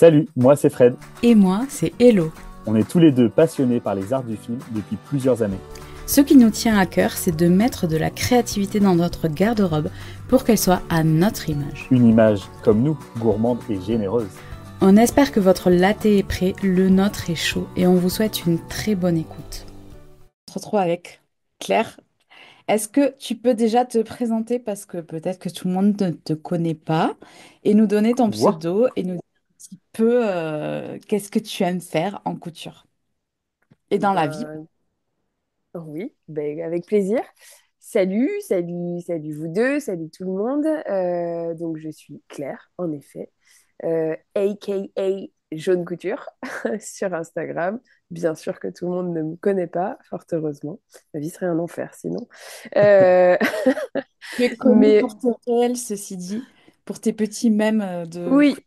Salut, moi c'est Fred. Et moi, c'est Hello. On est tous les deux passionnés par les arts du film depuis plusieurs années. Ce qui nous tient à cœur, c'est de mettre de la créativité dans notre garde-robe pour qu'elle soit à notre image. Une image comme nous, gourmande et généreuse. On espère que votre latte est prêt, le nôtre est chaud et on vous souhaite une très bonne écoute. On se retrouve avec Claire. Est-ce que tu peux déjà te présenter parce que peut-être que tout le monde ne te connaît pas et nous donner ton Quoi? pseudo et nous dire un petit peu qu'est-ce que tu aimes faire en couture et dans la vie? Ben, oui, ben, avec plaisir. Salut, salut, salut vous deux, salut tout le monde. Donc je suis Claire, en effet, aka Jaune Couture sur Instagram. Bien sûr que tout le monde ne me connaît pas, fort heureusement. Ma vie serait un enfer sinon. Euh, Tu es connue mais pour tes réels, ceci dit, pour tes petits mèmes de... oui,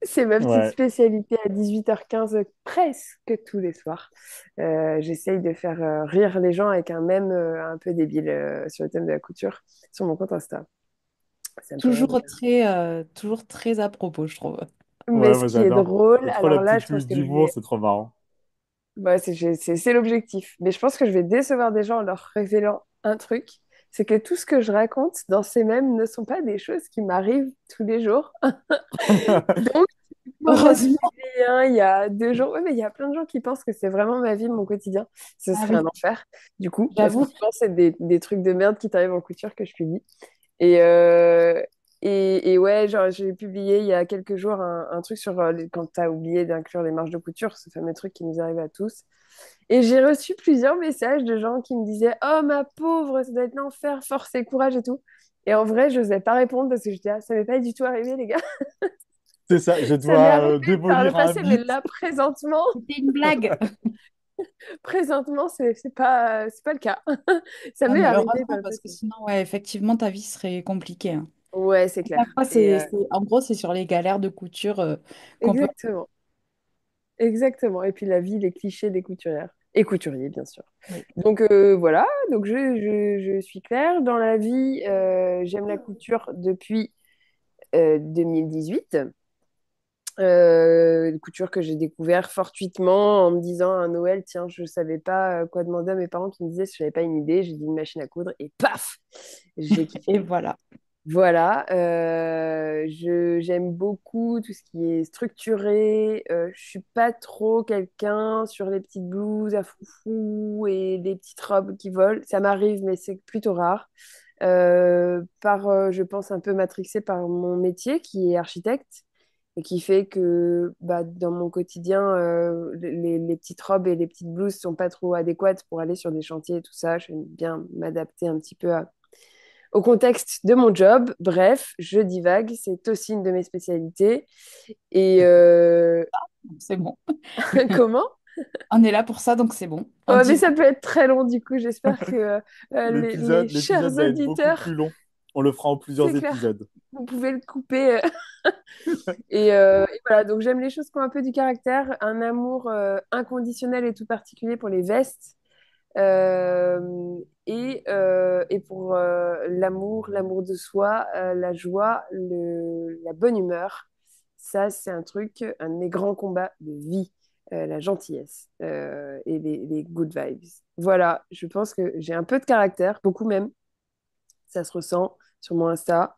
c'est ma petite Ouais, spécialité à 18h15 presque tous les soirs. J'essaye de faire rire les gens avec un mème un peu débile sur le thème de la couture sur mon compte Insta. Ça me fait rire. toujours très à propos, je trouve. Mais ouais, ce moi qui est j'adore. drôle, T'as trop la alors là, petite je pense touche que je d'humour, vais... c'est trop marrant. Bah, c'est l'objectif. Mais je pense que je vais décevoir des gens en leur révélant un truc. C'est que tout ce que je raconte dans ces mèmes ne sont pas des choses qui m'arrivent tous les jours. Donc, moi, j'en ai Heureusement. publié un il y a 2 jours. Ouais, mais il y a plein de gens qui pensent que c'est vraiment ma vie, mon quotidien. Ce Ah serait un oui, enfer, du coup, parce que j'avoue. souvent, c'est des trucs de merde qui t'arrivent en couture que je publie. Et, euh, et ouais, genre, j'ai publié il y a quelques jours un truc sur quand t'as oublié d'inclure les marges de couture, ce fameux truc qui nous arrive à tous. Et j'ai reçu plusieurs messages de gens qui me disaient: Oh, ma pauvre, ça doit être l'enfer, force et courage et tout. Et en vrai, je n'osais pas répondre parce que j'étais: Ah, ça m'est pas du tout arrivé, les gars. C'est ça, je Ça m'est dois arrivé par le démolir un passé, mais mythe. là, présentement, C'était une blague. présentement, c'est pas le cas. Ça Non, m'est mais arrivé par heureusement, le parce que passé. sinon, ouais, effectivement, ta vie serait compliquée, hein. Ouais, c'est Chaque clair. fois, en gros, c'est sur les galères de couture qu'on peut... Exactement. Exactement. Et puis la vie, les clichés des couturières. Et couturiers, bien sûr. Oui. Donc voilà, donc je suis claire. Dans la vie, j'aime la couture depuis 2018. Une couture que j'ai découvert fortuitement en me disant à Noël, tiens, je savais pas quoi demander à mes parents qui me disaient si je n'avais pas une idée. J'ai dit une machine à coudre et paf, j'ai Et kiffé. voilà. Voilà, j'aime beaucoup tout ce qui est structuré. Je suis pas trop quelqu'un sur les petites blouses à foufou et les petites robes qui volent. Ça m'arrive, mais c'est plutôt rare. Je pense, un peu matrixée par mon métier qui est architecte et qui fait que bah, dans mon quotidien, les petites robes et les petites blouses sont pas trop adéquates pour aller sur des chantiers et tout ça. J'aime bien m'adapter un petit peu au contexte de mon job. Bref, je divague, c'est aussi une de mes spécialités. Et C'est bon. comment? On est là pour ça, donc c'est bon. On Ouais, mais dit... ça peut être très long, du coup, j'espère que les L'épisode chers va être beaucoup plus auditeurs, long. On le fera en c'est plusieurs clair, épisodes. vous pouvez le couper. Et voilà, donc j'aime les choses qui ont un peu du caractère, un amour inconditionnel et tout particulier pour les vestes. Et pour l'amour de soi, la joie, la bonne humeur. Ça, c'est un truc, un de mes grands combats de vie, la gentillesse et les good vibes. Voilà, je pense que j'ai un peu de caractère, beaucoup même. Ça se ressent sur mon Insta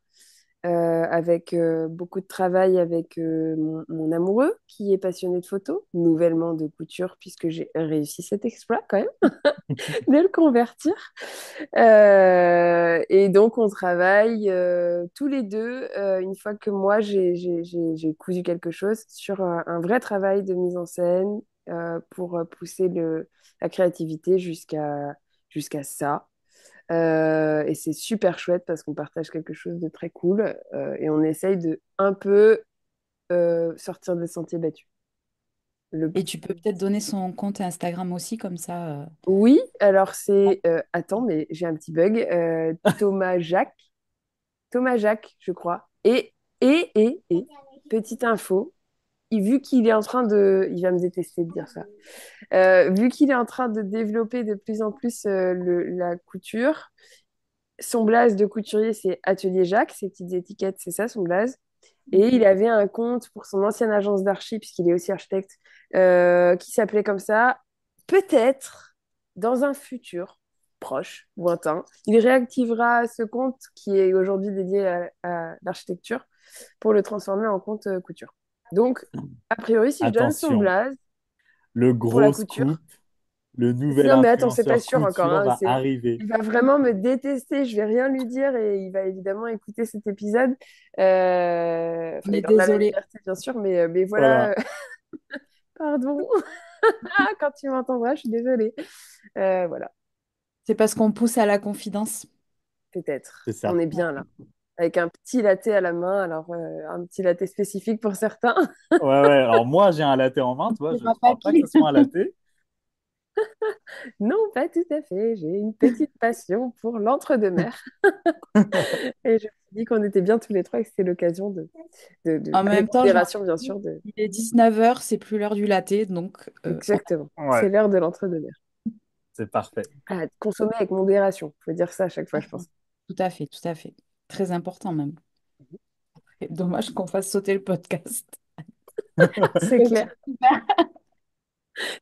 avec beaucoup de travail avec mon amoureux qui est passionné de photos, nouvellement de couture, puisque j'ai réussi cet exploit quand même, de le convertir. Et donc, on travaille tous les deux, une fois que moi, j'ai cousu quelque chose, sur un vrai travail de mise en scène pour pousser la créativité jusqu'à ça. Et c'est super chouette parce qu'on partage quelque chose de très cool et on essaye de un peu sortir des sentiers battus. Le... Et tu peux peut-être donner son compte Instagram aussi, comme ça. Oui, alors c'est... attends, mais j'ai un petit bug. Thomas Jacques, je crois. Et, petite info, vu qu'il est en train de... Il va me détester de dire ça. Vu qu'il est en train de développer de plus en plus la couture, son blaze de couturier, c'est Atelier Jacques, ses petites étiquettes, c'est ça son blaze. Et il avait un compte pour son ancienne agence d'archi, puisqu'il est aussi architecte, qui s'appelait comme ça. Peut-être, dans un futur proche, lointain, il réactivera ce compte qui est aujourd'hui dédié à l'architecture pour le transformer en compte couture. Donc, a priori, si je donne son Attention, blaze le pour la gros couture, scoop, le nouvel non, mais attends, c'est pas influenceur sûr encore, couture hein, va arriver. il va vraiment me détester, je vais rien lui dire et il va évidemment écouter cet épisode. On Enfin, est il en a la désolé. liberté, bien sûr, mais voilà, Voilà, pardon. Ah, quand tu m'entendras, je suis désolée. Voilà, C'est parce qu'on pousse à la confidence. peut-être. c'est On ça. est bien là. Avec un petit latte à la main, alors un petit latte spécifique pour certains. Ouais, ouais. Alors moi, j'ai un latte en main, tu vois, Je je sais ne pas crois pas que ce qui. soit un latte. Non, pas tout à fait. J'ai une petite passion pour l'entre-deux-mer. Et je me suis dit qu'on était bien tous les trois et que c'était l'occasion En même avec temps, je me modération, bien dis, sûr, il est 19h, c'est plus l'heure du latte, donc exactement. Ouais, C'est l'heure de l'entre-deux-mer. c'est parfait. Ah, consommer avec modération. Il faut dire ça à chaque fois, je pense. tout à fait, tout à fait. Très important même. Et dommage qu'on fasse sauter le podcast. C'est clair.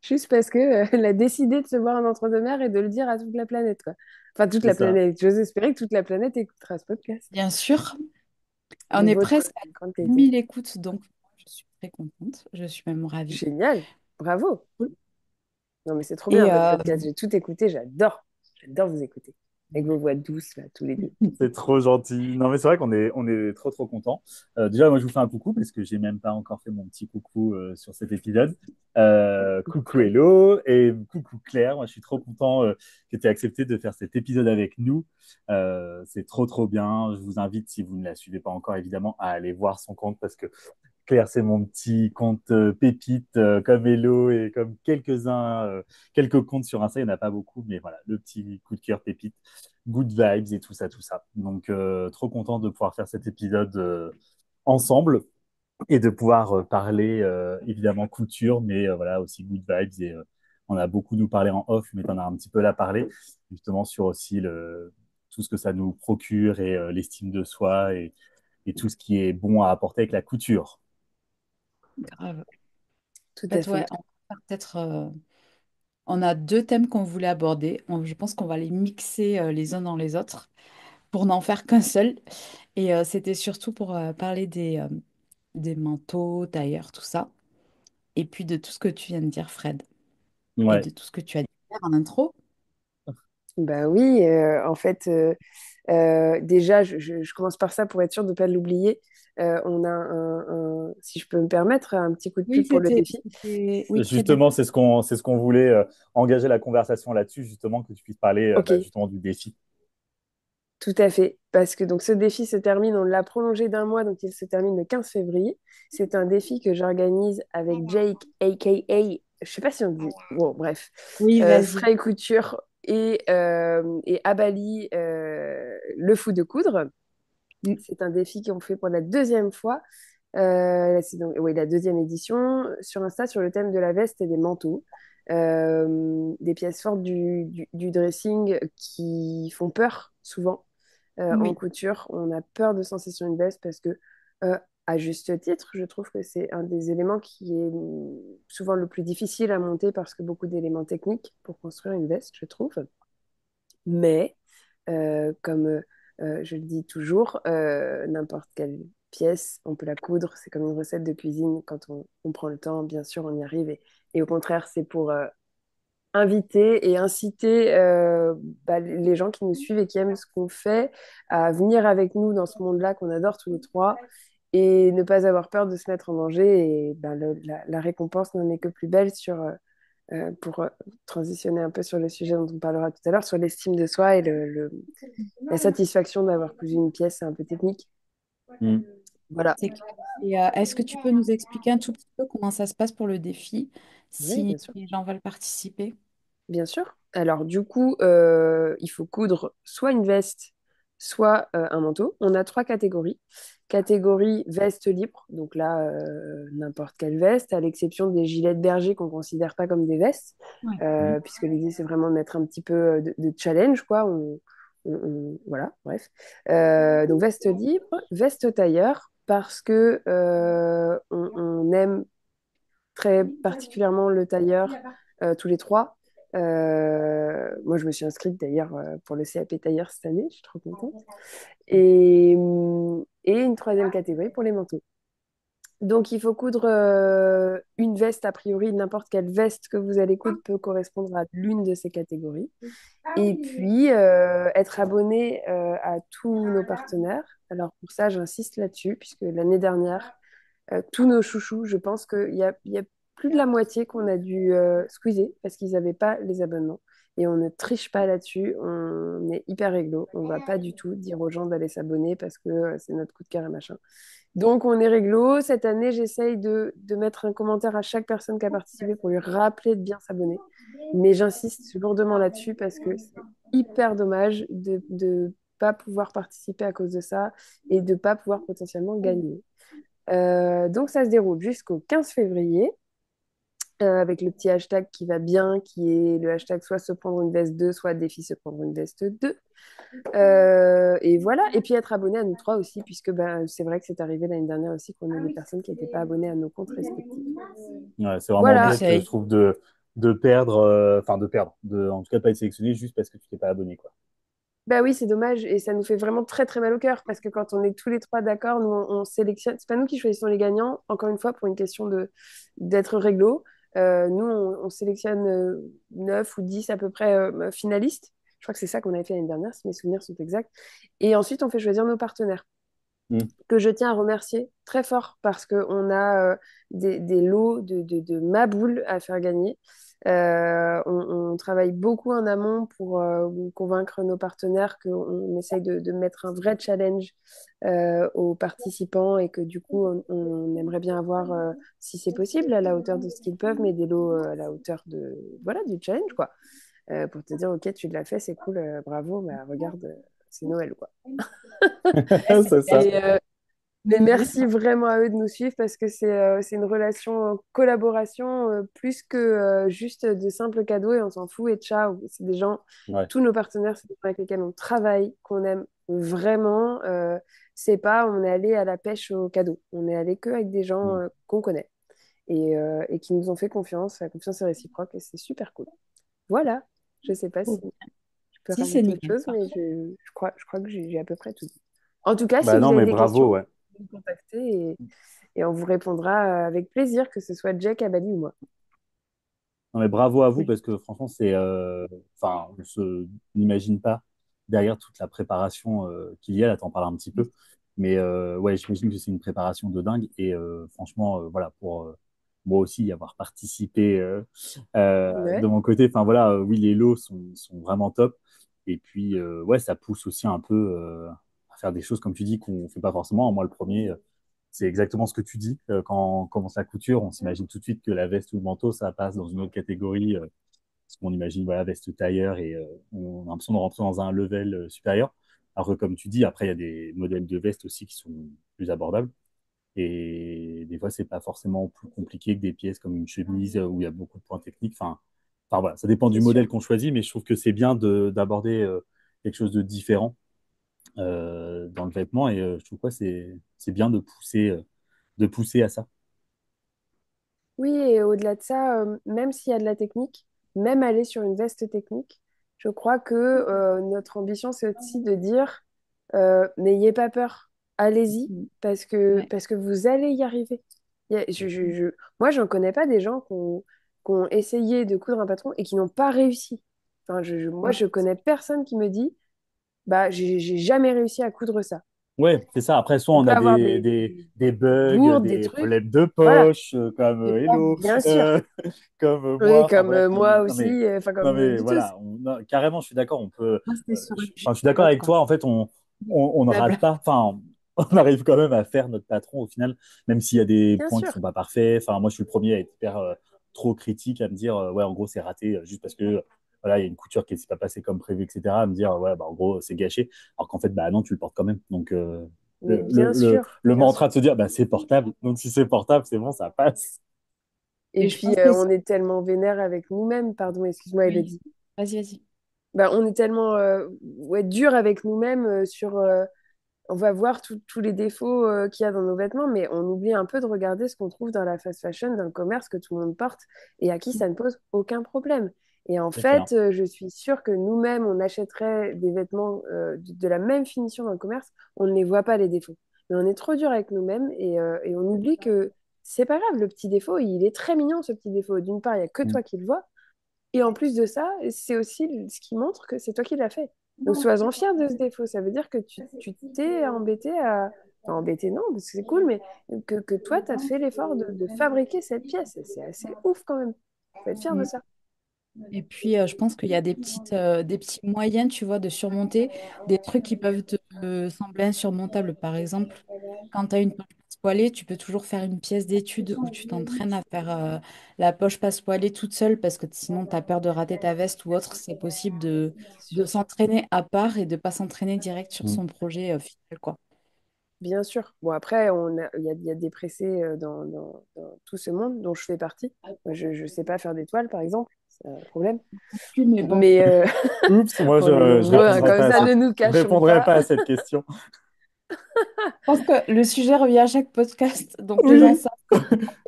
Juste parce que elle a décidé de se voir en entre-deux-mer et de le dire à toute la planète, quoi. Enfin, toute C'est la ça. planète. J'ose espérer que toute la planète écoutera ce podcast. Bien sûr, on Le est vôtre, presque à une grande qualité. 1000 écoutes, donc je suis très contente. Je suis même ravie. Génial. Bravo. Cool. Non, mais c'est trop bien, Et votre podcast. J'ai tout écouté. J'adore. J'adore vous écouter. Avec vos voix douces, là, tous les deux. C'est trop gentil. Non, mais c'est vrai qu'on est trop, trop content. Déjà, moi, je vous fais un coucou parce que j'ai même pas encore fait mon petit coucou sur cet épisode. Coucou Hello et coucou Claire. Moi, je suis trop content que tu aies accepté de faire cet épisode avec nous. C'est trop, trop bien. Je vous invite, si vous ne la suivez pas encore, évidemment, à aller voir son compte parce que Claire, c'est mon petit compte pépite comme Hello et comme quelques-uns, quelques comptes sur Insta. Il n'y en a pas beaucoup, mais voilà, le petit coup de cœur pépite, good vibes et tout ça, tout ça. Donc, trop content de pouvoir faire cet épisode ensemble et de pouvoir parler évidemment couture, mais voilà aussi good vibes. Et on a beaucoup nous parlé en off, mais tu en as un petit peu là parlé, justement sur aussi tout ce que ça nous procure et l'estime de soi et tout ce qui est bon à apporter avec la couture. grave. Tout En à fait, fait. ouais, on va faire peut-être. On a deux thèmes qu'on voulait aborder. Je pense qu'on va les mixer les uns dans les autres pour n'en faire qu'un seul. Et c'était surtout pour parler des manteaux, tailleurs, tout ça. Et puis de tout ce que tu viens de dire, Fred. Et Ouais. de tout ce que tu as dit en intro. Bah oui, en fait, déjà, je commence par ça pour être sûre de ne pas l'oublier. On a si je peux me permettre, un petit coup de Oui, pub pour le défi. Oui, très bien. Justement, c'est ce qu'on voulait engager la conversation là-dessus, justement, que tu puisses parler Ok, justement du défi. tout à fait. Parce que donc ce défi se termine, on l'a prolongé d'un mois, donc il se termine le 15 février. C'est un défi que j'organise avec Jake, a.k.a. Je sais pas si on dit. Bon, bref. Oui, vas-y. Frey Couture et Abali, le fou de coudre. Mm. C'est un défi qu'on fait pour la deuxième fois. C'est donc, oui, la deuxième édition sur Insta sur le thème de la veste et des manteaux. Des pièces fortes du dressing qui font peur souvent en Oui, couture. On a peur de sensations une veste parce que, euh, à juste titre, je trouve que c'est un des éléments qui est souvent le plus difficile à monter parce que beaucoup d'éléments techniques pour construire une veste, je trouve. Mais, comme je le dis toujours, n'importe quelle pièce, on peut la coudre. C'est comme une recette de cuisine. Quand on prend le temps, bien sûr, on y arrive. Et au contraire, c'est pour inviter et inciter les gens qui nous suivent et qui aiment ce qu'on fait à venir avec nous dans ce monde-là qu'on adore tous les trois et ne pas avoir peur de se mettre en danger. Et la récompense n'en est que plus belle pour transitionner un peu sur le sujet dont on parlera tout à l'heure, sur l'estime de soi et la satisfaction d'avoir cousu une pièce un peu technique. Mm. Voilà. c'est clair. Et est-ce que tu peux nous expliquer un tout petit peu comment ça se passe pour le défi, Oui, bien si sûr. les gens veulent participer? Bien sûr. Alors, du coup, il faut coudre soit une veste, soit un manteau. On a trois catégories. Catégorie veste libre, donc là, n'importe quelle veste, à l'exception des gilets de berger qu'on ne considère pas comme des vestes, Ouais. Mm. puisque l'idée, c'est vraiment de mettre un petit peu de challenge, quoi. Voilà, bref. Donc, veste libre, veste tailleur. parce que on aime très particulièrement le tailleur, tous les trois. Moi, je me suis inscrite d'ailleurs pour le CAP tailleur cette année, je suis trop contente. Et une troisième catégorie pour les manteaux. Donc, il faut coudre une veste, a priori, n'importe quelle veste que vous allez coudre peut correspondre à l'une de ces catégories. Et puis, être abonné à tous nos partenaires. Alors, pour ça, j'insiste là-dessus, puisque l'année dernière, tous nos chouchous, je pense qu'il y a plus de la moitié qu'on a dû squeezer parce qu'ils n'avaient pas les abonnements. Et on ne triche pas là-dessus, on est hyper réglo. On ne va pas du tout dire aux gens d'aller s'abonner parce que c'est notre coup de cœur et machin. Donc, on est réglo. Cette année, j'essaye de mettre un commentaire à chaque personne qui a participé pour lui rappeler de bien s'abonner. Mais j'insiste lourdement là-dessus parce que c'est hyper dommage de ne pas pouvoir participer à cause de ça et de ne pas pouvoir potentiellement gagner. Donc, ça se déroule jusqu'au 15 février avec le petit hashtag qui va bien, qui est le hashtag soit se prendre une veste 2, soit défi se prendre une veste 2. Et voilà. Et puis être abonné à nous trois aussi, puisque ben, c'est vrai que c'est arrivé l'année dernière aussi qu'on a des personnes qui n'étaient pas abonnées à nos comptes respectifs. Ouais, c'est vraiment Voilà. bête, je trouve, de perdre, enfin de perdre, en tout cas de pas être sélectionné juste parce que tu t'es pas abonné, quoi. Bah oui, c'est dommage et ça nous fait vraiment très très mal au cœur parce que quand on est tous les trois d'accord, nous on sélectionne. C'est pas nous qui choisissons les gagnants, encore une fois, pour une question de d'être réglo. Nous on sélectionne 9 ou 10 à peu près finalistes. Je crois que c'est ça qu'on avait fait l'année dernière, si mes souvenirs sont exacts. Et ensuite, on fait choisir nos partenaires Mm. que je tiens à remercier très fort parce qu'on a des lots de maboules à faire gagner. On travaille beaucoup en amont pour convaincre nos partenaires qu'on essaye de mettre un vrai challenge aux participants et que du coup, on aimerait bien avoir, si c'est possible, à la hauteur de ce qu'ils peuvent, mais des lots à la hauteur de, voilà, du challenge, quoi. Pour te dire, OK, tu l'as fait, c'est cool, bravo, bah, regarde, c'est Noël, quoi. Ouais, c'est C'est clair. ça. Mais merci vraiment à eux de nous suivre parce que c'est une relation collaboration plus que juste de simples cadeaux et on s'en fout et ciao. C'est des gens, Ouais. tous nos partenaires, c'est des gens avec lesquels on travaille, qu'on aime vraiment. C'est pas on est allé à la pêche aux cadeaux. On est allé que avec des gens Mm. qu'on connaît et qui nous ont fait confiance. La confiance est réciproque et c'est super cool. Voilà. Je sais pas si Cool. je peux Si, c'est rajouter autre nickel. chose, mais je crois que j'ai à peu près tout dit. En tout cas, si Bah vous non, avez mais des bravo, questions, ouais. vous me contactez et on vous répondra avec plaisir, que ce soit Jack, Abadi ou moi. Non, mais bravo à vous Oui. parce que franchement, enfin, n'imagine pas derrière toute la préparation qu'il y a. Là, t'en parles un petit peu, mais ouais, j'imagine que c'est une préparation de dingue. Et franchement, voilà, pour moi aussi y avoir participé de Ouais. mon côté. Enfin voilà, oui, les lots sont vraiment top. Et puis ouais, ça pousse aussi un peu à faire des choses comme tu dis qu'on fait pas forcément. Moi, le premier. C'est exactement ce que tu dis. Quand on commence la couture, on s'imagine tout de suite que la veste ou le manteau, ça passe dans une autre catégorie. Parce qu'on imagine voilà, veste tailleur et on a l'impression de rentrer dans un level supérieur. Alors que comme tu dis, après, il y a des modèles de vestes aussi qui sont plus abordables. Et des fois, c'est pas forcément plus compliqué que des pièces comme une chemise où il y a beaucoup de points techniques. Enfin voilà, ça dépend du C'est sûr. modèle qu'on choisit, mais je trouve que c'est bien d'aborder quelque chose de différent dans le vêtement. Et je trouve que c'est bien de pousser à ça. Oui, et au-delà de ça, même s'il y a de la technique, même aller sur une veste technique, je crois que notre ambition, c'est aussi de dire, n'ayez pas peur, allez-y, Mm. Ouais. parce que vous allez y arriver. Moi, j'en connais pas des gens qui ont essayé de coudre un patron et qui n'ont pas réussi. Enfin, moi, Ouais. je connais personne qui me dit, bah, j'ai jamais réussi à coudre ça. Ouais, c'est ça. Après, soit On on peut a avoir des bugs, bourdes, des des trucs. problèmes de Voilà. poche, comme Et ça, Hello, bien sûr. euh, comme Oui, moi. Enfin, comme voilà, moi non, aussi, enfin, non, comme mais nous tous. voilà, carrément, je suis d'accord. Moi, c'était sur Enfin, une je suis d'accord blog, avec quoi. toi. En fait, on ne rate Blabla. pas. Enfin, on arrive quand même à faire notre patron au final, même s'il y a des Bien points qui sûr. sont pas parfaits. Enfin, moi, je suis le premier à être hyper trop critique, à me dire, ouais, en gros, c'est raté juste parce que voilà, il y a une couture qui ne s'est pas passée comme prévu, etc. À me dire, ouais, bah, en gros, c'est gâché. Alors qu'en fait, bah non, tu le portes quand même. Donc, Mais bien sûr, le bien sûr. mantra de se dire, bah, c'est portable. Donc, si c'est portable, c'est bon, ça passe. Et Et je puis, pense que on est tellement vénère avec nous-mêmes, pardon, excuse-moi, oui. Elodie. Vas-y, vas-y. Bah, on est tellement ouais, dur avec nous-mêmes sur on va voir tous les défauts qu'il y a dans nos vêtements, mais on oublie un peu de regarder ce qu'on trouve dans la fast fashion, dans le commerce que tout le monde porte et à qui ça ne pose aucun problème. Et en C'est clair. fait, je suis sûre que nous-mêmes, on achèterait des vêtements de la même finition dans le commerce, on ne les voit pas les défauts. Mais on est trop dur avec nous-mêmes et on oublie que c'est pas grave, le petit défaut, il est très mignon ce petit défaut. D'une part, il n'y a que Mm. toi qui le vois, et en plus de ça, c'est aussi ce qui montre que c'est toi qui l'as fait. Donc sois-en fier de ce défaut. Ça veut dire que tu t'es embêté à... Enfin, embêté, non, parce que c'est cool, mais que toi, tu as fait l'effort de fabriquer cette pièce. Et c'est assez ouf quand même. Faut être fier de ça. Et puis, je pense qu'il y a des petits moyens, tu vois, de surmonter des trucs qui peuvent te sembler insurmontables. Par exemple, quand tu as une poche passe-poilée, tu peux toujours faire une pièce d'étude où tu t'entraînes à faire la poche passe-poilée toute seule parce que sinon, tu as peur de rater ta veste ou autre. C'est possible Bien de sûr. s'entraîner à part et de pas s'entraîner direct sur Mm. son projet final, quoi. Bien sûr. Bon, après, il y a des pressés dans tout ce monde dont je fais partie. Moi, je ne sais pas faire des toiles, par exemple. C'est un problème. Plus, mais bon, Mais Oups, moi on est je nombreux, hein, répondrai comme pas à ça, ne cette, nous je cachons répondrai pas. pas à cette question. je pense que le sujet revient à chaque podcast, donc les gens Oui, savent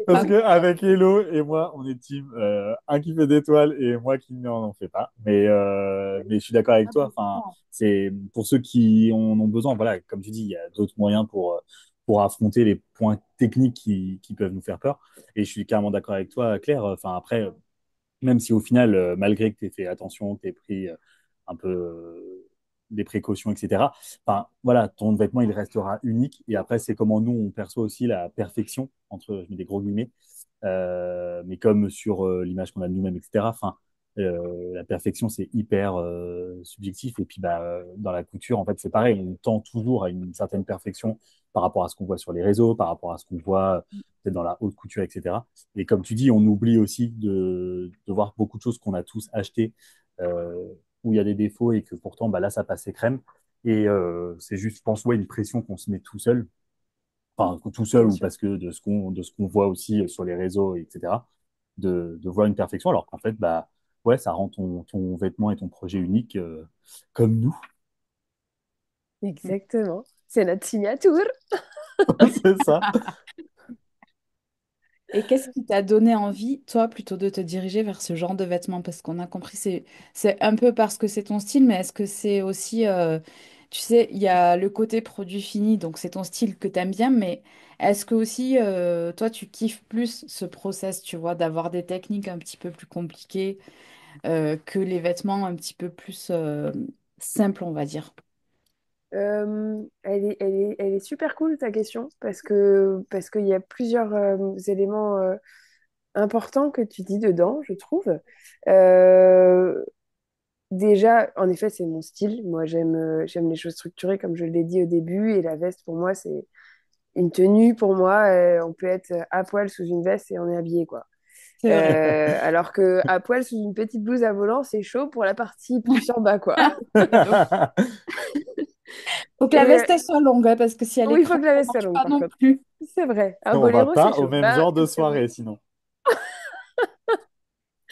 parce pas. que avec Hello et moi, on est team un qui fait des toiles et moi qui n'en fais pas. Mais je suis d'accord avec toi. Enfin, c'est pour ceux qui en ont besoin. Voilà, comme tu dis, il y a d'autres moyens pour affronter les points techniques qui peuvent nous faire peur. Et je suis carrément d'accord avec toi, Claire. Enfin, après, même si au final, malgré que tu aies fait attention, que tu aies pris un peu des précautions, etc., enfin, voilà, ton vêtement, il restera unique. Et après, c'est comment nous, on perçoit aussi la perfection, entre je mets des gros guillemets, mais comme sur l'image qu'on a de nous-mêmes, etc., enfin, la perfection, c'est hyper subjectif. Et puis, bah, dans la couture, en fait, c'est pareil. On tend toujours à une certaine perfection par rapport à ce qu'on voit sur les réseaux, par rapport à ce qu'on voit peut-être dans la haute couture, etc. Et comme tu dis, on oublie aussi de voir beaucoup de choses qu'on a tous achetées où il y a des défauts et que pourtant, bah, là, ça passait crème. Et c'est juste, je pense, ouais, une pression qu'on se met tout seul, enfin, tout seul Bien ou sûr. parce que de ce qu'on voit aussi sur les réseaux, etc., de voir une perfection, alors qu'en fait, bah, ouais, ça rend ton vêtement et ton projet unique comme nous. Exactement. C'est notre signature. C'est ça. Et qu'est-ce qui t'a donné envie, toi, plutôt de te diriger vers ce genre de vêtements? Parce qu'on a compris, c'est un peu parce que c'est ton style, mais est-ce que c'est aussi, tu sais, il y a le côté produit fini, donc c'est ton style que t'aimes bien, mais est-ce que aussi, toi, tu kiffes plus ce process, tu vois, d'avoir des techniques un petit peu plus compliquées que les vêtements un petit peu plus simples, on va dire? Elle est super cool ta question parce qu'il y a plusieurs éléments importants que tu dis dedans, je trouve. Euh, Déjà, en effet, c'est mon style. Moi, j'aime les choses structurées, comme je l'ai dit au début, et la veste pour moi, c'est une tenue. Pour moi, on peut être à poil sous une veste et on est habillé, quoi. C'est vrai. Alors que à poil sous une petite blouse à volant, c'est chaud pour la partie plus en bas, quoi. J'avoue. Faut que la Et veste elle soit longue, hein, parce que si elle est oui, il faut courte, que la ça veste soit marche longue, pas par non contre. plus. C'est vrai. Un On va boléro, c'est pas au chaud. même Là, genre de c'est vrai. soirée, sinon.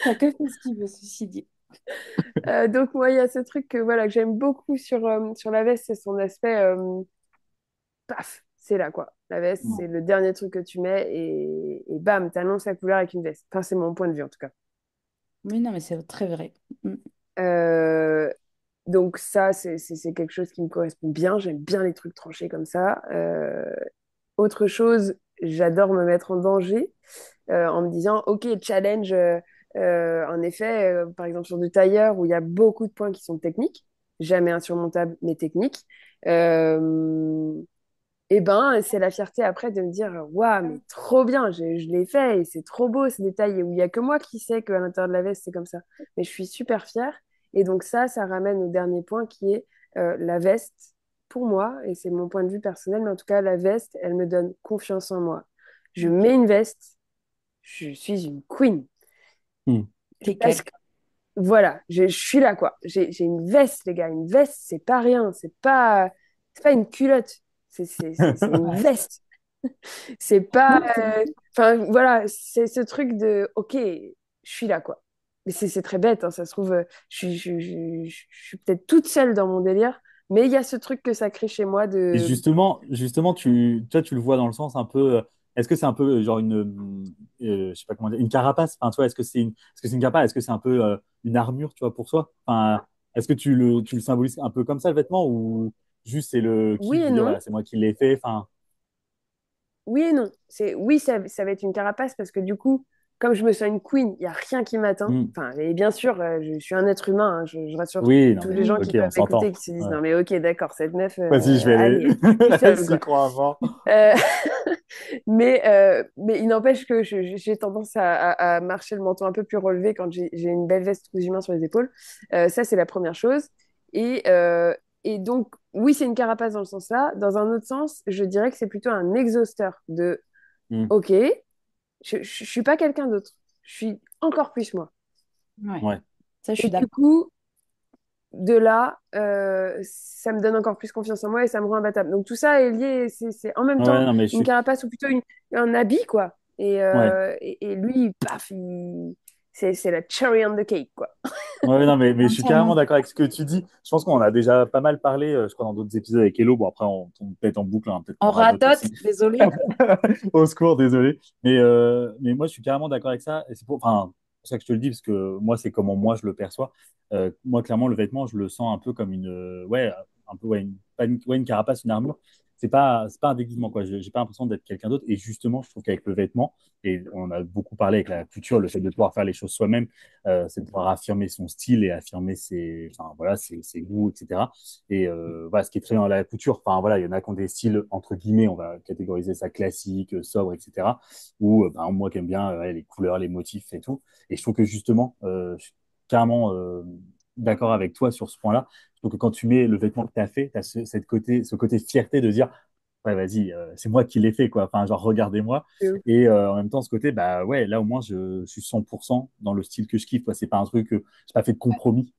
T'as que fait ce qu'il veut, ceci dit. Donc, moi, il y a ce truc voilà, que j'aime beaucoup sur la veste, c'est son aspect paf, c'est là, quoi. La veste, c'est le dernier truc que tu mets et bam, t'annonces la couleur avec une veste. Enfin, c'est mon point de vue, en tout cas. Oui, non, mais c'est très vrai. Mm. Euh, donc, ça, c'est quelque chose qui me correspond bien. J'aime bien les trucs tranchés comme ça. Autre chose, j'adore me mettre en danger en me disant, OK, challenge, en effet, par exemple sur du tailleur où il y a beaucoup de points qui sont techniques, jamais insurmontables, mais techniques. Et ben, c'est la fierté après de me dire, waouh, mais trop bien, je l'ai fait et c'est trop beau ce détail. Et où il y a que moi qui sais qu'à l'intérieur de la veste, c'est comme ça. Mais je suis super fière. Et donc ça ramène au dernier point qui est la veste. Pour moi, et c'est mon point de vue personnel, mais en tout cas, la veste, elle me donne confiance en moi. Je Ok. mets une veste, je suis une queen. Hmm. T'es Parce quel? que, voilà, je suis là, quoi. J'ai une veste, les gars. Une veste, c'est pas rien. C'est pas une culotte. C'est une veste. C'est pas. Enfin, voilà, c'est ce truc de OK, je suis là, quoi. Mais c'est très bête, hein, ça se trouve, je suis peut-être toute seule dans mon délire, Mais il y a ce truc que ça crée chez moi Et de justement, toi, tu le vois dans le sens un peu. Est-ce que c'est un peu genre je sais pas comment dire, une carapace? Enfin, toi, est-ce que c'est une carapace? Est-ce que c'est un peu une armure, tu vois, pour soi? Enfin, est-ce que tu le symbolises un peu comme ça, le vêtement, ou juste c'est le oui kiff de et dire, non. voilà, c'est moi qui l'ai fait. Enfin, Oui et non. Oui, ça va être une carapace parce que du coup, comme je me sens une queen, il n'y a rien qui m'atteint. hmm. Enfin, et bien sûr, je suis un être humain, hein, je rassure Oui, non tous mais les gens ok, qui on peuvent m'écouter et s'entend. qui se disent Ouais. non mais ok, d'accord, cette meuf, Vas-y, je vais allez, tout aller. seul J'y quoi. crois avant. Euh, mais il n'empêche que j'ai tendance à marcher le menton un peu plus relevé quand j'ai une belle veste cousu main sur les épaules. Ça, c'est la première chose. Et, euh, et donc, oui, c'est une carapace dans le sens là. Dans un autre sens, je dirais que c'est plutôt un exhausteur de Hmm. OK, je suis pas quelqu'un d'autre. Je suis encore plus moi. Ouais, Ouais. ça, je Et suis du d'accord. coup, de là, ça me donne encore plus confiance en moi et ça me rend imbattable. Donc tout ça est lié, c'est en même Ouais, temps non mais je une suis. carapace ou plutôt un habit, quoi. Ouais. Et lui, paf, c'est la cherry on the cake, quoi. Ouais, non, mais je suis carrément Entièrement. d'accord avec ce que tu dis. Je pense qu'on en a déjà pas mal parlé, je crois, dans d'autres épisodes avec Hello. Bon, après, on tombe peut-être en boucle, hein, peut-être qu'on On aura d'autres ratote, aussi. désolé. Au secours, désolé. Mais moi, je suis carrément d'accord avec ça. Et c'est pour ça que je te le dis, parce que moi, c'est comment moi je le perçois. Moi, clairement, le vêtement, je le sens un peu comme ouais, un peu, ouais, pas ouais, une carapace, une armure. C'est pas un déguisement, quoi. J'ai pas l'impression d'être quelqu'un d'autre. Et justement, je trouve qu'avec le vêtement, et on a beaucoup parlé avec la couture, le fait de pouvoir faire les choses soi-même, c'est de pouvoir affirmer son style et affirmer enfin, voilà, ses goûts, etc. Et voilà, ce qui est très dans la couture, enfin voilà, il y en a qui ont des styles entre guillemets, on va catégoriser ça classique, sobre, etc. Ou ben, moi qui aime bien ouais, les couleurs, les motifs et tout. Et je trouve que justement, je suis carrément d'accord avec toi sur ce point-là. Je trouve que quand tu mets le vêtement que tu as fait, tu as ce côté fierté de dire, ouais, vas-y, c'est moi qui l'ai fait, quoi. Enfin, genre, regardez-moi. Et en même temps, ce côté, bah ouais, là au moins, je suis 100% dans le style que je kiffe, quoi. C'est pas un truc, j'ai pas fait de compromis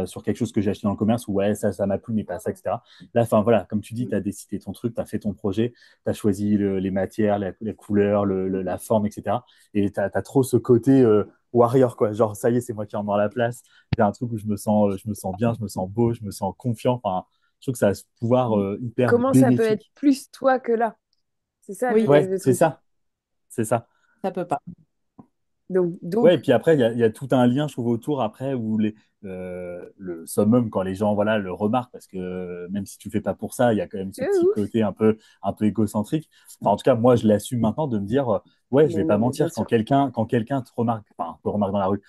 sur quelque chose que j'ai acheté dans le commerce où ouais, ça m'a plu, mais pas ça, etc. Là, enfin voilà, comme tu dis, tu as décidé ton truc, tu as fait ton projet, tu as choisi les matières, les couleurs, la forme, etc. Et tu as trop ce côté warrior, quoi. Genre, ça y est, c'est moi qui en la place. C'est un truc où je me sens bien, je me sens beau, je me sens confiant. Enfin, je trouve que ça a ce pouvoir hyper Comment ça peut être bénéfique. plus toi que là? C'est ça Oui, Ouais, le c'est truc. ça, c'est ça. ça peut pas. Ouais, et Donc puis après, il y a tout un lien, je trouve, autour après où le summum, quand les gens voilà, le remarquent, parce que même si tu le fais pas pour ça, il y a quand même ce c'est petit ouf. côté un peu égocentrique. Enfin, en tout cas, moi, je l'assume maintenant de me dire, ouais, je Mais vais pas non, mais bien mentir, sûr. quand quelqu'un te remarque, enfin, te remarque dans la rue,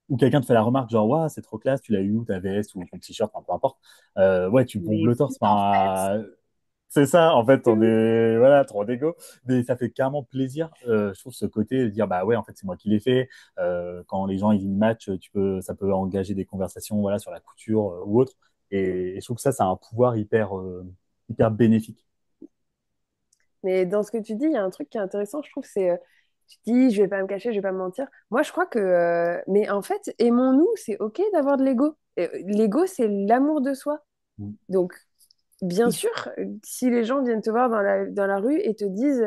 ou quelqu'un te fait la remarque, genre, ouais, c'est trop classe, tu l'as eu où, ta veste ou ton t-shirt, enfin, peu importe, ouais, tu bombes Mais le oui, torse. en fait. Enfin, c'est ça, en fait, C'est on ouf. est, voilà, trop d'ego. Mais ça fait carrément plaisir, je trouve, ce côté de dire, bah ouais, en fait, c'est moi qui l'ai fait. Quand les gens, ils matchent, ça peut engager des conversations, voilà, sur la couture ou autre. Et je trouve que ça a un pouvoir hyper bénéfique. Mais dans ce que tu dis, il y a un truc qui est intéressant, je trouve, c'est, tu dis, je vais pas me cacher, je vais pas me mentir. Moi, je crois que, mais en fait, aimons-nous, c'est OK d'avoir de l'ego. L'ego, c'est l'amour de soi. Mm. Donc, bien Oui. sûr, si les gens viennent te voir dans la rue et te disent,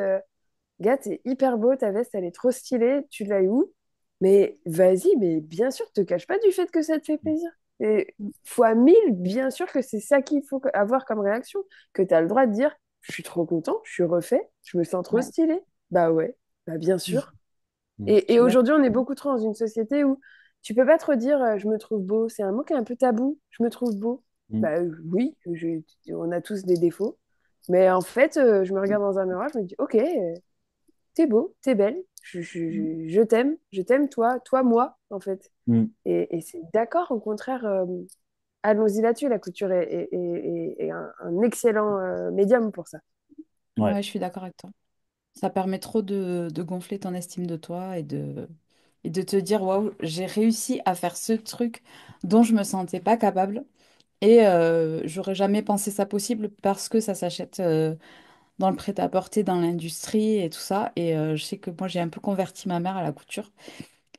gars, t'es hyper beau, ta veste, elle est trop stylée, tu l'as eu où? Mais vas-y, mais bien sûr, te cache pas du fait que ça te fait plaisir. Et fois mille, bien sûr que c'est ça qu'il faut avoir comme réaction, que tu as le droit de dire, je suis trop content, je suis refait, je me sens trop Ouais, stylé. Bah ouais, bah bien sûr. Mm. je Et suis d'accord. aujourd'hui, on est beaucoup trop dans une société où tu peux pas trop dire, je me trouve beau. C'est un mot qui est un peu tabou, je me trouve beau. Mm. Bah oui, on a tous des défauts. Mais en fait, je me regarde dans un miroir, je me dis, ok, t'es beau, t'es belle, je t'aime toi, moi, en fait. Mm. Et c'est d'accord, au contraire, allons-y là-dessus, la couture est un excellent médium pour ça. Ouais. Ouais, je suis d'accord avec toi. Ça permet trop de gonfler ton estime de toi et de te dire, waouh, j'ai réussi à faire ce truc dont je me sentais pas capable. Et j'aurais jamais pensé ça possible parce que ça s'achète dans le prêt-à-porter, dans l'industrie et tout ça. Et je sais que moi, j'ai un peu converti ma mère à la couture.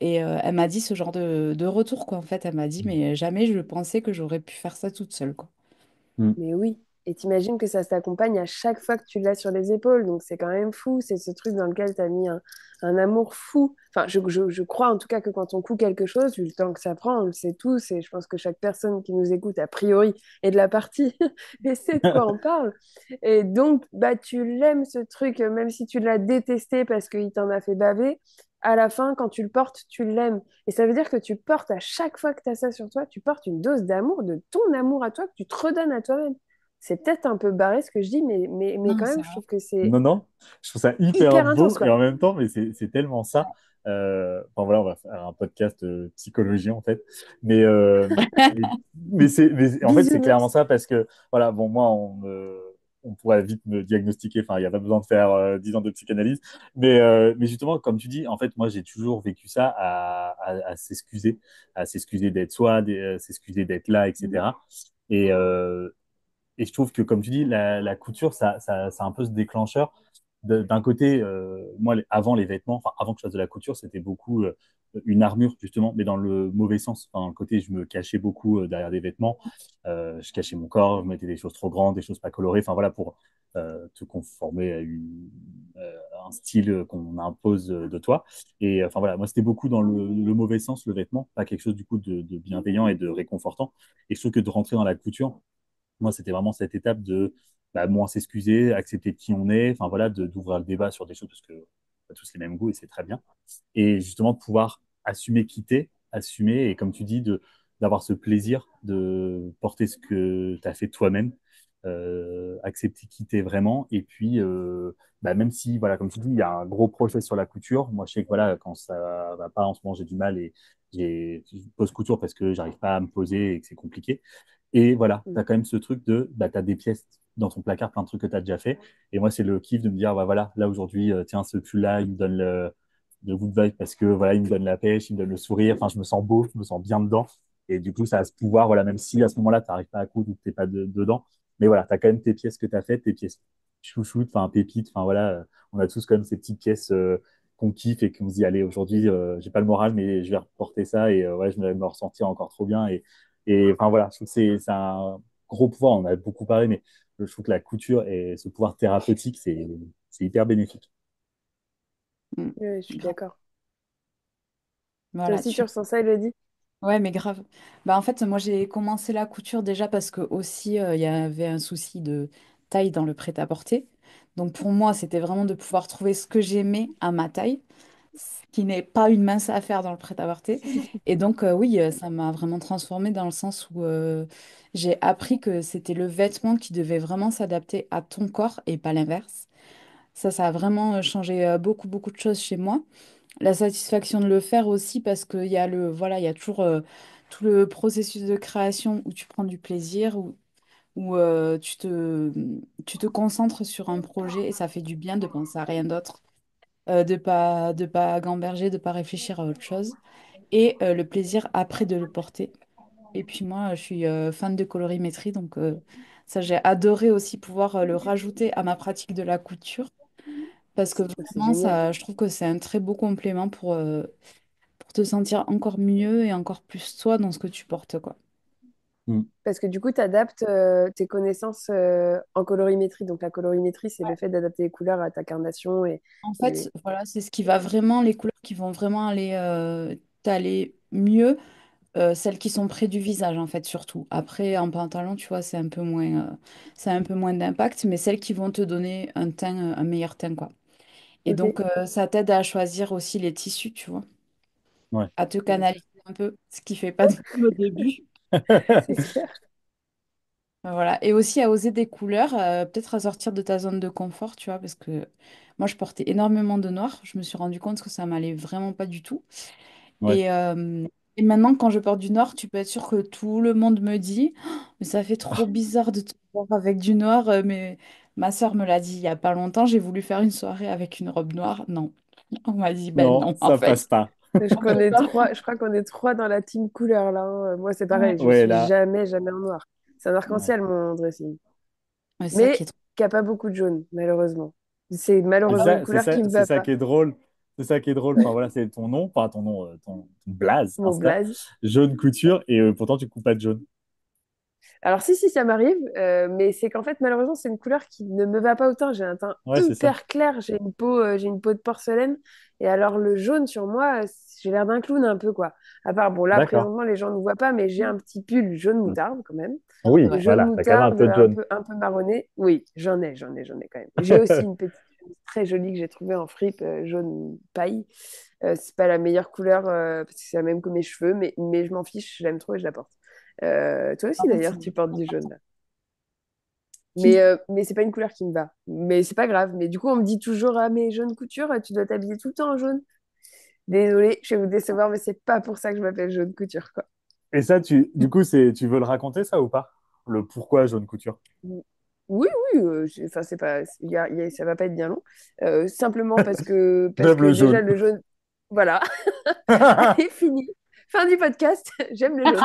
Et elle m'a dit ce genre de retour, quoi. En fait, elle m'a dit, mais jamais je pensais que j'aurais pu faire ça toute seule, quoi. Mm. Mais oui. Et t'imagines que ça s'accompagne à chaque fois que tu l'as sur les épaules. Donc c'est quand même fou. C'est ce truc dans lequel tu as mis un amour fou. Enfin, je crois en tout cas que quand on coud quelque chose, vu le temps que ça prend, on le sait tous. Et je pense que chaque personne qui nous écoute, a priori, est de la partie et sait de quoi on parle. Et donc, bah, tu l'aimes ce truc, même si tu l'as détesté parce qu'il t'en a fait baver. À la fin, quand tu le portes, tu l'aimes. Et ça veut dire que tu portes à chaque fois que tu as ça sur toi, tu portes une dose d'amour, de ton amour à toi, que tu te redonnes à toi-même. C'est peut-être un peu barré ce que je dis, mais Non, quand c'est même, je vrai. trouve que c'est Non, non, je trouve ça hyper hyper intense, beau et quoi. en même temps, mais c'est tellement ça. Enfin voilà, on va faire un podcast psychologie en fait. Mais, mais, en fait, c'est clairement Bisounours. ça parce que voilà, bon, moi, on pourrait vite me diagnostiquer. Enfin, il n'y a pas besoin de faire 10 ans de psychanalyse. Mais justement, comme tu dis, en fait, moi, j'ai toujours vécu ça à s'excuser d'être soi, s'excuser d'être là, etc. Et, euh, et je trouve que, comme tu dis, la couture, c'est un peu ce déclencheur. D'un côté, moi, avant les vêtements, enfin, avant que je fasse de la couture, c'était beaucoup une armure, justement, mais dans le mauvais sens. Enfin, dans le côté, je me cachais beaucoup derrière des vêtements. Je cachais mon corps, je mettais des choses trop grandes, des choses pas colorées. Enfin, voilà, pour te conformer à un style qu'on impose de toi. Et enfin, voilà, moi, c'était beaucoup dans le mauvais sens, le vêtement, pas quelque chose, du coup, de bienveillant et de réconfortant. Et je trouve que de rentrer dans la couture, moi, c'était vraiment cette étape de moins s'excuser, accepter qui on est, enfin voilà, d'ouvrir le débat sur des choses parce que on a tous les mêmes goûts et c'est très bien. Et justement, de pouvoir assumer quitter, assumer, et comme tu dis, d'avoir ce plaisir de porter ce que tu as fait toi-même, accepter quitter vraiment. Et puis, même si, voilà, comme tu dis, il y a un gros projet sur la couture, moi, je sais que voilà, quand ça va pas, en ce moment, j'ai du mal et je pose couture parce que j'arrive pas à me poser et que c'est compliqué. Et voilà, tu as quand même ce truc de, tu as des pièces dans ton placard, plein de trucs que tu as déjà fait. Et moi, c'est le kiff de me dire, bah voilà, là aujourd'hui, tiens, ce pull-là, il me donne le good vibe parce que voilà, il me donne la pêche, il me donne le sourire. Enfin, je me sens beau, je me sens bien dedans. Et du coup, ça a ce pouvoir, voilà, même si à ce moment-là, tu n'arrives pas à coudre ou que tu n'es pas dedans. Mais voilà, tu as quand même tes pièces que tu as faites, tes pièces chouchoutes, enfin, pépites. Enfin, voilà, on a tous quand même ces petites pièces qu'on kiffe et qu'on se dit, allez, aujourd'hui, j'ai pas le moral, mais je vais reporter ça et ouais, je vais me ressentir encore trop bien. Et enfin voilà, je trouve que c'est un gros pouvoir. On a beaucoup parlé, mais je trouve que la couture et ce pouvoir thérapeutique, c'est hyper bénéfique. Mm. Ouais, je suis Grave. d'accord. Toi Voilà, aussi, tu ressens ça, Elodie? Ouais, mais grave. Bah, en fait, moi, j'ai commencé la couture déjà parce que aussi, il y avait un souci de taille dans le prêt-à-porter. Donc, pour moi, c'était vraiment de pouvoir trouver ce que j'aimais à ma taille, ce qui n'est pas une mince affaire dans le prêt-à-porter. Et donc, oui, ça m'a vraiment transformée dans le sens où j'ai appris que c'était le vêtement qui devait vraiment s'adapter à ton corps et pas l'inverse. Ça a vraiment changé beaucoup, beaucoup de choses chez moi. La satisfaction de le faire aussi parce qu'il y a voilà, il y a toujours tout le processus de création où tu prends du plaisir, où tu te concentres sur un projet et ça fait du bien de penser à rien d'autre, de pas gamberger, de pas réfléchir à autre chose. Et le plaisir après de le porter. Et puis moi, je suis fan de colorimétrie, donc ça, j'ai adoré aussi pouvoir le rajouter à ma pratique de la couture. Parce que C'est vraiment, génial. ça, je trouve que c'est un très beau complément pour te sentir encore mieux et encore plus toi dans ce que tu portes, quoi. Mm. Parce que du coup, tu adaptes tes connaissances en colorimétrie. Donc la colorimétrie, c'est le fait d'adapter les couleurs à ta carnation En fait, et... voilà, c'est ce qui va vraiment, les couleurs qui vont vraiment aller t'aller mieux, celles qui sont près du visage, en fait, surtout. Après, en pantalon, tu vois, c'est un peu moins d'impact, mais celles qui vont te donner un teint, un meilleur teint, quoi. Et Ok, donc, ça t'aide à choisir aussi les tissus, tu vois, Ouais. à te bien sûr. canaliser un peu, ce qui fait pas de mal au début. C'est clair. Voilà. Et aussi à oser des couleurs, peut-être à sortir de ta zone de confort, tu vois, parce que moi, je portais énormément de noir. Je me suis rendu compte que ça m'allait vraiment pas du tout. Ouais. Et, euh, et maintenant, quand je porte du noir, tu peux être sûr que tout le monde me dit, «Oh, mais ça fait trop bizarre de te voir avec du noir. Mais ma sœur me l'a dit il y a pas longtemps. J'ai voulu faire une soirée avec une robe noire. Non. On m'a dit, ben Non, non, en ça passe fait. pas. Je On peut connais pas. trois, je crois qu'on est trois dans la team couleur là, hein. Moi, c'est Ouais. pareil, je Ouais, suis là. jamais, jamais en noir. C'est un Ouais. arc-en-ciel, mon dressing. Ouais, c'est ça qui est Mais trop. qui a pas beaucoup de jaune, malheureusement. C'est C'est malheureusement une ça, c'est couleur qui ça, me c'est va ça pas. qui est drôle. C'est ça qui est drôle. Enfin, voilà, c'est ton nom, enfin ton nom, ton blaze Mon Insta, blaze. jaune couture, et pourtant tu coupes pas de jaune. Alors si, si, ça m'arrive, mais c'est qu'en fait, malheureusement, c'est une couleur qui ne me va pas autant. J'ai un teint Ouais, c'est ça. hyper clair, j'ai une peau de porcelaine, et alors le jaune sur moi, j'ai l'air d'un clown un peu, quoi. À part, bon, là, D'accord. présentement, les gens ne voient pas, mais j'ai un petit pull jaune Mm. moutarde, quand même. Oui, Ouais. Jaune voilà, t'as quand même un moutarde, peu de jaune. un peu marronné. Oui, j'en ai quand même. J'ai aussi une petite chemise très jolie que j'ai trouvée en fripe, jaune paille. C'est pas la meilleure couleur parce que c'est la même que mes cheveux, mais je m'en fiche, je l'aime trop et je la porte. Toi En aussi fait, d'ailleurs, tu portes du jaune là. qui- Mais c'est pas une couleur qui me va. Mais c'est pas grave. Mais du coup, on me dit toujours, ah, mais jaune couture, tu dois t'habiller tout le temps en jaune. Désolée, je vais vous décevoir, mais c'est pas pour ça que je m'appelle jaune couture, quoi. Et ça, du coup, tu veux le raconter, ça, ou pas? Le pourquoi jaune couture? Oui, oui, enfin, c'est pas, ça va pas être bien long. Simplement parce J'aime que le déjà, jaune. le jaune, voilà, allez, fini. Fin du podcast, j'aime le jaune.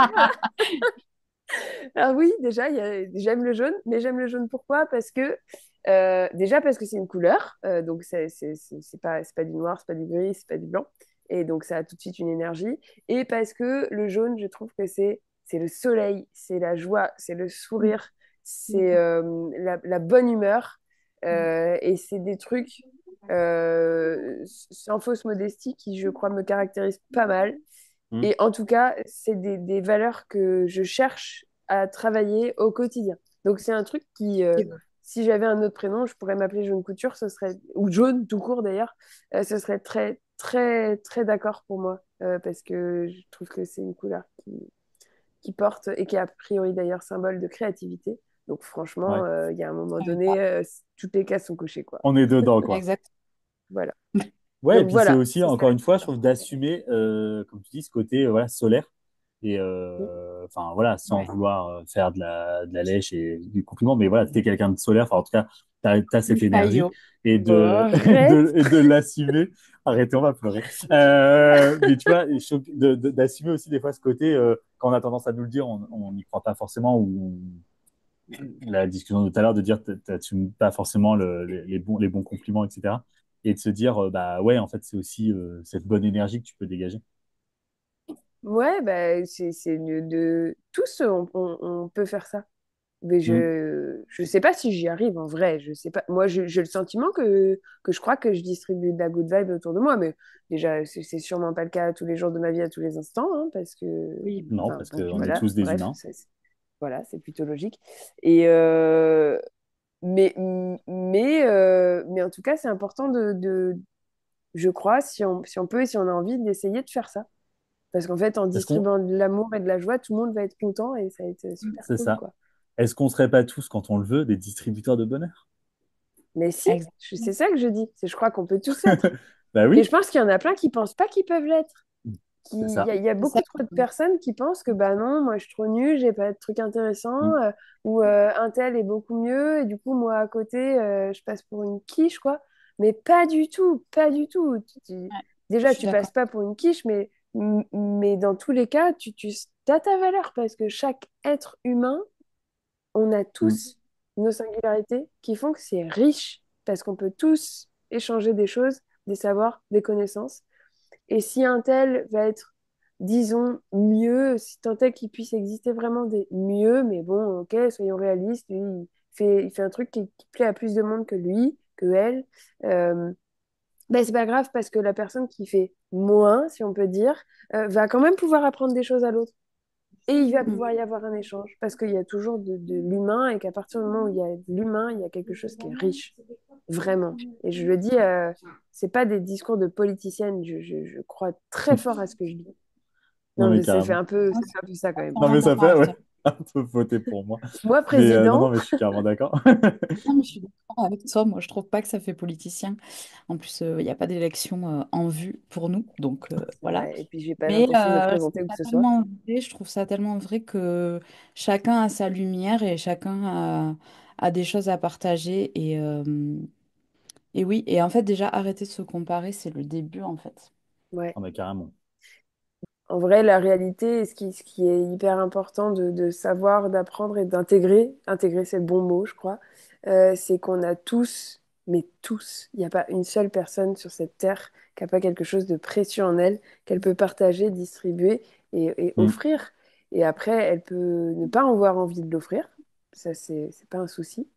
Ah oui, déjà, j'aime le jaune, mais j'aime le jaune pourquoi? Parce que, déjà, parce que c'est une couleur, donc c'est pas du noir, c'est pas du gris, c'est pas du blanc, et donc ça a tout de suite une énergie, et parce que le jaune, je trouve que c'est le soleil, c'est la joie, c'est le sourire, c'est la bonne humeur, et c'est des trucs, sans fausse modestie, qui, je crois, me caractérisent pas mal. Mm. Et en tout cas, c'est des valeurs que je cherche à travailler au quotidien. Donc c'est un truc qui, si j'avais un autre prénom, je pourrais m'appeler Jaune Couture, ce serait, ou Jaune tout court d'ailleurs, ce serait très, très, très d'accord pour moi, parce que je trouve que c'est une couleur qui porte et qui est a priori d'ailleurs symbole de créativité. Donc franchement, Ouais. il y a un moment Ouais, donné, toutes les cases sont cochées, quoi. On est dedans, quoi. exact. Voilà. Ouais, et Donc puis c'est voilà, aussi, ce serait encore la une fois, je couleur. trouve d'assumer, comme tu dis, ce côté voilà, solaire. Et enfin, voilà, sans Ouais. vouloir faire de la lèche et du compliment, mais voilà, t'es quelqu'un de solaire. Enfin, en tout cas, t'as cette Aïe, énergie oh. et Bon, arrête. et de l'assumer. Arrêtez, on va pleurer. Mais tu vois, d'assumer aussi des fois ce côté, quand on a tendance à nous le dire, on n'y croit pas forcément, ou la discussion de tout à l'heure de dire t'assumes pas forcément les bons compliments, etc. Et de se dire, bah ouais, en fait, c'est aussi cette bonne énergie que tu peux dégager. Ouais, bah, tous, on peut faire ça. Mais Mm. je sais pas si j'y arrive en vrai. Je sais pas. Moi, j'ai le sentiment que je crois que je distribue de la good vibe autour de moi. Mais déjà, c'est sûrement pas le cas tous les jours de ma vie, à tous les instants, hein, parce que, Oui, Non, enfin, parce bon, qu'on est voilà, tous des bref, humains. voilà, c'est plutôt logique. Et, mais en tout cas, c'est important je crois, si on peut et si on a envie, d'essayer de faire ça. Parce qu'en fait, en Est-ce qu'on, distribuant de l'amour et de la joie, tout le monde va être content et ça va être super c'est cool, ça. quoi. Est-ce qu'on serait pas tous, quand on le veut, des distributeurs de bonheur? Mais si, c'est exactement. ça que je dis. Je crois qu'on peut tous l'être. Bah Et oui, je pense qu'il y en a plein qui pensent pas qu'ils peuvent l'être. c'est ça. Il y a C'est ça. beaucoup trop de personnes qui pensent que bah non, moi je suis trop nulle, j'ai pas de trucs intéressants, Mm, ou un tel est beaucoup mieux, et du coup, moi à côté, je passe pour une quiche, quoi. Mais pas du tout, pas du tout. Ouais, je Déjà, suis tu d'accord. passes pas pour une quiche, mais dans tous les cas, tu as ta valeur parce que chaque être humain, on a mm, tous nos singularités qui font que c'est riche parce qu'on peut tous échanger des choses, des savoirs, des connaissances. Et si un tel va être, disons, mieux, si tant est qu'il puisse exister vraiment des mieux, mais bon, ok, soyons réalistes, lui, il fait un truc qui plaît à plus de monde que lui, que elle, ben, c'est pas grave parce que la personne qui fait moins, si on peut dire, va quand même pouvoir apprendre des choses à l'autre. Et il va Mm. pouvoir y avoir un échange parce qu'il y a toujours de l'humain et qu'à partir du moment où il y a de l'humain, il y a quelque chose qui est riche, vraiment. Et je le dis, c'est pas des discours de politicienne, je crois très mm. fort à ce que je dis. Non, Non, mais mais carrément. Non, ça fait un peu ça quand même. Non, entièrement mais ça d'accord fait, avec ouais, toi. un peu voter pour moi. Moi, Mais non, non, président, mais je suis carrément d'accord. Non, mais je suis d'accord avec toi. Moi, je trouve pas que ça fait politicien. En plus, il n'y a pas d'élection en vue pour nous. Donc, c'est voilà. vrai, et puis j'ai pas Mais l'intention de me c'est présenter où que pas ce soit. tellement vrai, je trouve ça tellement vrai que chacun a sa lumière et chacun a des choses à partager. Et oui, et en fait, déjà, arrêter de se comparer, c'est le début, en fait. Ouais. Non, mais carrément. En vrai, la réalité, ce qui est hyper important de savoir, d'apprendre et d'intégrer, intégrer c'est le bon mot, je crois, c'est qu'on a tous, mais tous, il n'y a pas une seule personne sur cette terre qui n'a pas quelque chose de précieux en elle, qu'elle peut partager, distribuer et Mm. offrir. Et après, elle peut ne pas avoir envie de l'offrir. Ça, c'est pas un souci.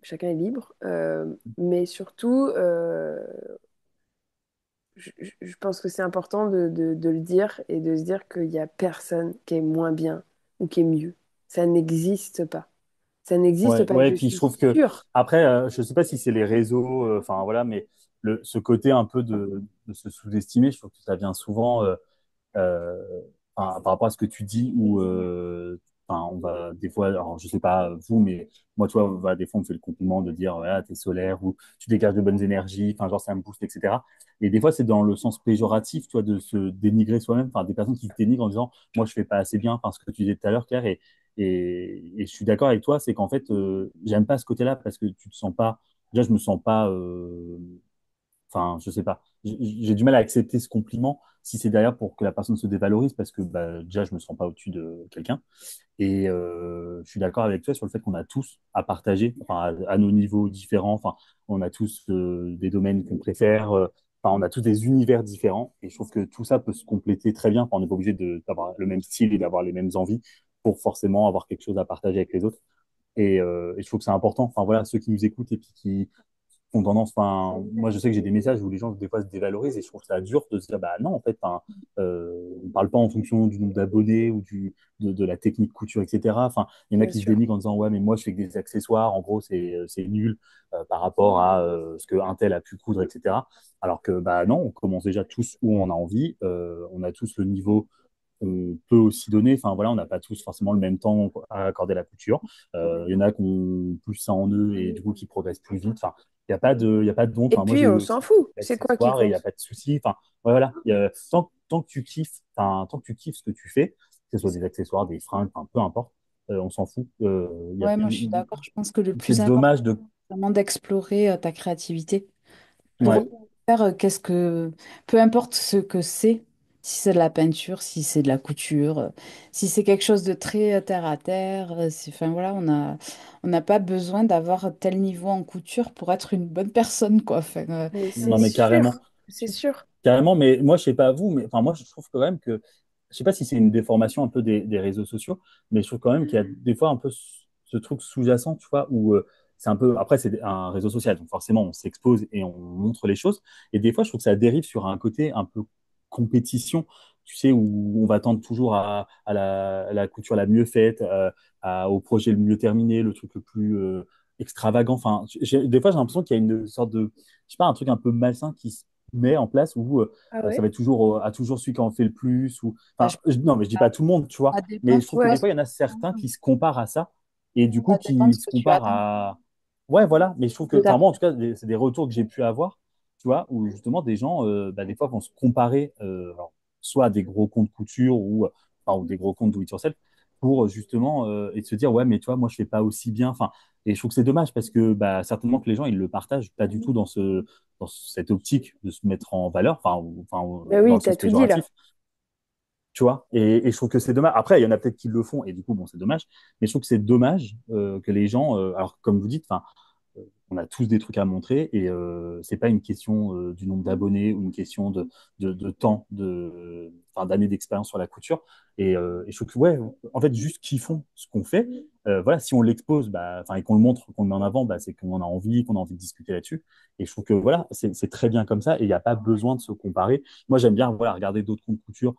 Chacun est libre. Mais surtout, je pense que c'est important de le dire et de se dire qu'il n'y a personne qui est moins bien ou qui est mieux. Ça n'existe pas. Ça n'existe Ouais, pas. Et ouais, je puis je suis trouve que sûre. après, je sais pas si c'est les réseaux, enfin voilà, mais ce côté un peu de se sous-estimer, je trouve que ça vient souvent. Euh, enfin, par rapport à ce que tu dis, où enfin, on va des fois, alors je sais pas vous, mais moi, tu vois, des fois, on me fait le compliment de dire, voilà, t'es solaire ou tu dégages de bonnes énergies, enfin, genre, ça me booste, etc. Et des fois, c'est dans le sens péjoratif, tu vois, de se dénigrer soi-même, enfin, des personnes qui se dénigrent en disant, moi, je fais pas assez bien, enfin, ce que tu disais tout à l'heure, Claire, et je suis d'accord avec toi, c'est qu'en fait, j'aime pas ce côté-là parce que tu te sens pas, déjà, je me sens pas, enfin, je sais pas. J'ai du mal à accepter ce compliment si c'est derrière pour que la personne se dévalorise parce que bah, déjà, je me sens pas au-dessus de quelqu'un. Et je suis d'accord avec toi sur le fait qu'on a tous à partager, enfin, à nos niveaux différents. Enfin, on a tous des domaines qu'on préfère. Enfin, on a tous des univers différents. Et je trouve que tout ça peut se compléter très bien. Enfin, on n'est pas obligé d'avoir le même style et d'avoir les mêmes envies pour forcément avoir quelque chose à partager avec les autres. Et je trouve que c'est important. Enfin, voilà, ceux qui nous écoutent et puis qui ont tendance, enfin, moi je sais que j'ai des messages où les gens des fois se dévalorisent et je trouve ça dur de se dire, bah non, en fait, enfin, on parle pas en fonction du nombre d'abonnés ou de la technique couture, etc. Enfin, il y en a Bien qui se sûr. dénigrent en disant, ouais, mais moi je fais que des accessoires, en gros, c'est nul par rapport à ce que un tel a pu coudre, etc. Alors que, bah non, on commence déjà tous où on a envie, on a tous le niveau on peut aussi donner. Enfin voilà, on n'a pas tous forcément le même temps à accorder à la couture. Il y en a qui ont plus ça en eux et du coup qui progressent plus vite. Enfin, il y a pas de honte. Et Enfin, moi puis, j'ai on aussi s'en fout. des C'est quoi qui accessoires et il n'y a compte? pas de souci. Enfin, ouais, voilà. Tant que tu kiffes, enfin, tant que tu kiffes ce que tu fais, que ce soit des accessoires, des fringues, enfin, peu importe, on s'en fout. Ouais, moi je suis d'accord. Je pense que le plus C'est important, dommage de. c'est vraiment d'explorer ta créativité pour Ouais. faire qu'est-ce que, peu importe ce que c'est, si c'est de la peinture, si c'est de la couture, si c'est quelque chose de très terre à terre, enfin voilà, on n'a pas besoin d'avoir tel niveau en couture pour être une bonne personne, quoi. Enfin, Mais c'est Non mais carrément. sûr. C'est sûr. Carrément, mais moi, je sais pas vous, mais enfin, moi, je trouve quand même que, je sais pas si c'est une déformation un peu des réseaux sociaux, mais je trouve quand même qu'il y a des fois un peu ce truc sous-jacent, tu vois, où c'est un peu, après, c'est un réseau social, donc forcément, on s'expose et on montre les choses. Et des fois, je trouve que ça dérive sur un côté un peu compétition, tu sais, où on va tendre toujours à la couture la mieux faite, au projet le mieux terminé, le truc le plus extravagant. Enfin, des fois, j'ai l'impression qu'il y a une sorte de, je sais pas, un truc un peu malsain qui se met en place où Ah ça ouais? va être toujours à toujours celui qui en fait le plus ou bah, enfin non mais je dis pas tout le monde tu vois ça mais dépend je ce trouve que Ouais. des fois il y en a certains qui se comparent à ça et du coup ça dépend de qui ce se que tu comparent attends à ouais voilà mais je trouve que de ta enfin moi en tout cas c'est des retours que j'ai pu avoir tu vois où justement des gens des fois vont se comparer alors, soit à des gros comptes couture ou enfin, ou des gros comptes do it yourself pour justement et de se dire ouais mais tu vois moi je fais pas aussi bien enfin et je trouve que c'est dommage parce que bah, certainement que les gens ils le partagent pas du tout dans cette optique de se mettre en valeur, enfin Ben dans oui, le t'as sens tout dit là. péjoratif, tu vois. Et je trouve que c'est dommage. Après, il y en a peut-être qui le font, et du coup, bon, c'est dommage. Mais je trouve que c'est dommage que les gens, alors comme vous dites, enfin, on a tous des trucs à montrer et c'est pas une question du nombre d'abonnés ou une question de temps, enfin, d'années d'expérience sur la couture. Et je trouve que, ouais, en fait, juste kiffons ce qu'on fait. Voilà, si on l'expose bah, enfin, et qu'on le montre, qu'on le met en avant, bah, c'est qu'on a envie de discuter là-dessus. Et je trouve que voilà, c'est très bien comme ça et il n'y a pas besoin de se comparer. Moi, j'aime bien voilà, regarder d'autres comptes couture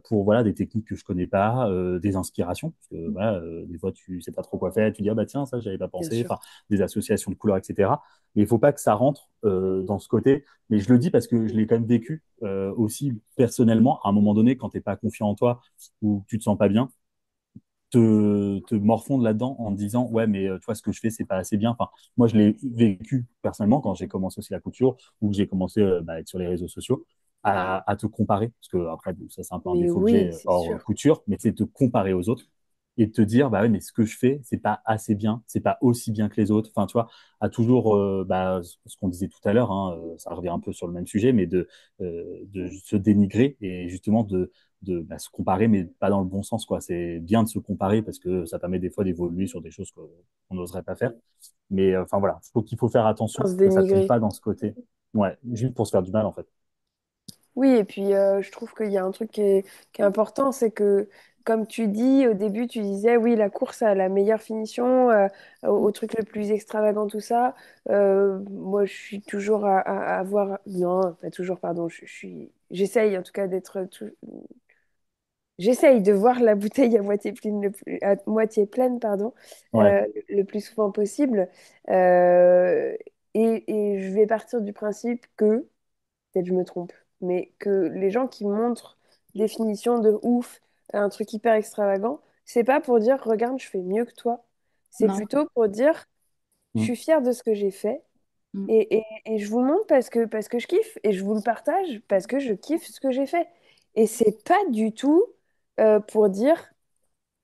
pour voilà, des techniques que je connais pas, des inspirations. Parce que voilà, des fois, tu sais pas trop quoi faire. Tu dis, ah, bah tiens, ça, j'avais pas Bien pensé. sûr. Enfin, des associations de couleurs, etc. Mais il ne faut pas que ça rentre dans ce côté. Mais je le dis parce que je l'ai quand même vécu aussi personnellement. À un moment donné, quand tu n'es pas confiant en toi ou que tu te sens pas bien, te morfondre là-dedans en te disant ouais mais tu vois ce que je fais c'est pas assez bien enfin moi je l'ai vécu personnellement quand j'ai commencé aussi la couture ou que j'ai commencé à être sur les réseaux sociaux à te comparer parce que après bon, ça c'est un peu un Mais défaut que oui, j'ai c'est hors sûr. couture mais c'est de te comparer aux autres et de te dire bah ouais mais ce que je fais c'est pas assez bien c'est pas aussi bien que les autres enfin tu vois à toujours bah, ce qu'on disait tout à l'heure hein, ça revient un peu sur le même sujet mais de se dénigrer et justement de bah, se comparer, mais pas dans le bon sens, quoi. C'est bien de se comparer parce que ça permet des fois d'évoluer sur des choses qu'on n'oserait pas faire. Mais enfin voilà, il faut faire Sans attention se que ça tombe dénigrer. pas dans ce côté. Ouais, juste pour se faire du mal, en fait. Oui, et puis je trouve qu'il y a un truc qui est important, c'est que comme tu dis, au début, tu disais, oui, la course a la meilleure finition, au truc le plus extravagant, tout ça. Moi, je suis toujours à avoir... Non, pas toujours, pardon. J'essaye en tout cas d'être... J'essaye de voir la bouteille à moitié pleine, à moitié pleine, pardon, Ouais. le plus souvent possible. Euh, et je vais partir du principe que peut-être je me trompe, mais que les gens qui montrent des finitions de ouf, un truc hyper extravagant, c'est pas pour dire regarde, je fais mieux que toi. C'est Non. plutôt pour dire je Mm. suis fière de ce que j'ai fait Mm. et je vous le montre parce que je kiffe et je vous le partage parce que je kiffe ce que j'ai fait. Et c'est pas du tout pour dire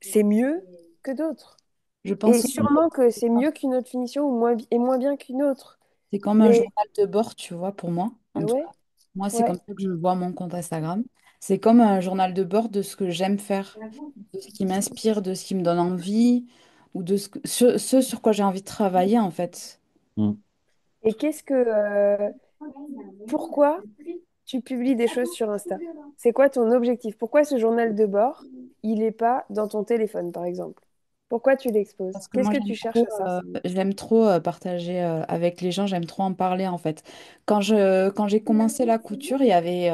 c'est mieux que d'autres. Je Et pense aussi sûrement que c'est que mieux qu'une autre finition ou moins bien qu'une autre. c'est comme un Mais journal de bord, tu vois, pour moi. ah En tout ouais, cas, moi, c'est comme ouais. ça que je vois mon compte Instagram. C'est comme un journal de bord de ce que j'aime faire, de ce qui m'inspire, de ce qui me donne envie, ou de ce sur quoi j'ai envie de travailler, en fait. Mm. Et pourquoi tu publies des choses sur Insta? C'est quoi ton objectif? Pourquoi ce journal de bord, il n'est pas dans ton téléphone, par exemple? Pourquoi tu l'exposes? Parce que Qu'est-ce moi, que tu cherches à ça? j'aime trop partager avec les gens, j'aime trop en parler, en fait. Quand j'ai commencé la couture, il y avait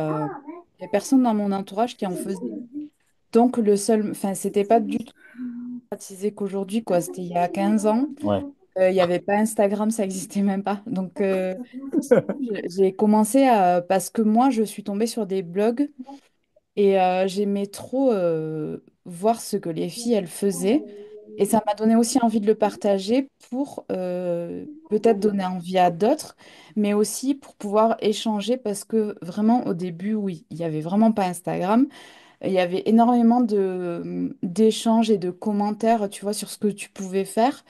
personne dans mon entourage qui en faisait. Donc, enfin, c'était pas du tout pratisé qu'aujourd'hui, quoi. C'était il y a 15 ans. Ouais. Il n'y avait pas Instagram, ça n'existait même pas. Donc, j'ai commencé parce que moi, je suis tombée sur des blogs et j'aimais trop voir ce que les filles, elles faisaient. Et ça m'a donné aussi envie de le partager pour peut-être donner envie à d'autres, mais aussi pour pouvoir échanger parce que vraiment, au début, oui, il n'y avait vraiment pas Instagram. Il y avait énormément d'échanges et de commentaires, tu vois, sur ce que tu pouvais faire.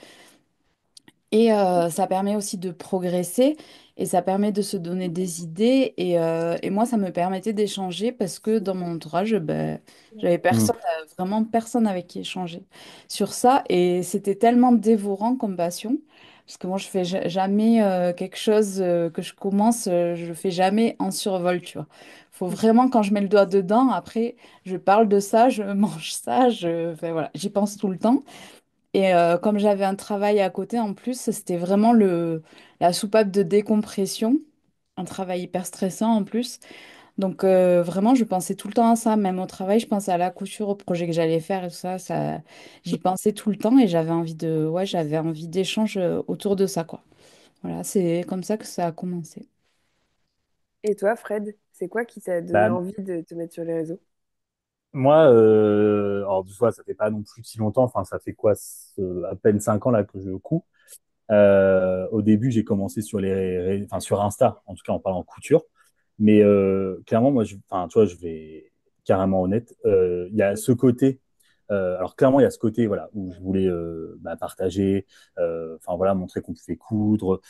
Et ça permet aussi de progresser et ça permet de se donner des idées. Et moi, ça me permettait d'échanger parce que dans mon entourage, ben, j'avais Mm. personne, vraiment personne avec qui échanger sur ça. Et c'était tellement dévorant comme passion. Parce que moi, je fais jamais quelque chose que je commence, je le fais jamais en survol, tu vois. Faut vraiment, quand je mets le doigt dedans, après, je parle de ça, je mange ça, enfin, voilà, j'y pense tout le temps. Et comme j'avais un travail à côté en plus, c'était vraiment la soupape de décompression, un travail hyper stressant en plus. Donc vraiment, je pensais tout le temps à ça. Même au travail, je pensais à la couture, au projet que j'allais faire et tout ça. J'y pensais tout le temps et j'avais envie d'échanges autour de ça, quoi. Voilà, c'est comme ça que ça a commencé. Et toi, Fred, c'est quoi qui t'a donné Bah, envie de te mettre sur les réseaux? moi, alors, tu vois, ça fait pas non plus si longtemps. Enfin, ça fait quoi, à peine 5 ans là que je couds. Au début, j'ai commencé sur enfin, sur Insta, en tout cas en parlant couture. Mais clairement, moi, enfin, tu vois, je vais carrément honnête. Il y a ce côté. Alors clairement, il y a ce côté, voilà, où je voulais bah, partager, enfin voilà, montrer qu'on pouvait coudre,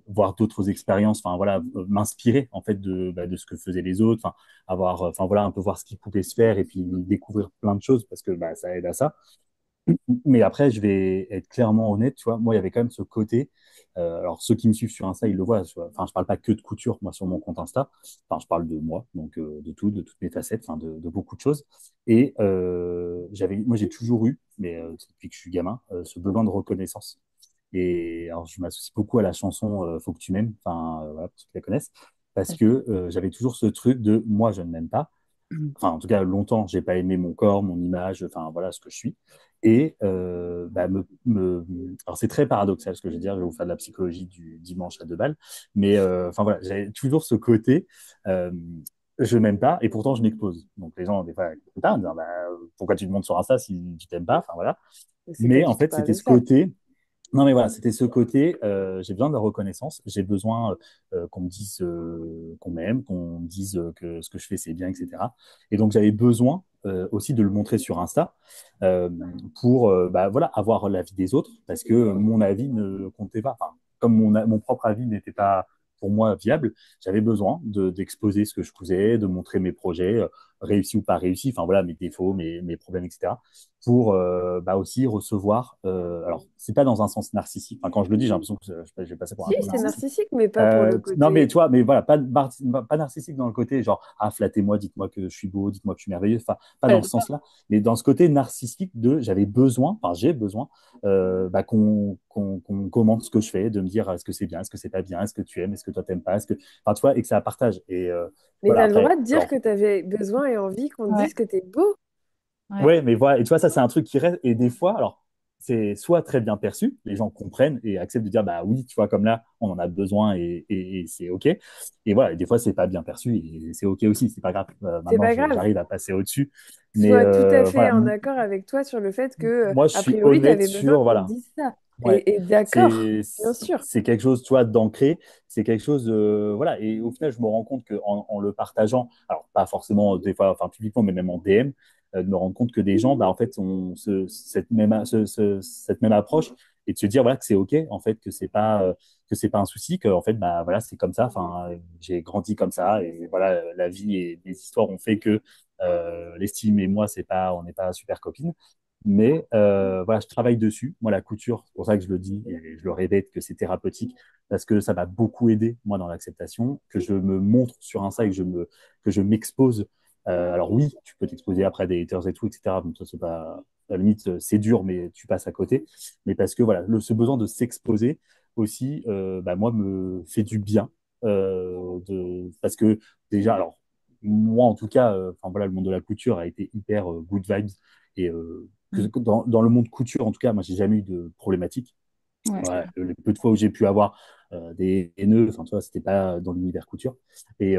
voir d'autres expériences, enfin voilà, m'inspirer en fait bah, de ce que faisaient les autres, enfin avoir, enfin voilà, un peu voir ce qui pouvait se faire et puis découvrir plein de choses parce que bah, ça aide à ça. Mais après, je vais être clairement honnête, tu vois, moi, il y avait quand même ce côté. Alors, ceux qui me suivent sur Insta, ils le voient. Tu vois. Enfin, je parle pas que de couture, moi, sur mon compte Insta. Enfin, je parle de moi, donc de tout, de toutes mes facettes, enfin, de beaucoup de choses. Et moi, j'ai toujours eu, mais depuis que je suis gamin, ce besoin de reconnaissance. Et alors, je m'associe beaucoup à la chanson Faut que tu m'aimes, enfin, voilà, pour ceux qui la connaissent, parce que j'avais toujours ce truc de moi, je ne m'aime pas, enfin en tout cas longtemps, j'ai pas aimé mon corps, mon image, enfin voilà ce que je suis. Et bah, alors c'est très paradoxal ce que je vais dire, je vais vous faire de la psychologie du dimanche à deux balles, mais enfin voilà, j'ai toujours ce côté, euh, je m'aime pas et pourtant je m'expose. Donc les gens des fois putain, en disant, bah, pourquoi tu te montres sur Insta si tu t'aimes pas, enfin voilà. C'est pas Mais du en tout fait c'était ce paradoxal. côté, non, mais voilà, c'était ce côté, j'ai besoin de la reconnaissance, j'ai besoin qu'on me dise qu'on m'aime, qu'on me dise que ce que je fais, c'est bien, etc. Et donc, j'avais besoin aussi de le montrer sur Insta euh, pour bah, voilà, avoir l'avis des autres, parce que mon avis ne comptait pas. Enfin, comme mon propre avis n'était pas pour moi viable, j'avais besoin d'exposer ce que je faisais, de montrer mes projets, réussis ou pas réussis, enfin voilà, mes défauts, mes problèmes, etc. pour bah, aussi recevoir. Alors, c'est pas dans un sens narcissique. Enfin, quand je le dis, j'ai l'impression que je vais passer pour un Si, gros c'est narcissique. narcissique, mais pas pour le Non, mais côté. tu vois, mais voilà, pas narcissique dans le côté genre, ah, flattez-moi, dites-moi que je suis beau, dites-moi que je suis merveilleux. Enfin, pas dans Ouais, ce sens-là, mais dans ce côté narcissique de j'avais besoin, enfin, j'ai besoin bah, qu'on commente ce que je fais, de me dire est-ce que c'est bien, est-ce que c'est pas bien, est-ce que tu aimes, est-ce que toi t'aimes pas, est-ce que. Enfin, tu vois, et que ça partage. Et Mais tu voilà, as le droit après, de dire alors, que tu avais besoin et envie qu'on te ouais, dise que tu es beau. ouais. ouais, mais voilà, et tu vois, ça, c'est un truc qui reste. Et des fois, alors, c'est soit très bien perçu, les gens comprennent et acceptent de dire, bah oui, tu vois, comme là, on en a besoin et c'est OK. Et voilà, et des fois, c'est pas bien perçu et c'est OK aussi, c'est pas grave. C'est Maintenant, pas grave. j'arrive à passer au-dessus. Mais Sois tout à fait voilà, en accord avec toi sur le fait que, moi, je a suis priori, tu honnête avais besoin sur, qu'on te voilà, dise ça. ouais, Et d'accord, c'est bien sûr. c'est quelque chose, tu vois, d'ancré. C'est quelque chose, voilà. Et au final, je me rends compte que en le partageant, alors pas forcément des fois, enfin publiquement, mais même en DM, de me rendre compte que des gens, bah en fait, ont cette même approche et de se dire voilà que c'est ok, en fait, que c'est pas un souci, que en fait, bah voilà, c'est comme ça. Enfin, j'ai grandi comme ça et voilà, la vie et les histoires ont fait que l'estime et moi, c'est pas, on n'est pas super copines. Mais voilà, je travaille dessus. Moi, la couture, c'est pour ça que je le dis et je le répète que c'est thérapeutique parce que ça m'a beaucoup aidé, moi, dans l'acceptation, que je me montre sur Insta et que je m'expose. Alors oui, tu peux t'exposer après des haters et tout, etc. Donc ça, c'est pas, à la limite, c'est dur, mais tu passes à côté. Mais parce que voilà, ce besoin de s'exposer aussi, bah, moi, me fait du bien. Parce que déjà, alors, moi, en tout cas, enfin voilà, le monde de la couture a été hyper good vibes. Et Mm. dans le monde couture, en tout cas, moi, j'ai jamais eu de problématique. Ouais. Ouais, les peu de fois où j'ai pu avoir des haineux, enfin, tu vois, c'était pas dans l'univers couture. Et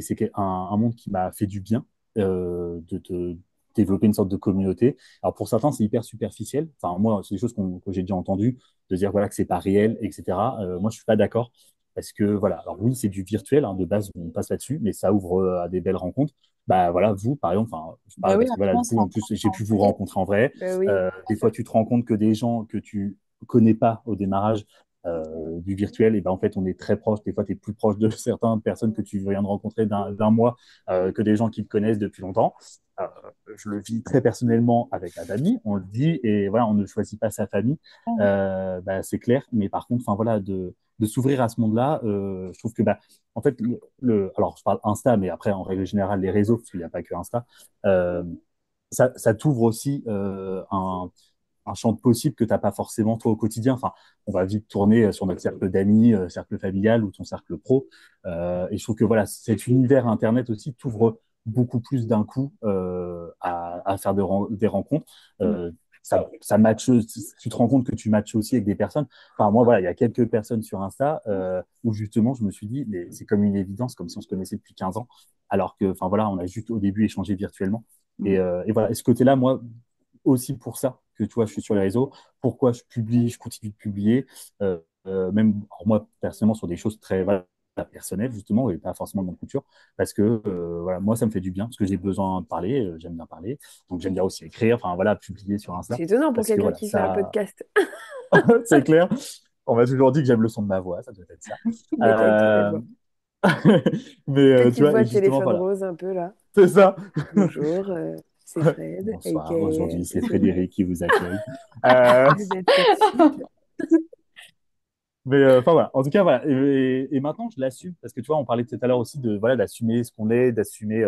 c'est un monde qui m'a fait du bien de te développer une sorte de communauté. Alors, pour certains, c'est hyper superficiel. Enfin, moi, c'est des choses que j'ai déjà entendues, de dire voilà, que c'est pas réel, etc. Moi, je suis pas d'accord. Parce que, voilà, alors oui, c'est du virtuel, hein, de base, on passe là-dessus, mais ça ouvre à des belles rencontres. Bah voilà, vous, par exemple, enfin, je Bah parle oui, parce que après, voilà, on du se coup, en plus, rencontre j'ai en pu vous vrai. rencontrer en vrai. Ben oui, Des fois, tu te rends compte que des gens que tu connais pas au démarrage du virtuel, et ben en fait, on est très proche. Des fois, tu es plus proche de certaines personnes que tu viens de rencontrer d'un mois que des gens qui te connaissent depuis longtemps. Euh, je le vis très personnellement avec ma famille, on le dit, et voilà, on ne choisit pas sa famille, Ouais. bah, c'est clair. Mais par contre, enfin voilà, de s'ouvrir à ce monde-là, je trouve que bah, en fait, alors je parle Insta, mais après, en règle générale, les réseaux, parce qu'il n'y a pas que Insta, euh, ça t'ouvre aussi un champ de possible que tu n'as pas forcément toi au quotidien. Enfin, on va vite tourner sur notre cercle d'amis, cercle familial ou ton cercle pro. Et je trouve que voilà, cet univers Internet aussi t'ouvre beaucoup plus d'un coup à faire des rencontres. Mm. Ça matche, tu te rends compte que tu matches aussi avec des personnes. Enfin, moi, voilà, il y a quelques personnes sur Insta où justement, je me suis dit, mais c'est comme une évidence, comme si on se connaissait depuis 15 ans, alors que, enfin voilà, on a juste au début échangé virtuellement. Mm. Et voilà, et ce côté-là, moi, aussi pour ça que tu vois, je suis sur les réseaux. Pourquoi je publie, je continue de publier, même alors moi personnellement sur des choses très voilà, personnelles justement et pas forcément dans la culture, parce que voilà, moi ça me fait du bien parce que j'ai besoin de parler, j'aime bien parler, donc j'aime bien aussi écrire, enfin voilà, publier sur Insta, c'est étonnant pour parce que quelqu'un voilà, qui fait un ça, podcast. c'est clair. On m'a toujours dit que j'aime le son de ma voix, ça doit être ça. Mais t'as une très belle Euh, voix. mais tu Petite vois, voix et de justement téléphone voilà, rose un peu là. c'est ça. Bonjour, c'est Fred, Bonsoir, aujourd'hui c'est a.k.a. Frédéric qui vous accueille. Euh, Vous êtes sexy. Mais enfin voilà, en tout cas voilà, et maintenant je l'assume parce que tu vois, on parlait tout à l'heure aussi de voilà d'assumer ce qu'on est, d'assumer,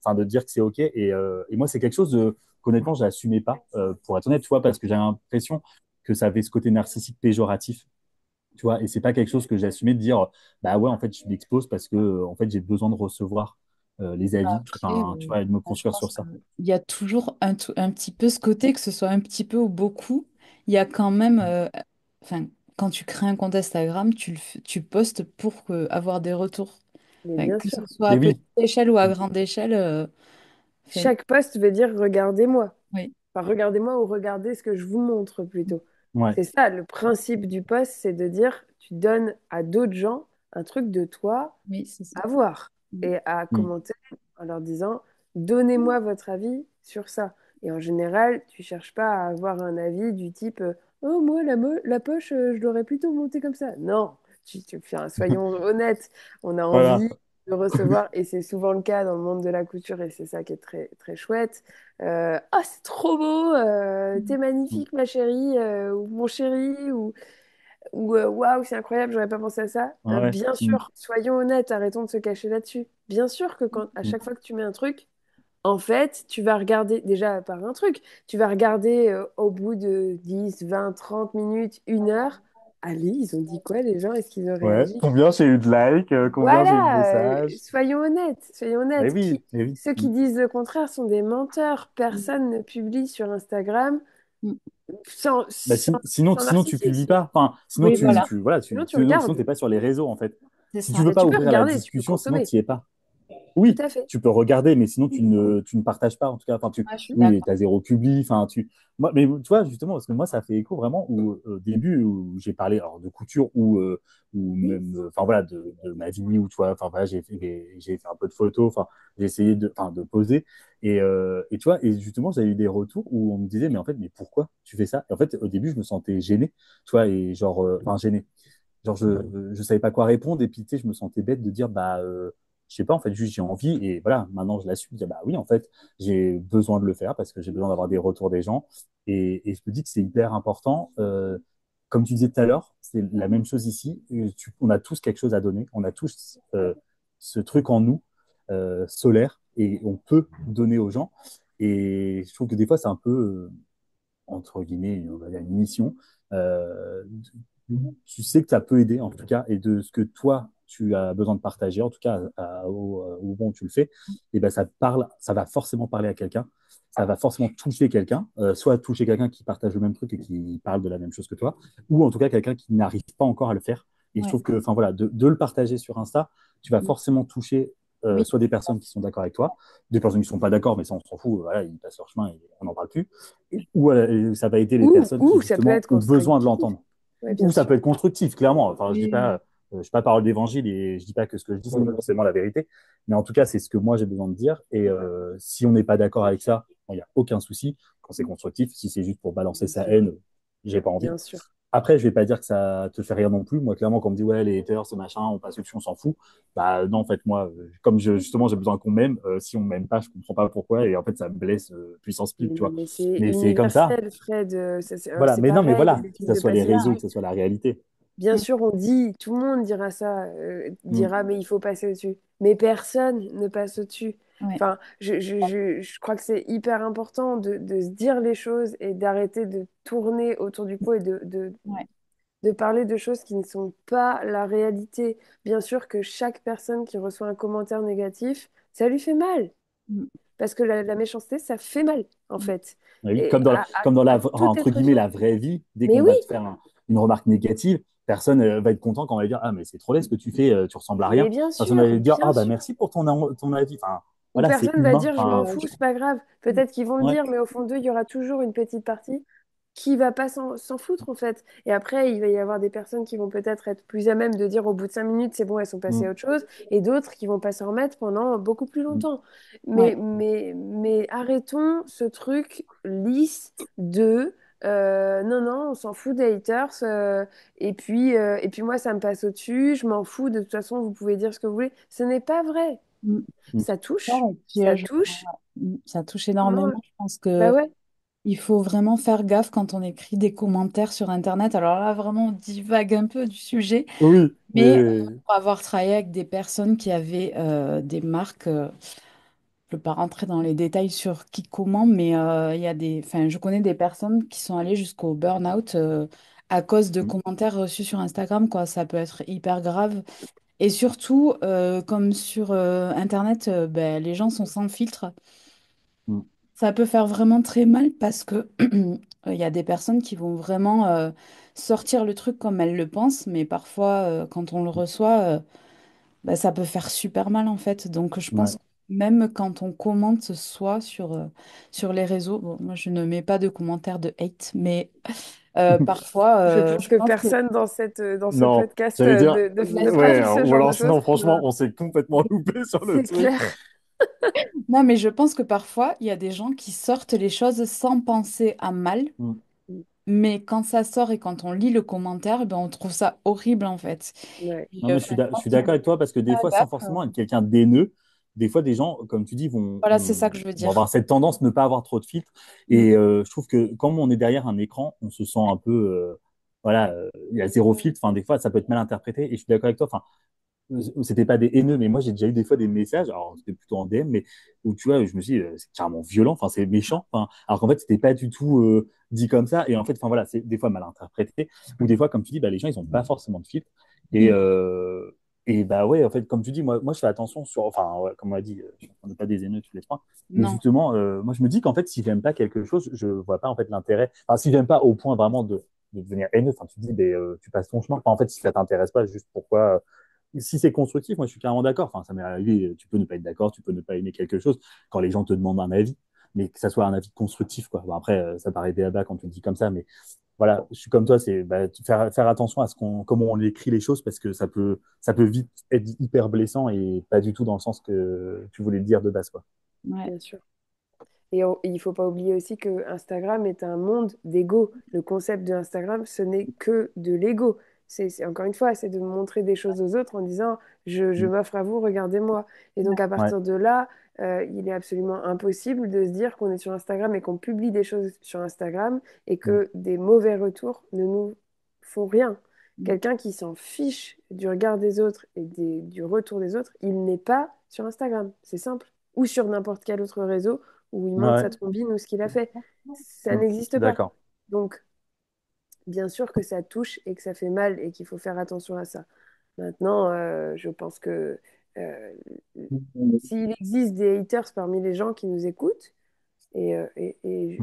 enfin de dire que c'est ok. Et moi c'est quelque chose qu'honnêtement je n'assumais pas, pour être honnête, tu vois, parce que j'ai l'impression que ça avait ce côté narcissique péjoratif, tu vois, et c'est pas quelque chose que j'assumais de dire bah ouais en fait je m'expose parce que en fait j'ai besoin de recevoir les avis, Après, enfin tu vois, et de me moi, je construire pense sur ça. qu'il y a toujours un petit peu ce côté, que ce soit un petit peu ou beaucoup, il y a quand même, enfin, quand tu crées un compte Instagram, tu postes pour avoir des retours. Mais Enfin, bien que ce sûr. soit à Et petite oui, échelle ou à grande échelle, fait- Chaque post veut dire regardez-moi. oui, Enfin, regardez-moi ou regardez ce que je vous montre plutôt. ouais, C'est ça, le principe du post, c'est de dire tu donnes à d'autres gens un truc de toi oui, c'est ça. à voir Mm. et à mm, commenter en leur disant donnez-moi votre avis sur ça. Et en général, tu cherches pas à avoir un avis du type oh, moi, la poche, je l'aurais plutôt montée comme ça. Non, enfin, soyons honnêtes, on a voilà, envie. de recevoir, et c'est souvent le cas dans le monde de la couture, et c'est ça qui est très, très chouette. Ah, c'est trop beau, t'es Mm. magnifique, ma chérie, ou mon chéri, ou waouh, c'est incroyable, j'aurais pas pensé à ça. Ouais. Bien Mm. sûr, soyons honnêtes, arrêtons de se cacher là-dessus. Bien sûr que à chaque fois que tu mets un truc, en fait, tu vas regarder déjà par un truc, tu vas regarder au bout de 10, 20, 30 minutes, 1 heure. Allez, ils ont dit quoi les gens? Est-ce qu'ils ont Ouais. réagi? Combien j'ai eu de likes, combien j'ai eu de Voilà, messages. soyons honnêtes, soyons Mais honnêtes. oui, mais oui. Ceux Mm. qui disent le contraire sont des menteurs. Mm. Personne ne publie sur Instagram Mm. sans, Bah, sans, sinon, sans sinon tu publies narcissisme. pas. Enfin, sinon Oui, voilà, voilà, Sinon, tu sinon regardes. t'es pas sur les réseaux en fait. c'est Si tu ça. veux Mais pas tu peux ouvrir la regarder, tu peux discussion, sinon consommer. tu y es pas. Tout Oui, à fait. tu peux regarder, mais sinon tu ne partages pas, en tout cas. Enfin, Ah, je suis oui, d'accord. tu as zéro publi. Enfin, moi, mais tu vois, justement, parce que moi, ça fait écho vraiment au début où j'ai parlé alors, de couture ou même, enfin voilà, de ma vie, ou tu vois, enfin voilà, j'ai fait un peu de photos, enfin, j'ai essayé enfin, de poser. Et tu vois, et justement, j'ai eu des retours où on me disait, mais en fait, mais pourquoi tu fais ça? Et en fait, au début, je me sentais gêné, tu vois, et genre, enfin, gêné. Genre, je savais pas quoi répondre, et puis, tu sais, je me sentais bête de dire, bah, je sais pas, en fait, juste j'ai envie, et voilà, maintenant je l'assume, je dis, bah oui, en fait, j'ai besoin de le faire parce que j'ai besoin d'avoir des retours des gens, et je me dis que c'est hyper important. Comme tu disais tout à l'heure, c'est la même chose ici. On a tous quelque chose à donner, on a tous ce truc en nous, solaire, et on peut donner aux gens. Et je trouve que des fois, c'est un peu, entre guillemets, on va dire une mission. Euh, Tu sais que ça peut aider, en tout cas, et de ce que toi, tu as besoin de partager, en tout cas, au moment où tu le fais, et ben ça va forcément parler à quelqu'un, ça va forcément toucher quelqu'un, soit toucher quelqu'un qui partage le même truc et qui parle de la même chose que toi, ou en tout cas quelqu'un qui n'arrive pas encore à le faire. Et je Ouais. trouve que, enfin voilà, de le partager sur Insta, tu vas Mm. forcément toucher Oui, soit des personnes qui sont d'accord avec toi, des personnes qui ne sont pas d'accord, mais ça on s'en fout, voilà, ils passent leur chemin et on n'en parle plus, ou ça va aider les personnes qui Ou ça peut justement être ont besoin de constructif. l'entendre. Oui, bien Ou ça sûr. peut être constructif, clairement. Enfin, oui, je dis pas parole d'évangile et je dis pas que ce que je dis, c'est forcément la vérité. Mais en tout cas, c'est ce que moi j'ai besoin de dire. Et si on n'est pas d'accord avec ça, il n'y a aucun souci. Quand c'est constructif, si c'est juste pour balancer sa haine, j'ai pas envie. Bien sûr. Après, je vais pas dire que ça te fait rire non plus. Moi, clairement, quand on me dit, ouais, les haters, ce machin, on passe dessus, on s'en fout. Bah, non, en fait, moi, justement, j'ai besoin qu'on m'aime. Si on m'aime pas, je comprends pas pourquoi. Et en fait, ça me blesse puissance pile, Mais tu non, vois. mais c'est Mais c'est comme ça. universel, Fred. Voilà. C'est Mais non, mais pareil, voilà. les Que trucs ce de soit les passer réseaux, que dessus. ce soit la réalité. Bien mm, sûr, on dit, tout le monde dira ça, Mm. dira, mais il faut passer au-dessus. Mais personne ne passe au-dessus. ouais, Enfin, je crois que c'est hyper important de se dire les choses et d'arrêter de tourner autour du pot et ouais, de parler de choses qui ne sont pas la réalité. Bien sûr que chaque personne qui reçoit un commentaire négatif, ça lui fait mal. mm, Parce que la méchanceté, ça fait mal, en mm, fait. Oui, Et comme dans à enfin, tout entre être guillemets, humain. la vraie vie, dès Mais qu'on oui, va te faire une remarque négative, personne va être content quand on va dire, ah, mais c'est trop laid ce que tu fais, tu ressembles à mais rien. bien Personne va sûr, dire, bien ah, bah sûr. merci pour ton avis. Enfin, Ou voilà, c'est personne va humain. dire je m'en Enfin, fous, c'est pas grave. Peut-être qu'ils vont le ouais. dire, mais au fond d'eux, il y aura toujours une petite partie qui va pas s'en foutre en fait. Et après, il va y avoir des personnes qui vont peut-être être plus à même de dire au bout de 5 minutes, c'est bon, elles sont passées à Mm, autre chose, et d'autres qui vont pas s'en remettre pendant beaucoup plus mm, longtemps. ouais. Mais arrêtons ce truc lisse de non, non, on s'en fout des haters, et puis moi, ça me passe au-dessus, je m'en fous, de toute façon, vous pouvez dire ce que vous voulez. Ce n'est pas vrai. Mm. mm. Ça Non, touche, et puis, ça touche. ça touche énormément. Non, Je pense bah que ouais. il faut vraiment faire gaffe quand on écrit des commentaires sur Internet. Alors là, vraiment, on divague un peu du sujet, Oui, mais mais pour avoir travaillé avec des personnes qui avaient des marques, je ne peux pas rentrer dans les détails sur qui, comment, mais il y a enfin, je connais des personnes qui sont allées jusqu'au burn-out à cause de mm, commentaires reçus sur Instagram, quoi. Ça peut être hyper grave. Et surtout, comme sur Internet, ben, les gens sont sans filtre. mm, Ça peut faire vraiment très mal parce que il y a des personnes qui vont vraiment sortir le truc comme elles le pensent, mais parfois, quand on le reçoit, bah, ça peut faire super mal en fait. Donc, je pense ouais. que même quand on commente soit sur les réseaux, bon, moi je ne mets pas de commentaires de hate, mais parfois, Je pense je que pense que personne dans ce Non, podcast j'allais dire, laisse pas ouais, fait ce ou genre alors de choses. sinon, franchement, on s'est complètement loupé sur le C'est truc. clair. Non, mais je pense que parfois, il y a des gens qui sortent les choses sans penser à mal, Mm, mais quand ça sort et quand on lit le commentaire, ben, on trouve ça horrible en fait. Ouais. Et, Non, mais je suis, ben, je moi suis qui d'accord n'aime avec toi parce que des pas fois, sans Adapt, forcément être quelqu'un d'haineux, des fois, des gens, comme tu dis, voilà, c'est ça que je veux vont dire. avoir cette tendance ne pas avoir trop de filtres. Mm. Et je trouve que quand on est derrière un écran, on se sent un peu, voilà, il y a zéro filtre. Enfin, des fois, ça peut être mal interprété. Et je suis d'accord avec toi. Enfin, c'était pas des haineux, mais moi, j'ai déjà eu des fois des messages, alors c'était plutôt en DM, mais où tu vois, je me suis dit, c'est carrément violent, enfin, c'est méchant. Enfin, alors qu'en fait, c'était pas du tout dit comme ça. Et en fait, enfin, voilà, c'est des fois mal interprété. Ou des fois, comme tu dis, bah, les gens, ils ont pas forcément de filtre. Et, Mm. euh, et bah ouais, en fait, comme tu dis, moi je fais attention sur, enfin, ouais, comme on a dit, on n'est pas des haineux tous les trois. Mais Non. justement, moi, je me dis qu'en fait, si j'aime pas quelque chose, je vois pas en fait l'intérêt. Enfin, si j'aime pas au point vraiment de devenir haineux, enfin, tu te dis, ben, tu passes ton chemin. Enfin, en fait, si ça t'intéresse pas, juste pourquoi si c'est constructif, moi je suis carrément d'accord. Enfin, ça m'est arrivé, tu peux ne pas être d'accord, tu peux ne pas aimer quelque chose quand les gens te demandent un avis, mais que ça soit un avis constructif, quoi. Bon, après, ça paraît béaba quand tu le dis comme ça, mais voilà, je suis comme toi, c'est bah, faire attention à comment on écrit les choses parce que ça peut vite être hyper blessant et pas du tout dans le sens que tu voulais le dire de base, quoi. Ouais. Bien sûr. Et il faut pas oublier aussi que Instagram est un monde d'ego. Le concept de Instagram, ce n'est que de l'ego. Encore une fois, c'est de montrer des choses aux autres en disant je Mm. m'offre à vous, regardez-moi. Et donc à Ouais. partir de là, il est absolument impossible de se dire qu'on est sur Instagram et qu'on publie des choses sur Instagram et Mm. que des mauvais retours ne nous font rien. Quelqu'un qui s'en fiche du regard des autres et du retour des autres, il n'est pas sur Instagram. C'est simple. Ou sur n'importe quel autre réseau où il montre sa Ouais. trombine ou ce qu'il a fait. Ça Mm. Je n'existe suis pas. d'accord. Donc, bien sûr que ça touche et que ça fait mal et qu'il faut faire attention à ça. Maintenant, je pense que euh, s'il existe des haters parmi les gens qui nous écoutent, et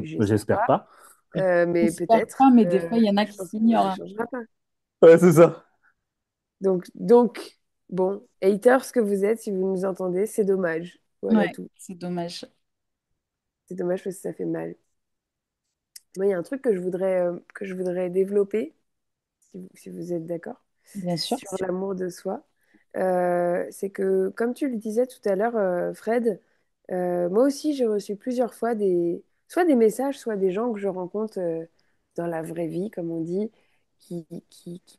j'espère J'espère pas, pas. mais J'espère peut-être, pas, mais des fois, il y en a je qui pense que ça ne s'ignorent. changera pas. Ouais, c'est ça. Donc, bon, haters que vous êtes, si vous nous entendez, c'est dommage. Voilà Ouais, tout. c'est dommage. C'est dommage parce que ça fait mal. Moi, il y a un truc que je voudrais développer, si vous êtes d'accord, Bien sûr. sur l'amour de soi. C'est que, comme tu le disais tout à l'heure, Fred, moi aussi, j'ai reçu plusieurs fois soit des messages, soit des gens que je rencontre dans la vraie vie, comme on dit, qui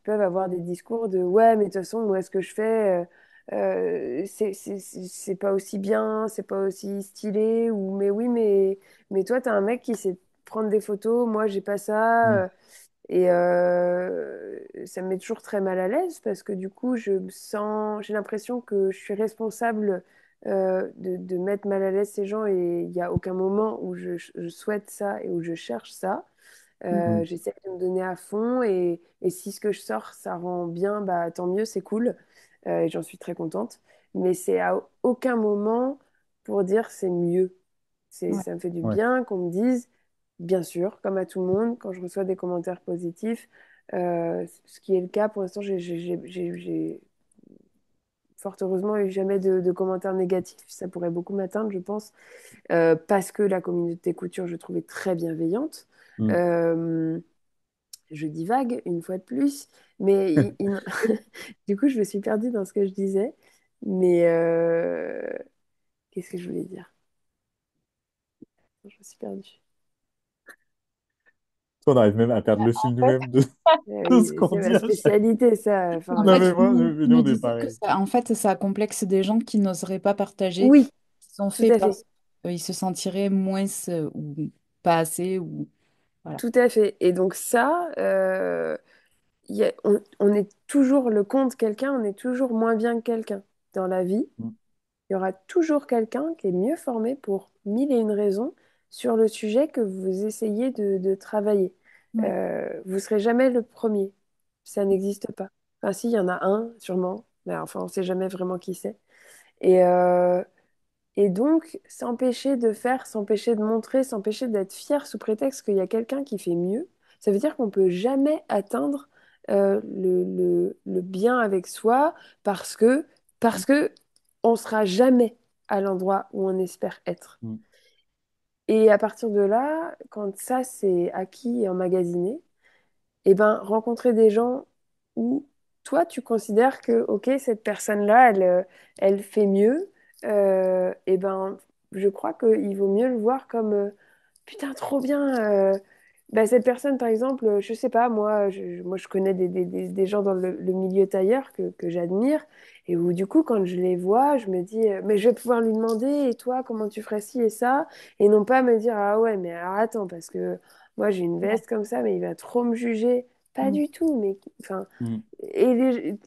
peuvent avoir des discours de «Ouais, mais de toute façon, moi, ce que je fais, c'est pas aussi bien, c'est pas aussi stylé», ou «Mais oui, mais toi, t'as un mec qui sait prendre des photos, moi, j'ai pas Mm. ça». Et ça me met toujours très mal à l'aise parce que du coup, j'ai l'impression que je suis responsable de mettre mal à l'aise ces gens et il n'y a aucun moment où je souhaite ça et où je cherche ça. Mm. J'essaie de me donner à fond et si ce que je sors, ça rend bien, bah, tant mieux, c'est cool. Et j'en suis très contente. Mais c'est à aucun moment pour dire c'est mieux. Ouais. Ça me fait du Ouais. bien qu'on me dise, bien sûr, comme à tout le monde, quand je reçois des commentaires positifs, ce qui est le cas pour l'instant, j'ai fort heureusement eu jamais de commentaires négatifs. Ça pourrait beaucoup m'atteindre, je pense, parce que la communauté couture, je trouvais très bienveillante. Mm. Euh, je divague une fois de plus, mais du coup, je me suis perdue dans ce que je disais. Mais qu'est-ce que je voulais dire? Je me suis perdue. On arrive même à perdre le En fil fait, nous-mêmes de, de ce Oui, qu'on c'est dit ma à chaque fois. spécialité, ça. Enfin, en Non, fait, mais moi, tu nous, nous on est disais que pareil. ça, en fait, ça complexe des gens qui n'oseraient pas partager, oui, qui sont tout faits à fait. parce qu'ils se sentiraient moins ou pas assez ou voilà. Tout à fait. Et donc ça, on est toujours le compte quelqu'un, on est toujours moins bien que quelqu'un dans la vie. Mm. Il y aura toujours quelqu'un qui est mieux formé pour mille et une raisons sur le sujet que vous essayez de travailler. Ouais. Vous serez jamais le premier. Ça n'existe pas. Enfin, si, il y en a un, sûrement. Mais enfin, on ne sait jamais vraiment qui c'est. Et, et donc, s'empêcher de faire, s'empêcher de montrer, s'empêcher d'être fier sous prétexte qu'il y a quelqu'un qui fait mieux, ça veut dire qu'on ne peut jamais atteindre le bien avec soi parce que, parce que on sera jamais à l'endroit où on espère être. Mm. Et à partir de là, quand ça c'est acquis et emmagasiné, et ben rencontrer des gens où toi tu considères que ok cette personne-là elle fait mieux, et ben je crois qu'il vaut mieux le voir comme putain trop bien, Bah, cette personne, par exemple, je sais pas, moi, je connais des gens dans le milieu tailleur que j'admire, et où du coup, quand je les vois, je me dis, mais je vais pouvoir lui demander, et toi, comment tu ferais ci et ça, et non pas me dire, ah ouais, mais alors attends, parce que moi, j'ai une veste comme ça, mais il va trop me juger. Pas du tout, mais enfin, Mm.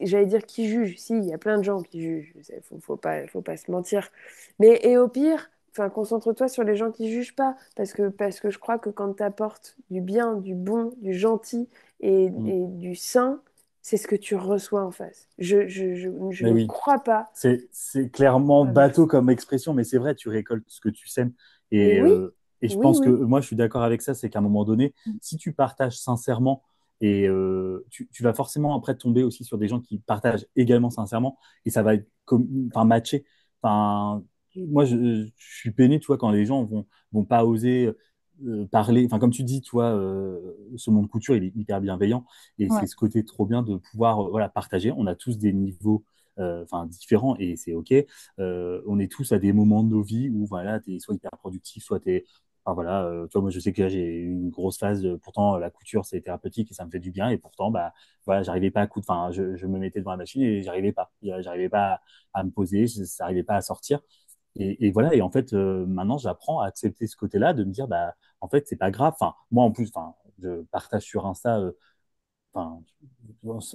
j'allais dire qui juge, si, il y a plein de gens qui jugent, faut pas se mentir. Mais, et au pire, enfin, concentre-toi sur les gens qui jugent pas, parce que je crois que quand tu apportes du bien, du bon, du gentil Mm. et du sain, c'est ce que tu reçois en face. Je Mais ne oui. crois pas. C'est clairement Voilà. bateau comme expression, mais c'est vrai, tu récoltes ce que tu sèmes. Mais Et, oui, euh, et je oui, pense que oui. moi, je suis d'accord avec ça, c'est qu'à un moment donné, si tu partages sincèrement, et tu vas forcément après tomber aussi sur des gens qui partagent également sincèrement, et ça va être enfin, matcher. Enfin, moi, je suis peiné, tu vois, quand les gens vont pas oser parler. Enfin, comme tu dis, tu vois, ce monde couture, il est hyper bienveillant, et Ouais. c'est ce côté trop bien de pouvoir voilà, partager. On a tous des niveaux enfin différents et c'est ok. On est tous à des moments de nos vies où voilà, t'es soit hyper productif, soit t'es enfin, voilà, tu vois, moi je sais que là j'ai eu une grosse phase, pourtant la couture c'est thérapeutique et ça me fait du bien et pourtant bah voilà, j'arrivais pas à coudre, enfin je me mettais devant la machine et j'arrivais pas à me poser, ça n'arrivait pas à sortir. Et voilà, et en fait, maintenant, j'apprends à accepter ce côté-là, de me dire, bah, en fait, c'est pas grave. Enfin, moi, en plus, enfin, je partage sur Insta enfin,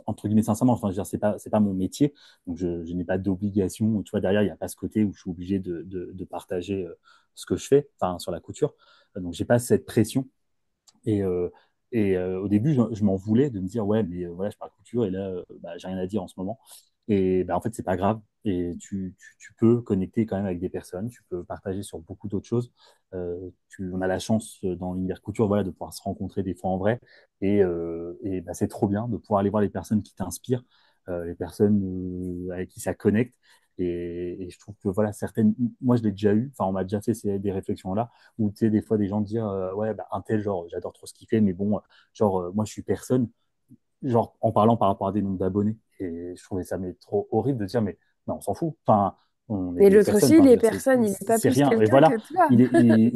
entre guillemets sincèrement, enfin, je veux dire, c'est pas mon métier, donc je n'ai pas d'obligation. Tu vois, derrière, il n'y a pas ce côté où je suis obligé de partager ce que je fais, enfin, sur la couture. Donc, j'ai pas cette pression. Et, au début, je m'en voulais de me dire, ouais, mais voilà, je parle couture et là, bah, j'ai rien à dire en ce moment. Et bah, en fait, c'est pas grave. Et tu peux connecter quand même avec des personnes, tu peux partager sur beaucoup d'autres choses. On a la chance dans l'univers couture, voilà, de pouvoir se rencontrer des fois en vrai. Et bah, c'est trop bien de pouvoir aller voir les personnes qui t'inspirent, les personnes avec qui ça connecte. Et je trouve que voilà, certaines, moi je l'ai déjà eu, enfin on m'a déjà fait des réflexions là ou tu sais, des fois, des gens dire ouais, bah, un tel, genre, j'adore trop ce qu'il fait, mais bon, genre, moi, je suis personne, genre, en parlant par rapport à des nombres d'abonnés. Et je trouvais ça mais, trop horrible de dire, mais non, on s'en fout. Enfin, on est Mais des l'autre personnes, aussi, enfin, je veux les dire, personnes, il n'est pas c'est plus rien. Et quelqu'un voilà, que toi.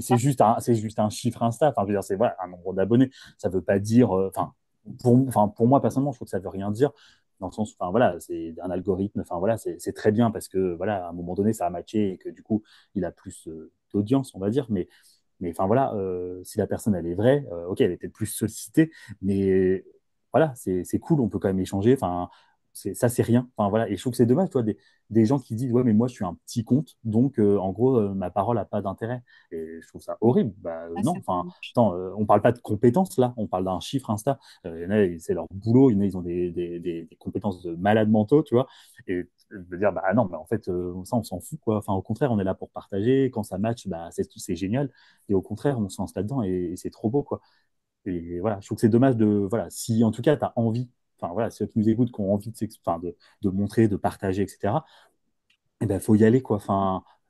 c'est juste un chiffre Insta. Enfin, je veux dire, c'est voilà, un nombre d'abonnés. Ça veut pas dire, enfin, pour moi, personnellement, je trouve que ça veut rien dire. Dans le sens, enfin voilà, c'est un algorithme, enfin voilà, c'est très bien parce que voilà, à un moment donné, ça a matché et que du coup, il a plus d'audience, on va dire, mais enfin voilà, si la personne elle est vraie, ok, elle est peut-être plus sollicitée, mais voilà, c'est cool, on peut quand même échanger. Enfin, ça c'est rien. Enfin voilà, et je trouve que c'est dommage, toi, des gens qui disent ouais, mais moi je suis un petit compte, donc en gros ma parole a pas d'intérêt. Et je trouve ça horrible. Bah Ah, non, c'est enfin, moche. attends, on parle pas de compétences là, on parle d'un chiffre Insta. Il y en a, c'est leur boulot, il y en a, ils ont des compétences de malades mentaux, tu vois. Et de dire bah non, mais en fait ça on s'en fout quoi. Enfin au contraire, on est là pour partager. Quand ça match, bah c'est génial. Et au contraire, on se lance là-dedans et c'est trop beau, quoi. Et voilà, je trouve que c'est dommage de, voilà, si en tout cas tu as envie, enfin voilà, ceux qui nous écoutent, qui ont envie enfin, de montrer, de partager, etc., eh ben, faut y aller, quoi.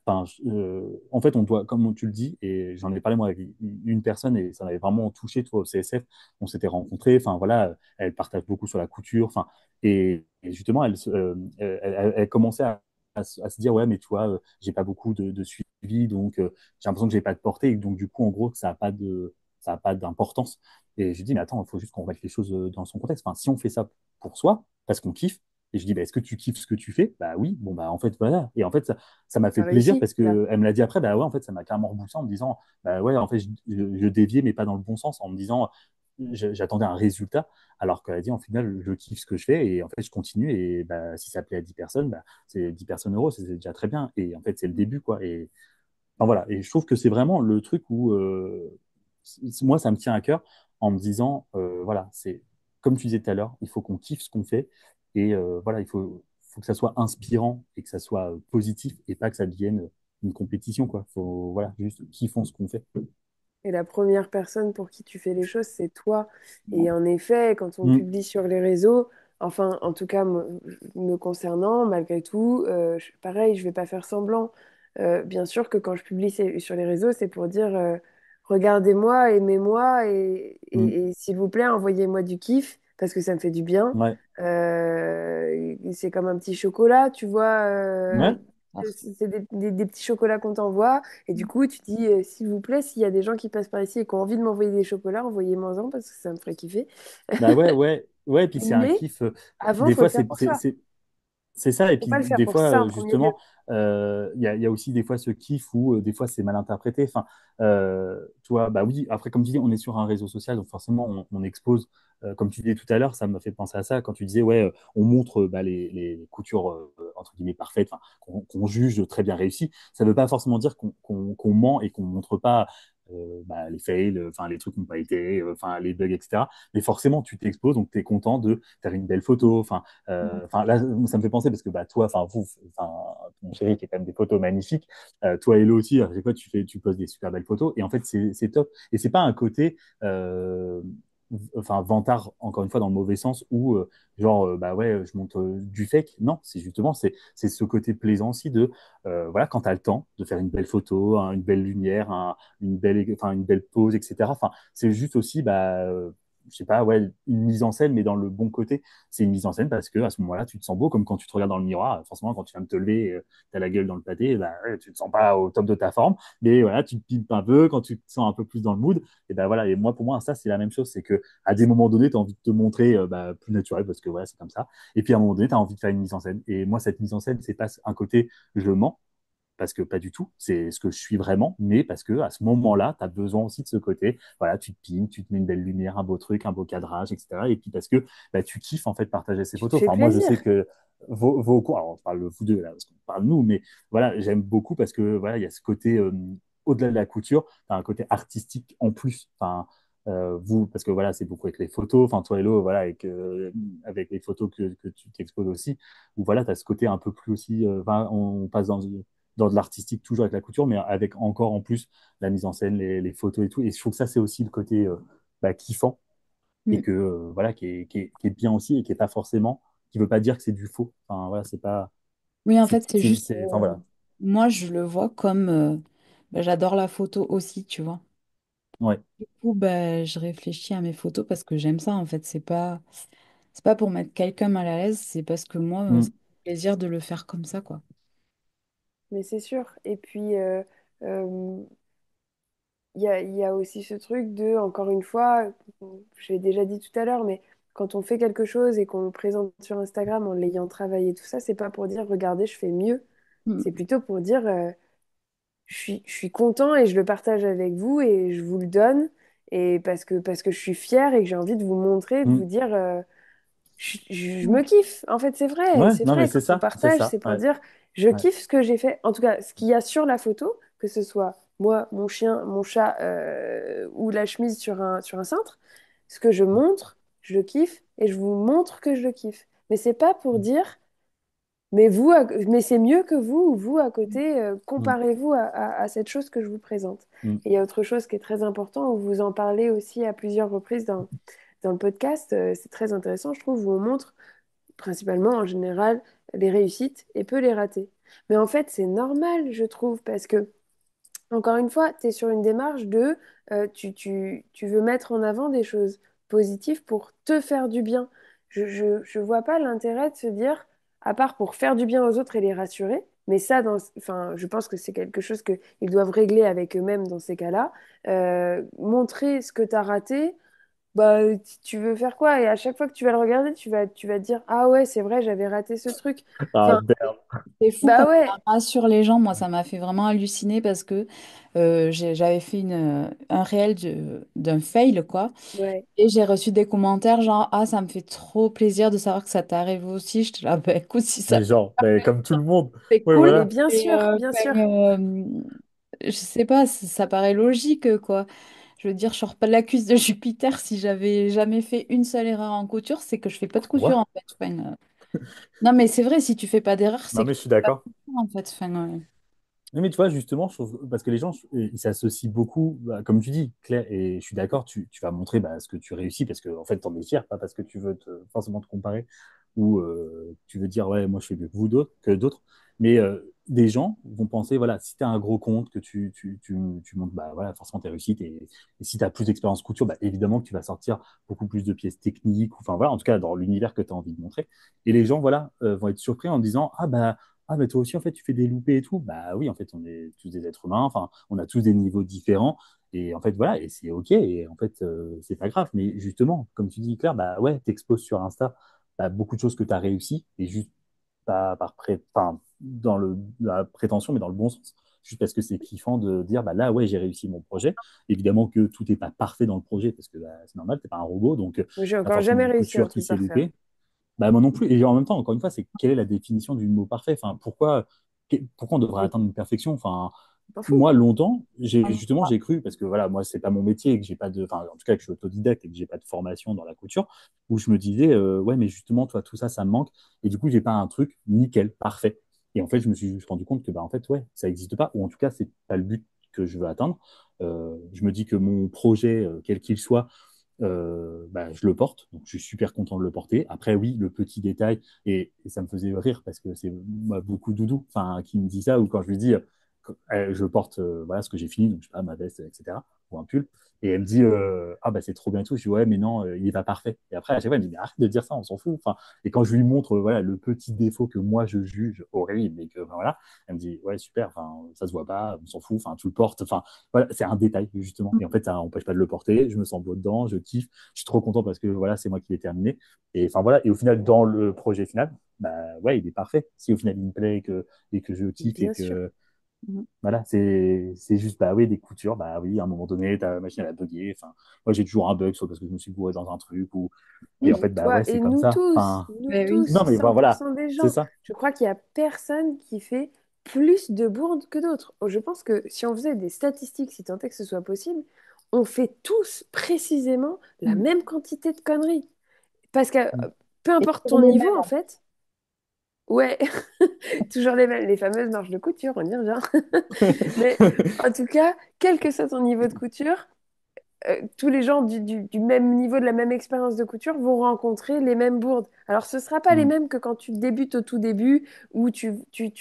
En fait, on doit, comme tu le dis, et j'en ai parlé moi avec une personne et ça m'avait vraiment touché, toi, au CSF, on s'était rencontrés, enfin voilà, elle partage beaucoup sur la couture, enfin, et justement, elle commençait à se dire, ouais, mais tu vois, j'ai pas beaucoup de suivi, donc j'ai l'impression que j'ai pas de portée, et donc du coup, en gros, ça a pas d'importance. Et je dis, mais attends, il faut juste qu'on remette les choses dans son contexte. Enfin, si on fait ça pour soi, parce qu'on kiffe, et je dis, bah, est-ce que tu kiffes ce que tu fais? Bah oui, bon, bah en fait, voilà. Et en fait, ça m'a fait T'as plaisir réussi, parce là. qu'elle me l'a dit après, bah ouais, en fait, ça m'a carrément reboussé en me disant, bah ouais, en fait, je déviais, mais pas dans le bon sens, en me disant, j'attendais un résultat, alors qu'elle a dit, en final, je kiffe ce que je fais, et en fait, je continue, et bah, si ça plaît à 10 personnes, bah, c'est 10 personnes euros, c'est déjà très bien. Et en fait, c'est le début, quoi. Et enfin, voilà. Et je trouve que c'est vraiment le truc où, moi, ça me tient à cœur en me disant, voilà, c'est comme tu disais tout à l'heure, il faut qu'on kiffe ce qu'on fait. Et voilà, faut que ça soit inspirant et que ça soit positif et pas que ça devienne une compétition, quoi. Faut, voilà, juste kiffons ce qu'on fait. Et la première personne pour qui tu fais les choses, c'est toi. Et en effet, quand on Mm, publie sur les réseaux, enfin, en tout cas, me concernant, malgré tout, pareil, je vais pas faire semblant. Bien sûr que quand je publie sur les réseaux, c'est pour dire regardez-moi, aimez-moi mm, et s'il vous plaît, envoyez-moi du kiff parce que ça me fait du bien. ouais, C'est comme un petit chocolat, tu vois. ouais, c'est des petits chocolats qu'on t'envoie. Et du coup, tu dis, s'il vous plaît, s'il y a des gens qui passent par ici et qui ont envie de m'envoyer des chocolats, envoyez-moi-en parce que ça me ferait kiffer. Bah ouais, ouais, ouais, et puis c'est un Mais kiff. avant, il Des faut le fois, faire pour soi. c'est ça, et Faut puis pas le faire des pour fois, ça en premier lieu. justement, il y a aussi des fois ce kiff où des fois c'est mal interprété. Enfin, tu vois, bah oui, après, comme tu dis, on est sur un réseau social, donc forcément, on expose, comme tu disais tout à l'heure, ça m'a fait penser à ça, quand tu disais, ouais, on montre bah, les coutures, entre guillemets, parfaites, enfin, qu'on juge très bien réussies. Ça ne veut pas forcément dire qu'on ment et qu'on ne montre pas. Bah, les fails, enfin les trucs qui n'ont pas été, enfin les bugs, etc. Mais forcément, tu t'exposes, donc tu es content de faire une belle photo. Enfin, là, ça me fait penser parce que bah, toi, enfin, vous, enfin, ton chéri qui est quand même des photos magnifiques, toi, Hello aussi, à chaque fois, tu poses des super belles photos et en fait, c'est top. Et c'est pas un côté, enfin, vantard, encore une fois, dans le mauvais sens où, genre, bah ouais, je monte du fake. Non, c'est justement, c'est ce côté plaisant aussi de, voilà, quand tu as le temps de faire une belle photo, hein, une belle lumière, enfin, une belle pose, etc. Enfin, c'est juste aussi, bah, je sais pas, ouais, une mise en scène, mais dans le bon côté. C'est une mise en scène parce que à ce moment-là, tu te sens beau, comme quand tu te regardes dans le miroir. Forcément, quand tu viens de te lever, tu as la gueule dans le pâté, bah, ouais, tu te sens pas au top de ta forme, mais voilà, tu te pimpes un peu quand tu te sens un peu plus dans le mood. Et ben voilà, et moi, pour moi, ça, c'est la même chose. C'est que à des moments donnés, tu as envie de te montrer bah, plus naturel parce que voilà, c'est comme ça. Et puis à un moment donné, tu as envie de faire une mise en scène. Et moi, cette mise en scène, c'est pas un côté je mens, parce que pas du tout, c'est ce que je suis vraiment, mais parce que à ce moment-là, tu as besoin aussi de ce côté, voilà, tu te pines, tu te mets une belle lumière, un beau truc, un beau cadrage, etc. Et puis parce que bah, tu kiffes en fait partager ces Tu te photos. fais Enfin, moi, je sais plaisir. que alors on parle de vous deux là, parce qu'on parle de nous, mais voilà, j'aime beaucoup parce que voilà, il y a ce côté, au-delà de la couture, tu as un côté artistique en plus. Enfin, vous, parce que voilà, c'est beaucoup avec les photos, enfin, toi, Hello, voilà, avec les photos que tu t'exposes aussi, où voilà, tu as ce côté un peu plus aussi, on passe dans de l'artistique, toujours avec la couture, mais avec encore en plus la mise en scène, les photos et tout. Et je trouve que ça, c'est aussi le côté bah, kiffant et Mm. que voilà, qui est bien aussi et qui est pas forcément, qui veut pas dire que c'est du faux. Enfin voilà, c'est pas, Oui, en fait, c'est juste, enfin voilà, moi, je le vois comme, bah, j'adore la photo aussi, tu vois. ouais. Du coup, bah, je réfléchis à mes photos parce que j'aime ça, en fait. C'est pas pour mettre quelqu'un mal à l'aise, c'est parce que moi, ça Mm, me fait plaisir de le faire comme ça, quoi. Mais c'est sûr. Et puis, euh, il y a aussi ce truc de, encore une fois, je l'ai déjà dit tout à l'heure, mais quand on fait quelque chose et qu'on le présente sur Instagram en l'ayant travaillé, tout ça, c'est pas pour dire, regardez, je fais mieux. Mm. C'est plutôt pour dire, je suis content et je le partage avec vous et je vous le donne. Et parce que je suis fière et que j'ai envie de vous montrer, de vous mm. dire, je me kiffe. En fait, Ouais, c'est non mais vrai. Quand on c'est partage, ça, c'est pour ouais, dire, je ouais. kiffe ce que j'ai fait. En tout cas, ce qu'il y a sur la photo, que ce soit moi, mon chien, mon chat ou la chemise sur un cintre, ce que je montre, je le kiffe et je vous montre que je le kiffe. Mais c'est pas pour Mm, dire, mais mais c'est mieux que vous ou vous à côté, mm, comparez-vous à cette chose que je vous présente. mm. Et il y a autre chose qui est très important, où vous en parlez aussi à plusieurs reprises dans le podcast, c'est très intéressant, je trouve, où on montre principalement en général les réussites et peu les ratés. Mais en fait, c'est normal, je trouve, parce que, encore une fois, tu es sur une démarche de, tu veux mettre en avant des choses positives pour te faire du bien. Je vois pas l'intérêt de se dire, à part pour faire du bien aux autres et les rassurer, mais ça, enfin, je pense que c'est quelque chose qu'ils doivent régler avec eux-mêmes dans ces cas-là. Montrer ce que tu as raté, bah, tu veux faire quoi? Et à chaque fois que tu vas le regarder, tu vas te dire, ah ouais, c'est vrai, j'avais raté ce truc. Ah, Enfin, damn. C'est fou bah comme ouais, ça rassure les gens. Moi, ça m'a fait vraiment halluciner parce que j'avais fait un réel d'un fail, quoi. ouais. Et j'ai reçu des commentaires genre, ah, ça me fait trop plaisir de savoir que ça t'est arrivé aussi. Je te là, bah, écoute, si ça Mais genre, mais comme tout le monde, c'est ouais cool. Mais voilà. bien Et sûr, bien sûr. je sais pas, ça paraît logique, quoi. Je veux dire, je sors pas de la cuisse de Jupiter si j'avais jamais fait une seule erreur en couture, c'est que je fais pas de couture, Quoi? en fait. Non, mais c'est vrai, si tu fais pas d'erreur, Non c'est que mais tu je suis fais pas de d'accord. couture, en fait. Oui, mais tu vois, justement, parce que les gens, ils s'associent beaucoup, bah, comme tu dis, Claire, et je suis d'accord, tu vas montrer bah, ce que tu réussis parce que, en fait, t'en es fier, pas parce que tu veux forcément te comparer ou tu veux dire, ouais, moi, je fais mieux que que d'autres. Mais des gens vont penser, voilà, si tu as un gros compte, que tu montres, bah, voilà, forcément, tes réussites, et si tu as plus d'expérience couture, bah, évidemment que tu vas sortir beaucoup plus de pièces techniques, ou, enfin, voilà, en tout cas, dans l'univers que tu as envie de montrer. Et les gens, voilà, vont être surpris en disant, ah, bah, ah, mais toi aussi, en fait, tu fais des loupés et tout. Bah oui, en fait, on est tous des êtres humains, enfin, on a tous des niveaux différents. Et en fait, voilà, et c'est OK. Et en fait, c'est pas grave. Mais justement, comme tu dis, Claire, bah ouais, t'exposes sur Insta bah, beaucoup de choses que tu as réussi, et juste pas enfin, dans la prétention, mais dans le bon sens. Juste parce que c'est kiffant de dire, bah là, ouais, j'ai réussi mon projet. Évidemment que tout n'est pas parfait dans le projet, parce que bah, c'est normal, t'es pas un robot, donc J'ai t'as encore forcément jamais une réussi un couture qui truc s'est parfait, hein. loupée. Bah, moi non plus. Et en même temps, encore une fois, c'est quelle est la définition du mot parfait? Enfin, pourquoi on devrait Mais atteindre une perfection? Enfin, t'en fous. moi, longtemps, j'ai cru, parce que voilà, moi, c'est pas mon métier, et que j'ai pas de, enfin, en tout cas, que je suis autodidacte et que j'ai pas de formation dans la couture, où je me disais, ouais, mais justement, toi, tout ça, ça me manque. Et du coup, j'ai pas un truc nickel, parfait. Et en fait, je me suis juste rendu compte que, bah, en fait, ouais, ça n'existe pas, ou en tout cas, c'est pas le but que je veux atteindre. Je me dis que mon projet, quel qu'il soit, bah, je le porte, donc je suis super content de le porter. Après, oui, le petit détail, et ça me faisait rire parce que c'est moi, beaucoup Doudou enfin, qui me dit ça, ou quand je lui dis, je porte voilà, ce que j'ai fini, donc je sais pas, ma veste, etc., ou un pull, et elle me dit, ah bah c'est trop bien et tout. Je dis, ouais, mais non, il est pas parfait. Et après, à chaque fois, elle me dit, mais arrête de dire ça, on s'en fout. Enfin, et quand je lui montre voilà, le petit défaut que moi je juge horrible, mais que enfin, voilà, elle me dit, ouais, super, enfin, ça se voit pas, on s'en fout, enfin, tu le portes, enfin, voilà, c'est un détail, justement. Et en fait, ça n'empêche pas de le porter. Je me sens beau dedans, je kiffe. Je suis trop content parce que voilà, c'est moi qui l'ai terminé. Et enfin voilà. Et au final, dans le projet final, bah ouais, il est parfait. Si au final il me plaît et que je kiffe et Bien sûr. que voilà, c'est juste bah oui, des coutures. Bah oui, à un moment donné, ta machine elle a bugué. Enfin, moi j'ai toujours un bug, soit parce que je me suis bourré dans un truc ou et en fait bah Toi ouais, c'est et comme ça. Enfin, nous Ben oui. tous, non mais voilà, 100% des c'est gens. ça. Je crois qu'il n'y a personne qui fait plus de bourdes que d'autres. Je pense que si on faisait des statistiques, si tant est que ce soit possible, on fait tous précisément la Mm. même quantité de conneries. Parce que Mm. peu Et importe pour ton les niveau, mêmes. en fait, ouais, toujours les mêmes, les fameuses marches de couture, on y revient. Mais en tout cas, quel que soit ton niveau de couture, tous les gens du même niveau, de la même expérience de couture vont rencontrer les mêmes bourdes. Alors, ce ne sera pas les Mm. mêmes que quand tu débutes au tout début, où tu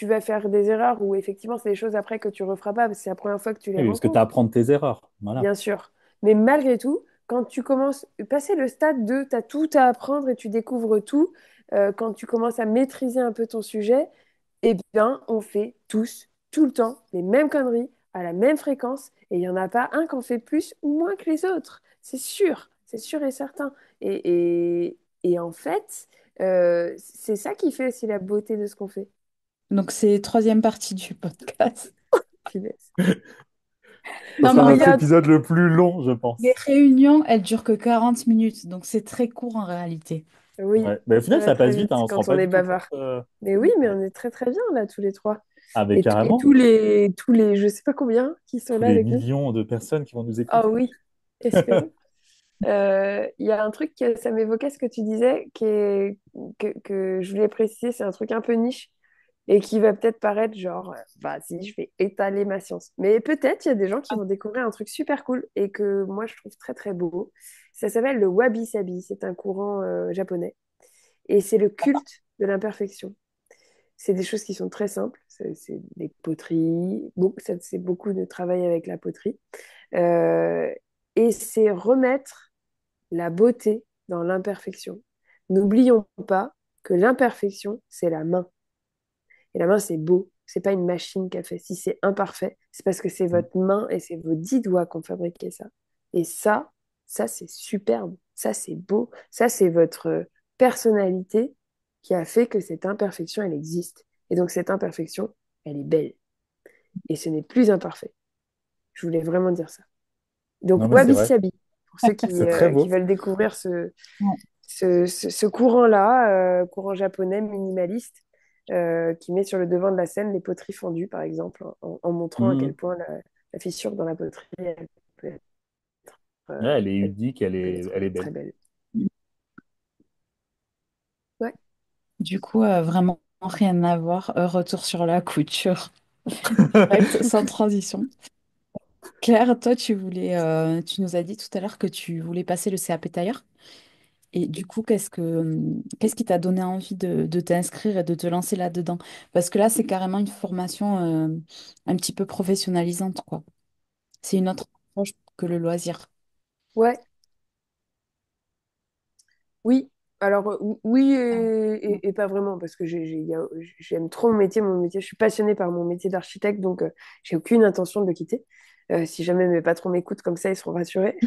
vas faire des erreurs, où effectivement, c'est des choses après que tu referas pas, parce que c'est la première fois que tu les Oui, parce que tu rencontres, apprends de tes erreurs. Voilà. bien sûr. Mais malgré tout, quand tu commences, passer le stade de tu as tout à apprendre et tu découvres tout, quand tu commences à maîtriser un peu ton sujet, eh bien, on fait tous, tout le temps, les mêmes conneries, à la même fréquence, et il n'y en a pas un qui en fait plus ou moins que les autres. C'est sûr et certain. Et en fait, c'est ça qui fait aussi la beauté de ce qu'on fait. Donc, c'est troisième partie du podcast. Punaise. Ce Non, mais sera Mais il y notre a... épisode le plus long, je les pense. réunions, elles durent que 40 minutes, donc c'est très court en réalité. Oui, Ouais. Mais au ça final, va ça très passe vite, hein, vite on se rend quand on pas est du tout compte. bavard. Mais oui, mais Ouais. on est très très bien là, tous les trois. Ah, mais Et carrément, je sais pas combien qui sont tous là les avec nous. millions de personnes qui vont nous Ah écouter. oui, espérons. Il y a un truc, ça m'évoquait ce que tu disais, que je voulais préciser, c'est un truc un peu niche et qui va peut-être paraître genre, bah si, je vais étaler ma science. Mais peut-être il y a des gens qui vont découvrir un truc super cool et que moi je trouve très très beau. Ça s'appelle le wabi-sabi, c'est un courant japonais et c'est le culte de l'imperfection. C'est des choses qui sont très simples, c'est des poteries, c'est beaucoup de travail avec la poterie. Euh, et c'est remettre la beauté dans l'imperfection. N'oublions pas que l'imperfection, c'est la main. Et la main, c'est beau. C'est pas une machine qui a fait. Si c'est imparfait, c'est parce que c'est votre main et c'est vos 10 doigts qui ont fabriqué ça. Et ça, c'est superbe. Ça, c'est beau. Ça, c'est votre personnalité qui a fait que cette imperfection, elle existe. Et donc, cette imperfection, elle est belle. Et ce n'est plus imparfait. Je voulais vraiment dire ça. Non, Donc, mais c'est Wabi vrai. Sabi, pour ceux C'est très qui beau. veulent découvrir Ouais. ce courant-là, courant japonais minimaliste, qui met sur le devant de la scène les poteries fondues, par exemple, en montrant à quel Mhm. point la fissure dans la poterie, Ouais, elle est elle unique, peut être elle est très belle. belle. Ouais. Du coup, vraiment rien à voir. Retour sur la couture, direct, sans transition. Claire, toi, tu nous as dit tout à l'heure que tu voulais passer le CAP tailleur. Et du coup, qu'est-ce qui t'a donné envie de t'inscrire et de te lancer là-dedans? Parce que là, c'est carrément une formation un petit peu professionnalisante, quoi. C'est une autre approche que le loisir. Ouais, oui. Alors, oui et pas vraiment, parce que j'aime trop mon métier. Mon métier, je suis passionnée par mon métier d'architecte, donc j'ai aucune intention de le quitter. Si jamais mes patrons m'écoutent comme ça, ils seront rassurés.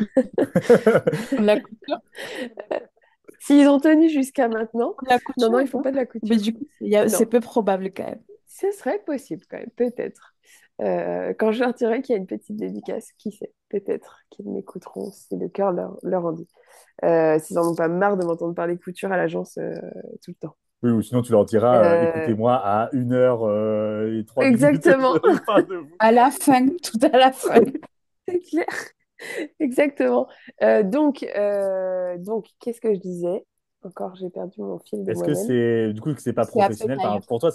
La couture, S'ils ont tenu jusqu'à maintenant, la non, non, couture ils ou font pas? pas de la Mais couture. du coup, c'est Non, peu probable quand même. ce serait possible quand même, peut-être. Quand je leur dirai qu'il y a une petite dédicace, qui sait, peut-être qu'ils m'écouteront si le cœur leur en dit. S'ils en ont pas marre de m'entendre parler couture à l'agence tout le temps. Oui, ou sinon tu leur diras, Euh, écoutez-moi à 1h et 3 minutes, exactement, je parle de vous. À la fin, tout à la fin. c'est clair, exactement. Donc, qu'est-ce que je disais? Encore, j'ai perdu mon fil de Est-ce que moi-même. c'est, du coup, que c'est pas C'est après professionnel, enfin, tailleur. pour toi,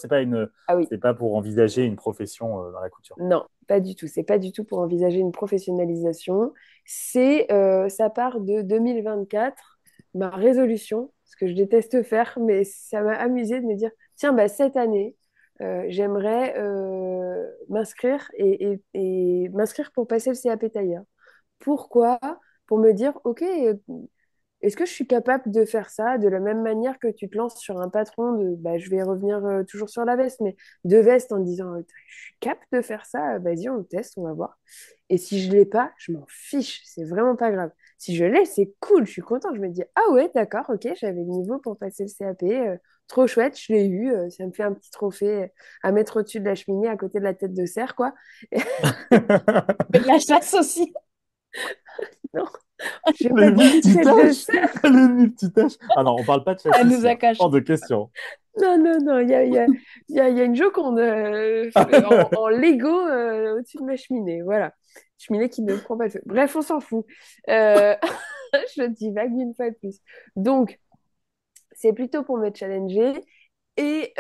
Ah oui, c'est pas pour envisager une profession dans la couture. non, pas du tout. C'est pas du tout pour envisager une professionnalisation. Ça part de 2024, ma résolution, ce que je déteste faire, mais ça m'a amusé de me dire, tiens, bah, cette année, j'aimerais m'inscrire et m'inscrire pour passer le CAP tailleur. Pourquoi? Pour me dire, OK, est-ce que je suis capable de faire ça de la même manière que tu te lances sur un patron de, bah, je vais revenir toujours sur la veste, mais de veste en disant, je suis capable de faire ça, vas-y, on le teste, on va voir. Et si je l'ai pas, je m'en fiche, c'est vraiment pas grave. Si je l'ai, c'est cool, je suis contente, je me dis, ah ouais, d'accord, ok, j'avais le niveau pour passer le CAP, trop chouette, je l'ai eu, ça me fait un petit trophée à mettre au-dessus de la cheminée à côté de la tête de cerf, quoi. Et de la chasse aussi. Non, j'ai Les pas de tête de multitâches! cerf. Les multitâches! Ah non, on parle pas de chasse Elle nous ici, a hein. Hors cachés. de question. Non, non, non, il y a une Joconde en Lego au-dessus de ma cheminée. Voilà. Cheminée qui ne prend pas le feu. Bref, on s'en fout. Euh, je divague une fois de plus. Donc, c'est plutôt pour me challenger. Et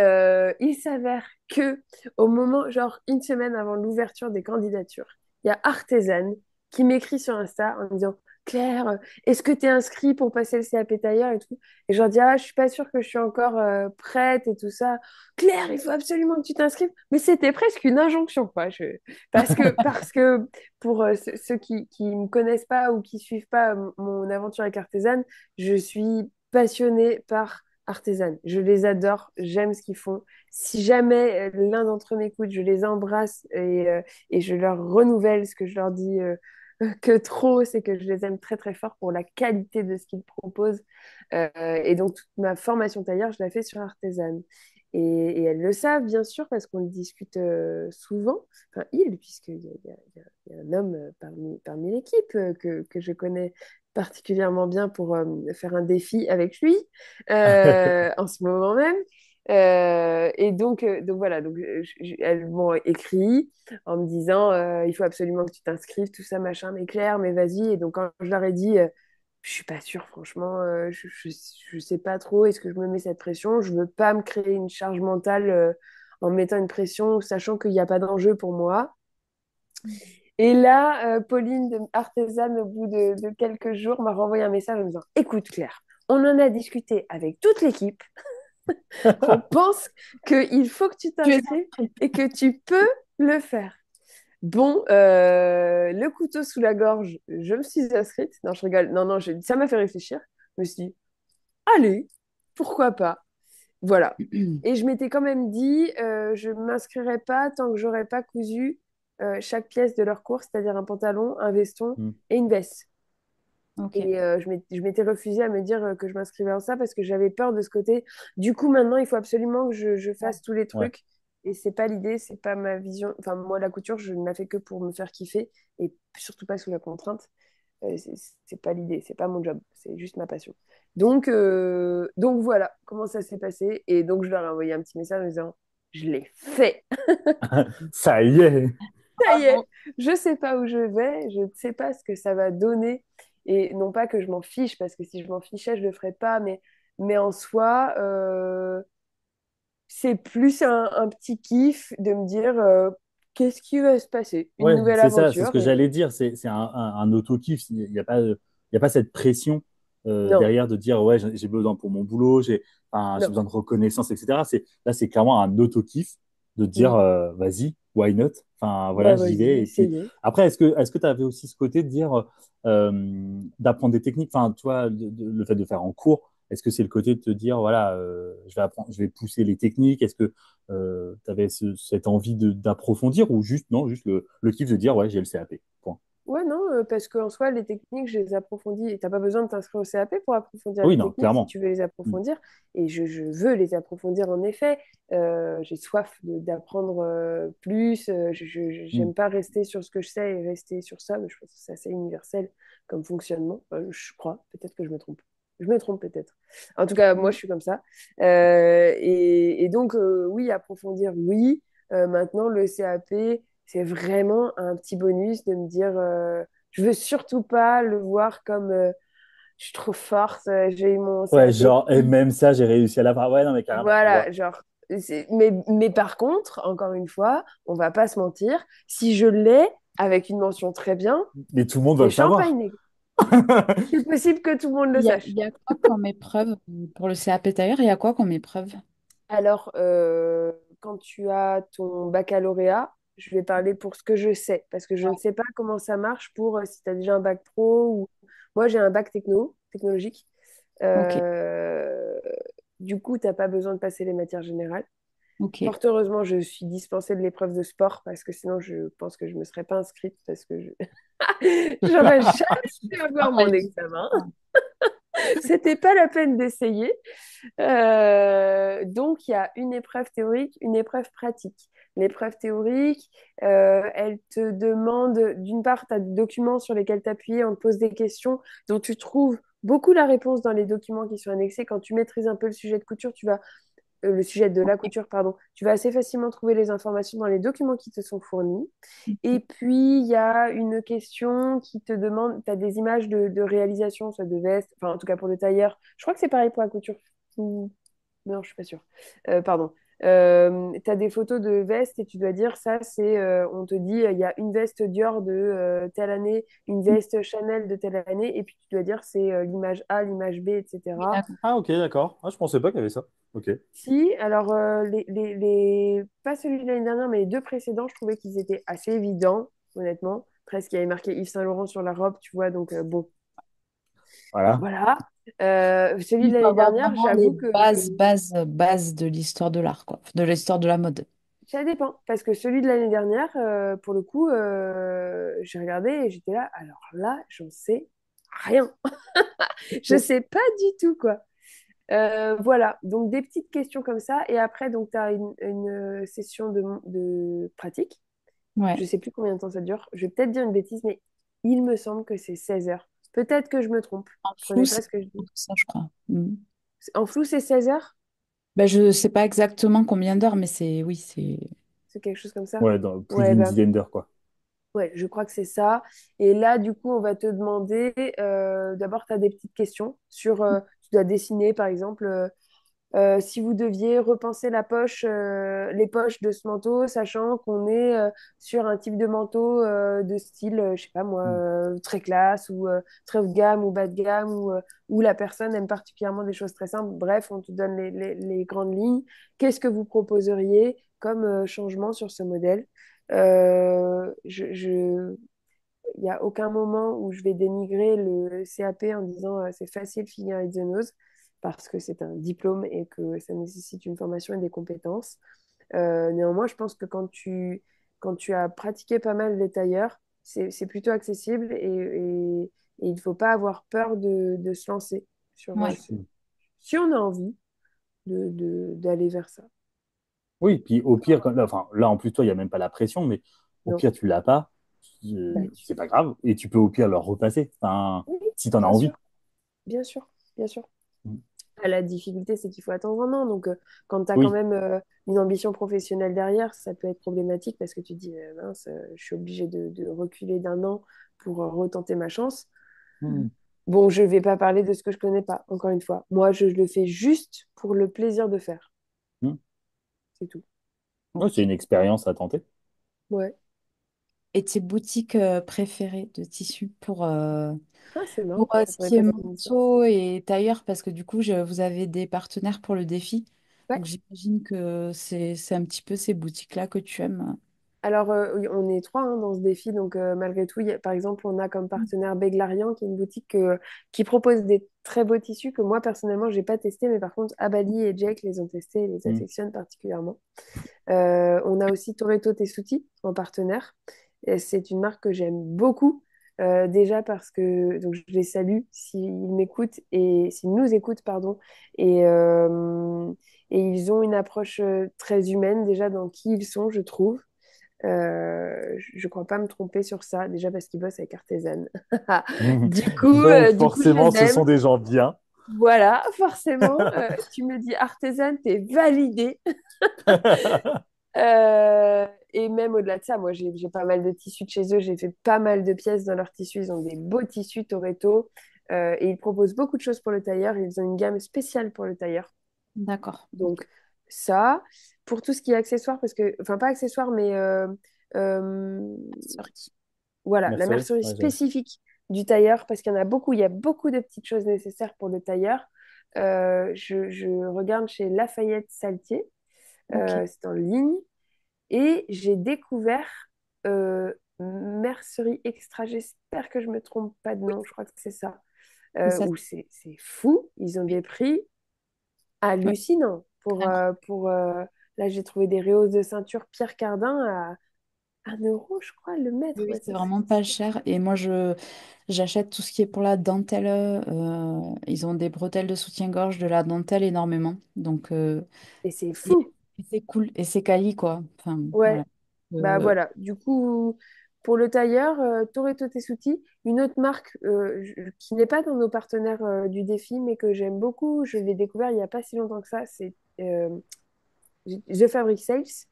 il s'avère que au moment, genre une semaine avant l'ouverture des candidatures, il y a Artisan qui m'écrit sur Insta en me disant Claire, est-ce que tu es inscrit pour passer le CAP tailleur et tout? Et je leur dis, ah, je suis pas sûre que je suis encore prête et tout ça. Claire, il faut absolument que tu t'inscrives. Mais c'était presque une injonction, quoi. Parce que pour ceux qui me connaissent pas ou qui suivent pas mon aventure avec Artisan, je suis passionnée par Artisan. Je les adore, j'aime ce qu'ils font. Si jamais l'un d'entre eux m'écoute, je les embrasse et je leur renouvelle ce que je leur dis que trop, c'est que je les aime très très fort pour la qualité de ce qu'ils proposent. Et donc, toute ma formation tailleur, je la fais sur Artisan. Et elles le savent, bien sûr, parce qu'on le discute souvent. Enfin, puisqu'il y a un homme parmi l'équipe que je connais particulièrement bien pour faire un défi avec lui en ce moment même. Donc voilà, elles m'ont écrit en me disant il faut absolument que tu t'inscrives, tout ça, machin, mais Claire, mais vas-y. Et donc quand je leur ai dit je suis pas sûre, franchement, je sais pas trop, est-ce que je me mets cette pression? Je veux pas me créer une charge mentale en mettant une pression, sachant qu'il n'y a pas d'enjeu pour moi. Et là, Pauline de Artisan, au bout de quelques jours, m'a renvoyé un message en me disant, écoute Claire, on en a discuté avec toute l'équipe. On pense qu'il faut que tu Tu es t'inscrives inscrite. et que tu peux le faire. Bon, le couteau sous la gorge, je me suis inscrite. Non, je rigole. Non, non, ça m'a fait réfléchir. Je me suis dit, allez, pourquoi pas? Voilà. Et je m'étais quand même dit, je ne m'inscrirai pas tant que j'aurais pas cousu chaque pièce de leur cours, c'est-à-dire un pantalon, un veston Hmm. et une veste. Ok. Et je m'étais refusée à me dire que je m'inscrivais en ça parce que j'avais peur de ce côté. Du coup, maintenant, il faut absolument que je fasse tous les Ouais. trucs. Et c'est pas l'idée, c'est pas ma vision. Enfin, moi, la couture, je ne la fais que pour me faire kiffer et surtout pas sous la contrainte. C'est pas l'idée, c'est pas mon job, c'est juste ma passion. Donc voilà comment ça s'est passé. Et donc, je leur ai envoyé un petit message en disant, je l'ai fait. Ça y est! Ça y est, Bravo. je sais pas où je vais, je ne sais pas ce que ça va donner. Et non pas que je m'en fiche, parce que si je m'en fichais, je le ferais pas. Mais en soi, c'est plus un petit kiff de me dire qu'est-ce qui va se passer? Une Ouais, nouvelle c'est ça, c'est ce aventure. que j'allais dire. C'est un auto-kiff. Il y a pas cette pression Non, derrière de dire, ouais, j'ai besoin pour mon boulot, enfin, j'ai non, besoin de reconnaissance, etc. Là, c'est clairement un auto-kiff de dire, oui. vas-y, why not? Enfin, voilà, Bah j'y vas-y, vais. Et puis, essayez. après, est-ce que tu avais aussi ce côté de dire, d'apprendre des techniques, enfin, tu vois, le fait de faire en cours, Est-ce que c'est le côté de te dire, voilà, je vais apprendre, je vais pousser les techniques? Est-ce que tu avais cette envie d'approfondir ou juste, non, juste le kiff de dire, ouais, j'ai le CAP, point. Ouais, non, parce qu'en soi, les techniques, je les approfondis. Et t'as pas besoin de t'inscrire au CAP pour approfondir Oui, les non, techniques si clairement. tu veux les Mm. approfondir. Et je veux les approfondir en effet. J'ai soif d'apprendre plus. Mm. J'aime pas rester sur ce que je sais et rester sur ça. Mais je pense que c'est assez universel comme fonctionnement. Je crois. Peut-être que je me trompe. Je me trompe peut-être. En tout cas, moi, je suis comme ça. Et donc, oui, approfondir, oui. Maintenant, le CAP c'est vraiment un petit bonus de me dire je veux surtout pas le voir comme je suis trop forte, j'ai eu mon Ouais, CAP. genre, et même ça, j'ai réussi à l'avoir. Ouais, non, mais carrément, je vois. Voilà, genre mais par contre, encore une fois, on va pas se mentir, si je l'ai avec une mention très bien, Mais tout le monde va c'est le savoir. champagne. C'est possible que tout le monde le Il sache. y a quoi comme épreuve pour le CAP tailleur? Il y a quoi comme épreuve? Alors, quand tu as ton baccalauréat, je vais parler pour ce que je sais, parce que je ne sais pas comment ça marche pour si tu as déjà un bac pro ou... Moi, j'ai un bac technologique. Ok, Euh, du coup, tu n'as pas besoin de passer les matières générales. ok. Fort heureusement, je suis dispensée de l'épreuve de sport parce que sinon, je pense que je ne me serais pas inscrite parce que je... j'aurais jamais pu avoir Ah, mon examen. C'était pas la peine d'essayer. Donc, il y a une épreuve théorique, une épreuve pratique. L'épreuve théorique, elle te demande, d'une part, tu as des documents sur lesquels t'appuyer, on te pose des questions dont tu trouves beaucoup la réponse dans les documents qui sont annexés. Quand tu maîtrises un peu le sujet de couture, le sujet de la ok. couture, pardon, tu vas assez facilement trouver les informations dans les documents qui te sont fournis. Et puis, il y a une question qui te demande, tu as des images de réalisation, soit de veste, enfin en tout cas pour le tailleur. Je crois que c'est pareil pour la couture. Non, je suis pas sûre. Pardon. Tu as des photos de vestes et tu dois dire ça, on te dit, il y a une veste Dior de telle année, une veste Chanel de telle année, et puis tu dois dire c'est l'image A, l'image B, Oui, etc. d'accord. Ah, ok, d'accord. Ah, je pensais pas qu'il y avait ça. Ok. Si, alors pas celui de l'année dernière, mais les deux précédents, je trouvais qu'ils étaient assez évidents, honnêtement. Presque, il y avait marqué Yves Saint Laurent sur la robe, tu vois, donc bon, Voilà. voilà. Celui de Il faut l'année avoir dernière, vraiment les j'avoue que bases de l'histoire de l'art, quoi. De l'histoire de la mode. ça dépend. Parce que celui de l'année dernière, pour le coup, j'ai regardé et j'étais là, alors là, j'en sais rien. Je sais pas du tout, quoi. Voilà, donc des petites questions comme ça. Et après, donc, tu as une session de pratique. Ouais. Je sais plus combien de temps ça dure. Je vais peut-être dire une bêtise, mais il me semble que c'est 16 heures. Peut-être que je me trompe. En flou, Prenez pas c'est ce que je dis. ça, je crois. Mhm. En flou, c'est 16 heures? Ben, je sais pas exactement combien d'heures, mais c'est oui, c'est. C'est quelque chose comme ça? Ouais, dans plus Ouais, d'une bah, dizaine d'heures, quoi. ouais, je crois que c'est ça. Et là, du coup, on va te demander, d'abord, tu as des petites questions sur, tu dois dessiner, par exemple, si vous deviez repenser les poches de ce manteau, sachant qu'on est sur un type de manteau de style, je sais pas moi, Mm. très classe ou très haut de gamme ou bas de gamme ou la personne aime particulièrement des choses très simples. Bref, on te donne les grandes lignes. Qu'est-ce que vous proposeriez comme changement sur ce modèle? Il n'y a aucun moment où je vais dénigrer le CAP en disant c'est facile, finir It's the nose, parce que c'est un diplôme et que ça nécessite une formation et des compétences. Néanmoins, je pense que quand tu as pratiqué pas mal les tailleurs, c'est plutôt accessible et il ne faut pas avoir peur de se lancer sur Ouais. ce... Si on a envie d'aller vers ça. Oui, puis au pire, là, enfin, là, en plus, toi, il n'y a même pas la pression, mais au Non. pire, tu l'as pas, Bah, c'est pas grave, et tu peux au pire leur repasser, enfin, oui, si tu en as bien envie. sûr, bien sûr, bien sûr. Mm. La difficulté, c'est qu'il faut attendre un an. Donc, quand tu as quand Oui. même une ambition professionnelle derrière, ça peut être problématique parce que tu te dis, mince, je suis obligée de reculer d'un an pour retenter ma chance. Mm. Bon, je ne vais pas parler de ce que je connais pas, encore une fois. Moi, je le fais juste pour le plaisir de faire. Mm. C'est tout. Ouais, c'est Ok. une expérience à tenter. Ouais. Et tes boutiques préférées de tissus Ah, c'est pour marrant. Ça ce pourrait qui est pas être une histoire. manteau et tailleur, parce que du coup, vous avez des partenaires pour le défi. Ouais. Donc j'imagine que c'est un petit peu ces boutiques-là que tu aimes. Alors, oui, on est trois hein, dans ce défi, donc malgré tout, par exemple, on a comme partenaire Beglarian, qui est une boutique qui propose des très beaux tissus que moi, personnellement, j'ai pas testé, mais par contre, Abali et Jake les ont testés et les Mm. affectionnent particulièrement. On a aussi Toretto Tessuti en partenaire. Et c'est une marque que j'aime beaucoup, déjà parce que donc je les salue s'ils m'écoutent et s'ils nous écoutent, pardon. Et, euh, et ils ont une approche très humaine déjà dans qui ils sont, je trouve. Je ne crois pas me tromper sur ça, déjà parce qu'ils bossent avec Artisan. Donc, Du coup, je forcément, les ce aime. sont des gens bien. Voilà, forcément. Tu me dis Artisan, t'es validé. Et même au-delà de ça, moi j'ai pas mal de tissus de chez eux, j'ai fait pas mal de pièces dans leurs tissus, ils ont des beaux tissus Toretto et ils proposent beaucoup de choses pour le tailleur, ils ont une gamme spéciale pour le tailleur. D'accord. Donc ça, pour tout ce qui est accessoires, parce que, enfin pas accessoires, mais euh, Sorry. voilà, la Mercerie, mercerie ouais, j'aime. spécifique du tailleur, parce qu'il y en a beaucoup, il y a beaucoup de petites choses nécessaires pour le tailleur. Je regarde chez Lafayette Saltier, Ok. c'est en ligne. Et j'ai découvert Mercerie Extra, j'espère que je me trompe pas de nom, je crois que c'est ça, C'est ça. où c'est fou, ils ont des prix Oui, hallucinants. vraiment. Là, j'ai trouvé des rehausses de ceinture Pierre Cardin à 1 euro, je crois, le Oui, mètre. oui, Ouais, c'est ça, vraiment pas cher. Et moi, j'achète tout ce qui est pour la dentelle. Ils ont des bretelles de soutien-gorge, de la dentelle énormément. Donc, et c'est et, fou. et c'est cool. Et c'est quali, quoi. Enfin, Ouais, voilà. bah Euh, voilà. Du coup, pour le tailleur, Toretto Tessuti, une autre marque qui n'est pas dans nos partenaires du défi, mais que j'aime beaucoup, je l'ai découvert il n'y a pas si longtemps que ça, c'est The Fabric Sales.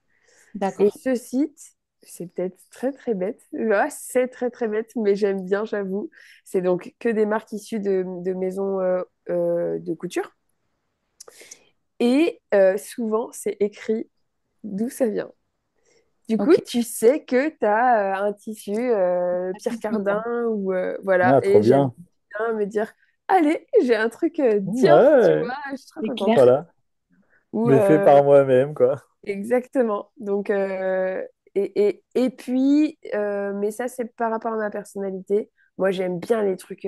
Et d'accord. ce site, c'est peut-être très très bête. Ouais, c'est très très bête, mais j'aime bien, j'avoue. C'est donc que des marques issues de maisons de couture. Et souvent, c'est écrit d'où ça vient. Du coup, Ok. tu sais que tu as un tissu Pierre Précision, quoi. Cardin ou voilà. Ah, trop Et j'aime bien. bien me dire, allez, j'ai un truc bien, tu Ouais, vois, je suis trop C'est contente. clair. voilà. Ou Mais fait par moi-même, quoi. exactement. Donc, et puis, mais ça, c'est par rapport à ma personnalité. Moi, j'aime bien les trucs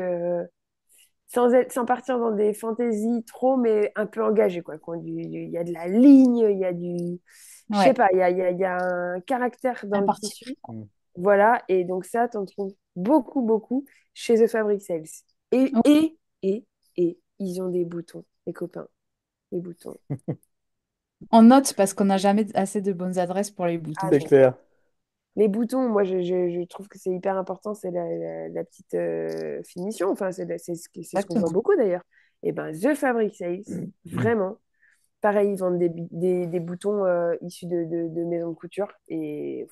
sans partir dans des fantaisies trop, mais un peu engagées, quoi. Il y a de la ligne, il y a du. Je sais Ouais. pas, il y a un caractère dans Un le parti pris, tissu. quoi. Mm. Voilà, et donc ça, t'en trouves beaucoup, beaucoup chez The Fabric Sales. Et, Ok. et, et, ils ont des boutons, les copains, les boutons. On note parce qu'on n'a jamais assez de bonnes adresses pour les Ah boutons, C'est je trouve. clair. les boutons, moi, je trouve que c'est hyper important, c'est la petite finition. Enfin, c'est ce qu'on voit Exactement. beaucoup d'ailleurs. Et ben, The Fabric Sales, vraiment, pareil, ils vendent des boutons issus de maisons de couture et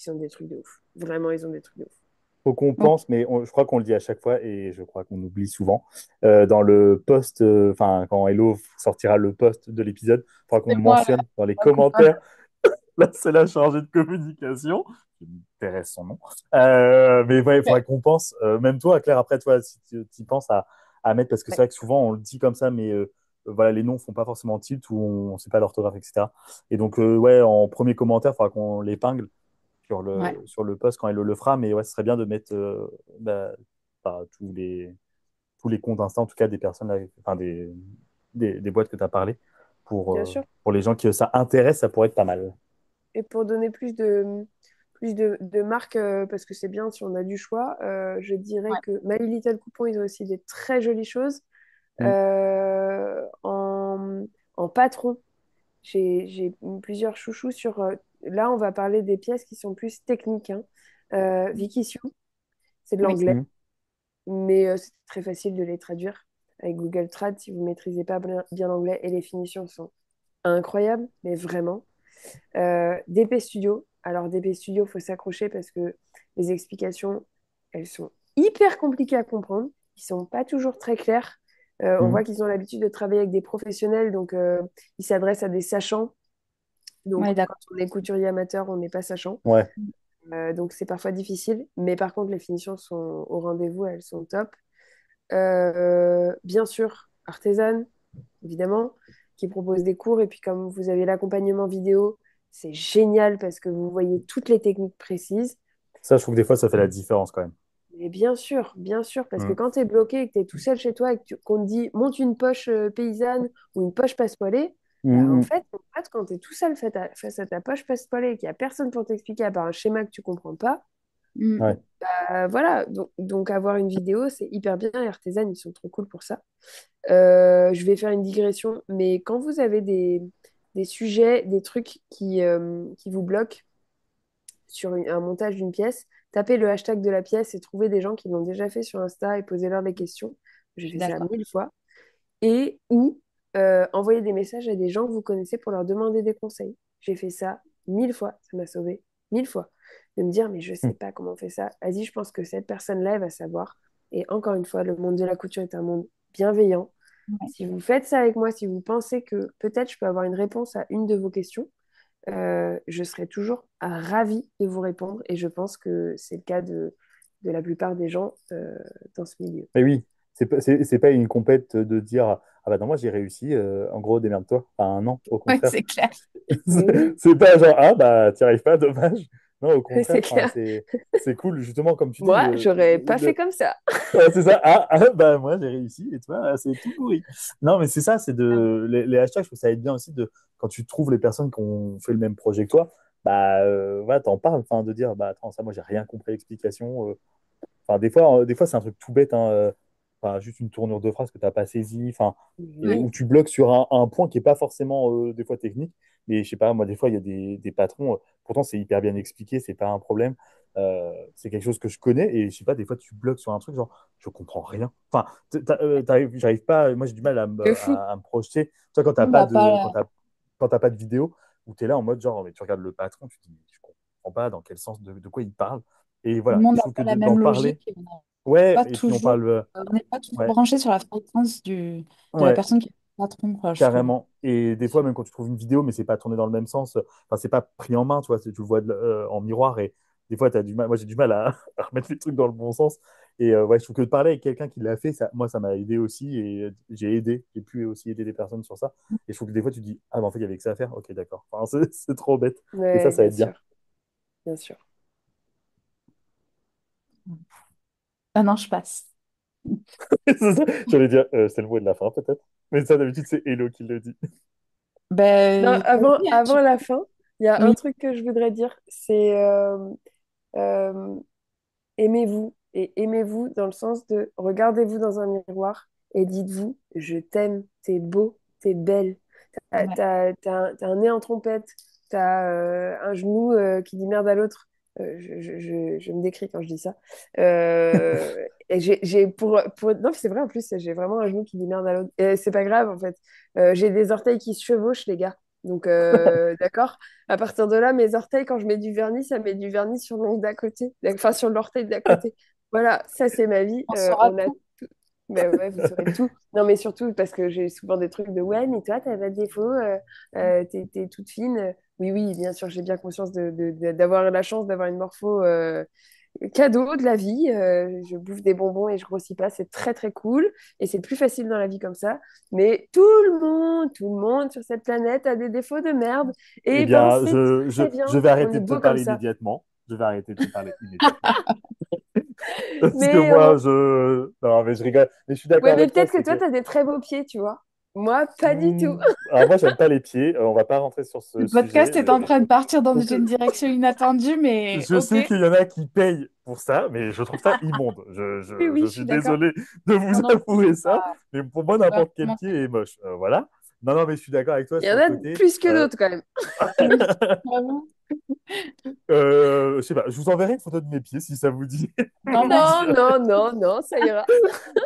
ils ont des trucs de ouf. Vraiment, ils ont des trucs de ouf. Faut qu'on Ok. pense, mais je crois qu'on le dit à chaque fois et je crois qu'on oublie souvent. Dans le post, enfin, quand Hello sortira le post de l'épisode, il faudra qu'on C'est le moi mentionne dans les la coupable. commentaires. Là, c'est la chargée de communication. Je me tairai son nom. Mais ouais, il faudrait qu'on pense, même toi, Claire, après, toi, si tu y penses à mettre, parce que c'est Ouais, vrai que souvent, on le dit comme ça, mais voilà, les noms font pas forcément tilt ou on ne sait pas l'orthographe, etc. Et donc, ouais, en premier commentaire, il faudra qu'on l'épingle Ouais. sur le post quand elle le fera. Mais ouais, ce serait bien de mettre bah, bah, tous les comptes Insta, en tout cas des personnes, enfin, des boîtes que tu as parlé. bien sûr. Pour les gens qui ça intéresse, ça pourrait être pas mal. Et pour donner plus de marques, parce que c'est bien si on a du choix, je dirais Ouais. que My Little Coupon, ils ont aussi des très jolies choses. Mm. Euh, en, en patron, j'ai plusieurs chouchous sur. Là, on va parler des pièces qui sont plus techniques, hein. Vicky Sue, c'est de Oui. l'anglais, Mm. mais c'est très facile de les traduire avec Google Trad si vous ne maîtrisez pas bien l'anglais. Et les finitions sont incroyables, mais vraiment. DP Studio. Alors, DP Studio, il faut s'accrocher parce que les explications, elles sont hyper compliquées à comprendre. Ils sont pas toujours très clairs. On Mm. voit qu'ils ont l'habitude de travailler avec des professionnels, donc ils s'adressent à des sachants. Donc, Ouais, quand d'accord. on est couturier amateur, on n'est pas sachant. Ouais. Donc, c'est parfois difficile. Mais par contre, les finitions sont au rendez-vous, elles sont top. Bien sûr, Artisan, évidemment, qui propose des cours. Et puis, comme vous avez l'accompagnement vidéo, c'est génial parce que vous voyez toutes les techniques précises. Ça, je trouve que des fois, ça fait la différence quand même. Mais bien sûr, parce que Mm. quand tu es bloqué et que tu es tout seul chez toi et qu'on te dit monte une poche paysanne ou une poche passepoilée, bah Mm, en fait, quand tu es tout seul face à ta poche passepoilée et qu'il n'y a personne pour t'expliquer à part un schéma que tu comprends pas, Mm. ouais. voilà. Donc, avoir une vidéo, c'est hyper bien. Les artisans, ils sont trop cool pour ça. Je vais faire une digression, mais quand vous avez des sujets, des trucs qui vous bloquent sur un montage d'une pièce, tapez le hashtag de la pièce et trouvez des gens qui l'ont déjà fait sur Insta et posez-leur des questions. Je J'ai suis fait ça d'accord. 1000 fois. Et ou envoyer des messages à des gens que vous connaissez pour leur demander des conseils. J'ai fait ça 1000 fois. Ça m'a sauvé 1000 fois. De me dire, mais je sais Mm. pas comment on fait ça. Vas-y, je pense que cette personne-là, elle va savoir. Et encore une fois, le monde de la couture est un monde bienveillant. Ouais. Si vous faites ça avec moi, si vous pensez que peut-être je peux avoir une réponse à une de vos questions, je serai toujours ravie de vous répondre et je pense que c'est le cas de la plupart des gens dans ce milieu. Mais oui, c'est pas une compète de dire ah bah non, moi j'ai réussi, en gros, démerde-toi. Enfin, non, au Ouais, contraire. c'est clair. Mais oui, C'est pas genre ah bah t'y arrives pas, dommage. Non, au contraire, c'est enfin, clair. c'est cool, justement, comme tu dis, Moi, j'aurais pas fait comme ça. ouais, c'est ça. Bah moi j'ai réussi et toi c'est tout pourri. Non mais c'est ça, c'est les hashtags, je trouve que ça aide bien aussi de quand tu trouves les personnes qui ont fait le même projet que toi, bah voilà, t'en parles, enfin de dire bah attends ça moi j'ai rien compris à l'explication. Enfin des fois c'est un truc tout bête, hein, enfin juste une tournure de phrase que t'as pas saisi, enfin et Ouais. où tu bloques sur un point qui est pas forcément des fois technique, mais je sais pas moi des fois il y a des patrons, pourtant c'est hyper bien expliqué, c'est pas un problème. C'est quelque chose que je connais et je sais pas, des fois tu bloques sur un truc genre je comprends rien. Enfin, j'arrive pas, moi j'ai du mal De fou. à me projeter. Toi, quand t'as On pas va de, pas. quand t'as pas de vidéo, où tu es là en mode genre, mais tu regardes le patron, tu te dis, mais je comprends pas dans quel sens de quoi il parle. Et Tout le voilà, monde je n'a trouve que pas la d'en même parler, logique. Et on n'a ouais, pas et puis on toujours, parle, on n'est pas toujours ouais, branché sur la fréquence de la ouais, personne qui est le patron, quoi, je trouve. carrément. Et des fois, même quand tu trouves une vidéo, mais c'est pas tourné dans le même sens, enfin, c'est pas pris en main, tu vois, tu le vois en miroir et des fois, as du mal, moi j'ai du mal à, à remettre les trucs dans le bon sens. Et ouais, je trouve que de parler avec quelqu'un qui l'a fait, ça, moi, ça m'a aidé aussi et j'ai pu aussi aider des personnes sur ça. Et je trouve que des fois, tu te dis, ah, mais en fait, il y avait que ça à faire. Ok, d'accord. Enfin, c'est trop bête. Et Ouais, ça bien aide bien. sûr, bien sûr. Ah non, je passe. C'est ça. J'allais dire, c'est le mot de la fin, peut-être. Mais ça, d'habitude, c'est Hello qui le dit. Non, Ben, vas-y, hein, avant la fin, il y a un Oui, truc que je voudrais dire, c'est euh, aimez-vous et aimez-vous dans le sens de regardez-vous dans un miroir et dites-vous, je t'aime, t'es beau, t'es belle. ouais. T'as un nez en trompette, t'as un genou qui dit merde à l'autre. Je me décris quand je dis ça. Et non, c'est vrai en plus, j'ai vraiment un genou qui dit merde à l'autre. Et c'est pas grave en fait. J'ai des orteils qui se chevauchent, les gars. Donc, d'accord. À partir de là, mes orteils, quand je mets du vernis, ça met du vernis sur l'ongle d'à côté, enfin sur l'orteil d'à côté. Voilà, ça c'est ma vie. On saura On a tout. ben ouais, vous saurez tout. Non, mais surtout parce que j'ai souvent des trucs de ouais, mais toi, t'as pas de défaut, t'es toute fine. Oui, oui, bien sûr, j'ai bien conscience d'avoir la chance d'avoir une morpho cadeau de la vie. Je bouffe des bonbons et je grossis pas, c'est très très cool. Et c'est plus facile dans la vie comme ça. Mais tout le monde sur cette planète a des défauts de merde. Eh Et ben, bien, c'est très je bien. vais On arrêter est de te beau comme parler ça. immédiatement. Je vais arrêter de te parler immédiatement. Parce que Mais moi, non, mais je rigole. Mais je suis d'accord ouais, mais avec toi, peut-être que c'est toi, que t'as des très beaux pieds, tu vois. Moi, pas du tout. Hmm, alors moi, j'aime pas les pieds. On va pas rentrer sur ce Le podcast sujet. est en train de partir dans Donc, une direction inattendue, mais je ok. sais qu'il y en a qui payent pour ça, mais je trouve ça immonde. Oui, oui, Je je suis suis d'accord. désolé de Non, vous non, avouer ça, mais pour moi, pas n'importe quel vraiment. pied est moche. Voilà. Non, non, mais je suis d'accord avec toi Il y sur en le a côté. plus que d'autres quand même. Oui, vraiment. Je sais pas, je vous enverrai une photo de mes pieds si ça vous dit. Non, Vous me Non, direz. non, non, non, ça ira.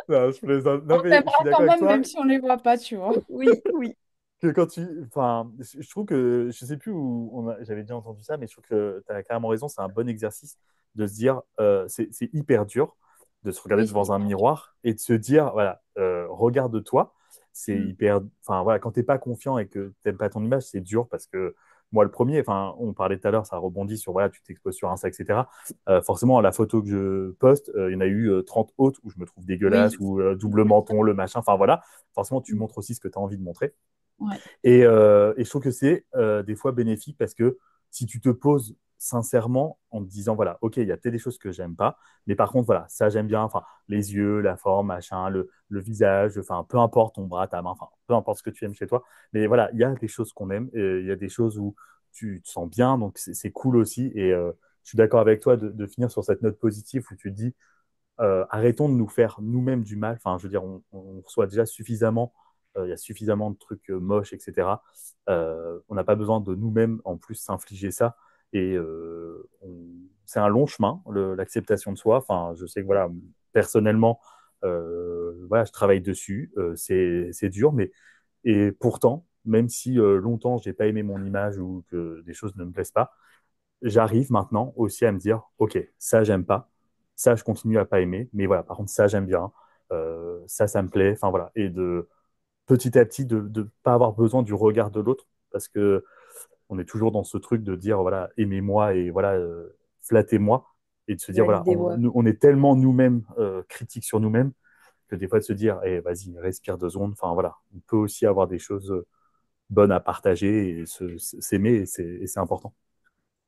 Non, je plaisante. on Non, mais je t'aimera suis d'accord quand avec même, toi même si on les voit pas, tu vois. Oui, oui. que quand tu. Enfin, je trouve que. Je sais plus où j'avais déjà entendu ça, mais je trouve que tu as carrément raison. C'est un bon exercice de se dire. C'est hyper dur de se regarder Oui, c'est devant un hyper dur. miroir et de se dire voilà, regarde-toi. C'est Mm. hyper. Enfin, voilà, quand t'es pas confiant et que t'aimes pas ton image, c'est dur parce que. Moi, le premier, enfin, on parlait tout à l'heure, ça rebondit sur, voilà, tu t'exposes sur Insta, etc. Forcément, la photo que je poste, il y en a eu 30 autres où je me trouve dégueulasse, Oui. ou double menton, le machin, enfin voilà. Forcément, tu Mm. montres aussi ce que tu as envie de montrer. Ouais. Et je trouve que c'est des fois bénéfique parce que si tu te poses sincèrement en te disant, voilà, ok, il y a peut-être des choses que j'aime pas, mais par contre, voilà, ça j'aime bien, enfin, les yeux, la forme, machin, le visage, enfin, peu importe ton bras, ta main, enfin, peu importe ce que tu aimes chez toi, mais voilà, il y a des choses qu'on aime, et il y a des choses où tu te sens bien, donc c'est cool aussi, et je suis d'accord avec toi de finir sur cette note positive où tu te dis, arrêtons de nous faire nous-mêmes du mal. Enfin, je veux dire, on reçoit déjà suffisamment, il y a suffisamment de trucs moches, etc. On n'a pas besoin de nous-mêmes en plus s'infliger ça. Et c'est un long chemin, l'acceptation de soi. Enfin, je sais que voilà, personnellement, voilà, je travaille dessus. C'est dur, mais et pourtant, même si longtemps j'ai pas aimé mon image ou que des choses ne me plaisent pas, j'arrive maintenant aussi à me dire, ok, ça j'aime pas, ça je continue à pas aimer, mais voilà, par contre ça j'aime bien, ça me plaît, enfin voilà, et de petit à petit de pas avoir besoin du regard de l'autre, parce que on est toujours dans ce truc de dire voilà, aimez-moi et voilà, flattez-moi, et de se dire voilà, Validez-moi. on est tellement nous-mêmes critiques sur nous-mêmes que des fois de se dire, eh, vas-y, respire 2 secondes, enfin voilà, on peut aussi avoir des choses bonnes à partager et s'aimer, et c'est important.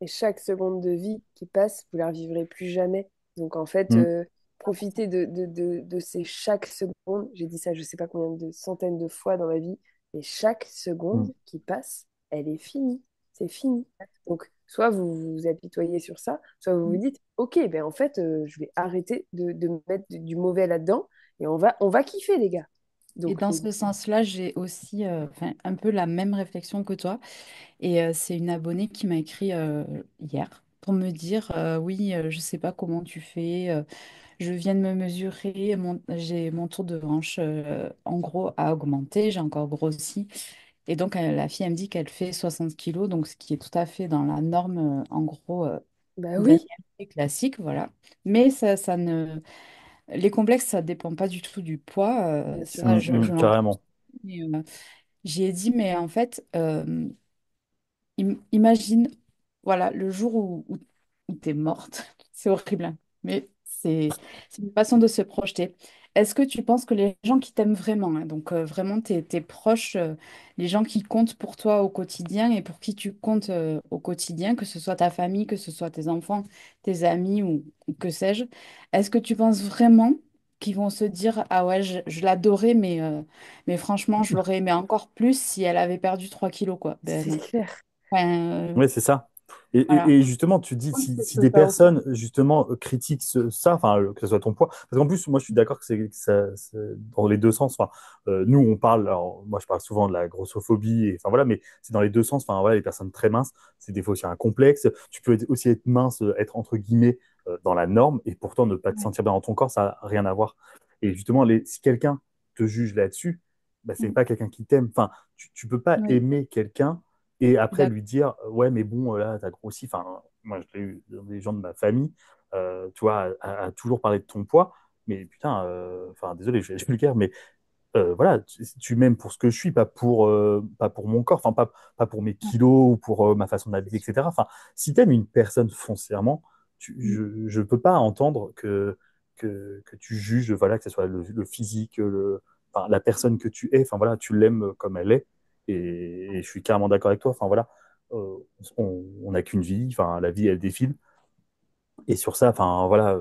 Et chaque seconde de vie qui passe, vous la revivrez plus jamais. Donc en fait, Mm, profitez de ces chaque seconde. J'ai dit ça, je sais pas combien de centaines de fois dans ma vie. Et chaque mm, seconde qui passe, elle est finie. C'est fini. Donc soit vous vous apitoyez sur ça, soit vous vous dites, ok, ben en fait, je vais arrêter de me mettre du mauvais là-dedans et on va kiffer, les gars. Et Donc dans ce sens-là, j'ai aussi enfin, un peu la même réflexion que toi. Et c'est une abonnée qui m'a écrit hier pour me dire, oui, je sais pas comment tu fais, je viens de me mesurer, j'ai mon tour de hanche en gros a augmenté, j'ai encore grossi. Et donc la fille, elle me dit qu'elle fait 60 kilos, donc ce qui est tout à fait dans la norme, en gros, bah d'un oui, IMC classique, voilà. Mais ça ne... Les complexes, ça dépend pas du tout du poids, bien sûr. ça, je l'entends. carrément. Mais, j'ai dit, mais en fait, imagine, voilà, le jour où tu es morte, c'est horrible, hein, mais c'est une façon de se projeter. Est-ce que tu penses que les gens qui t'aiment vraiment, hein, donc vraiment tes proches, les gens qui comptent pour toi au quotidien et pour qui tu comptes au quotidien, que ce soit ta famille, que ce soit tes enfants, tes amis ou que sais-je, est-ce que tu penses vraiment qu'ils vont se dire, ah ouais, je l'adorais, mais franchement, je l'aurais aimé encore plus si elle avait perdu 3 kilos, quoi. Ben C'est non. clair. Enfin, Oui, c'est ça. voilà. Et justement, tu dis, Oui, si c'est des ça aussi. personnes, justement, critiquent ça, enfin, que ce soit ton poids, parce qu'en plus, moi, je suis d'accord que c'est dans les deux sens. Enfin, nous, on parle, alors, moi, je parle souvent de la grossophobie, et, enfin, voilà, mais c'est dans les deux sens. Enfin, voilà, les personnes très minces, c'est des fois aussi un complexe. Tu peux aussi être mince, être entre guillemets dans la norme, et pourtant ne pas te Ouais. sentir bien dans ton corps, ça n'a rien à voir. Et justement, si quelqu'un te juge là-dessus, bah, c'est Mm. pas quelqu'un qui t'aime. Enfin, tu peux pas Oui, aimer quelqu'un et je suis après d'accord. lui dire, ouais, mais bon, là, t'as grossi. Enfin, moi, je l'ai eu des gens de ma famille, tu vois, à toujours parler de ton poids. Mais putain, enfin, désolé, je suis vulgaire, mais voilà, tu m'aimes pour ce que je suis, pas pour mon corps, enfin, pas pour mes Ouais. kilos ou pour ma façon C'est d'habiller, sûr. etc. Enfin, si tu aimes une personne foncièrement, Mm. je peux pas entendre que tu juges, voilà, que ce soit le physique, enfin, la personne que tu es, enfin, voilà, tu l'aimes comme elle est. Et je suis carrément d'accord avec toi. Enfin, voilà, on n'a qu'une vie, enfin, la vie, elle défile. Et sur ça, enfin voilà,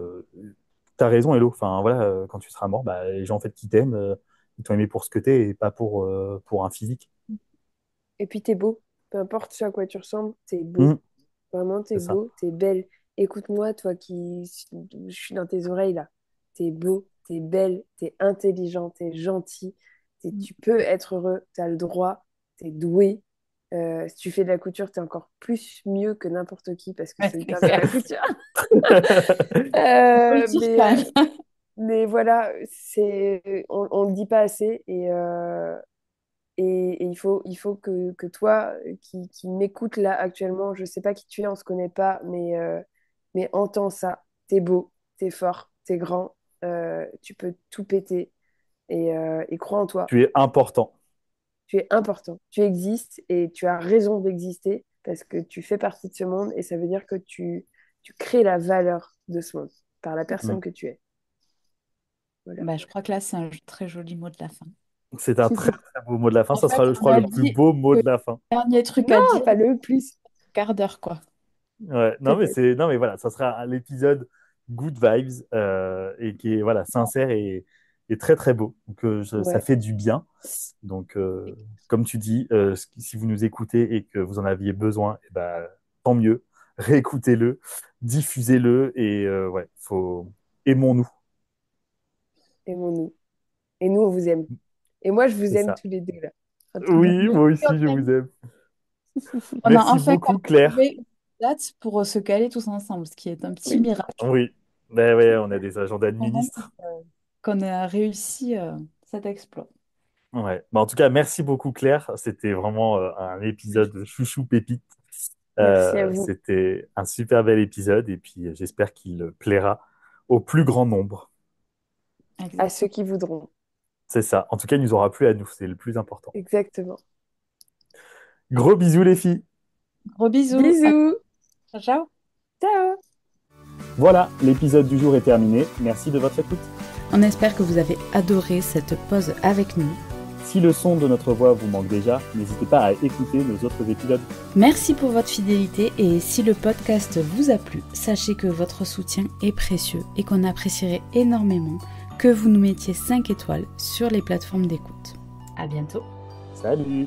t'as raison, Hello. Enfin voilà, quand tu seras mort, bah, les gens en fait qui t'aiment, ils t'ont aimé pour ce que t'es et pas pour un physique. Et puis t'es beau. Peu importe ce à quoi tu ressembles, t'es beau. Mm, Vraiment, t'es c'est ça. beau, t'es belle. Écoute-moi, toi qui je suis dans tes oreilles là. T'es beau, t'es belle, t'es intelligent, t'es gentil. Tu peux être heureux, t'as le droit, t'es doué. Si tu fais de la couture, t'es encore plus mieux que n'importe qui parce que Ouais, c'est c'est hyper bien clair. la couture. Faut le Euh, dire mais, quand euh, même. mais voilà, on le dit pas assez et il faut que toi qui m'écoutes là actuellement, je sais pas qui tu es, on se connaît pas, mais entends ça. T'es beau, t'es fort, t'es grand, tu peux tout péter et crois en toi. Tu es important. Tu es important, tu existes et tu as raison d'exister parce que tu fais partie de ce monde et ça veut dire que tu crées la valeur de ce monde par la Mm. personne que tu es. Voilà. Bah, je crois que là, c'est un très joli mot de la fin. C'est un très très beau mot de la fin. En Ça fait, sera, je on crois, a le plus dit beau mot le de la fin. dernier truc à Non, dire, pas le plus, quart d'heure, quoi. Ouais, peut-être. non, mais voilà, ça sera l'épisode Good Vibes et qui est voilà, sincère et très très beau. Donc, ça Ouais, fait du bien. Donc, comme tu dis, si vous nous écoutez et que vous en aviez besoin, eh ben, tant mieux. Réécoutez-le, diffusez-le et ouais, aimons-nous. aimons-nous. Et nous, on vous aime. Et moi, je vous C'est aime ça. tous les deux, là. En tout cas. Oui, moi aussi, je vous aime. On a Merci enfin beaucoup, Claire. trouvé une date pour se caler tous ensemble, ce qui est un petit Oui. miracle. Oui, ben ouais, on a des agendas de Vraiment ministres. qu'on a réussi cet exploit. Ouais. Bah, en tout cas, merci beaucoup, Claire. C'était vraiment un épisode chouchou pépite. Merci à vous, C'était un super bel épisode et puis j'espère qu'il plaira au plus grand nombre. à ceux Exactement. qui voudront. C'est ça. En tout cas, il nous aura plu à nous, c'est le plus important. Exactement. Gros bisous, les filles. Gros bisous. Bisous. Ciao. Ciao. Voilà, l'épisode du jour est terminé. Merci de votre écoute. On espère que vous avez adoré cette pause avec nous. Si le son de notre voix vous manque déjà, n'hésitez pas à écouter nos autres épisodes. Merci pour votre fidélité et si le podcast vous a plu, sachez que votre soutien est précieux et qu'on apprécierait énormément que vous nous mettiez 5 étoiles sur les plateformes d'écoute. À bientôt. Salut!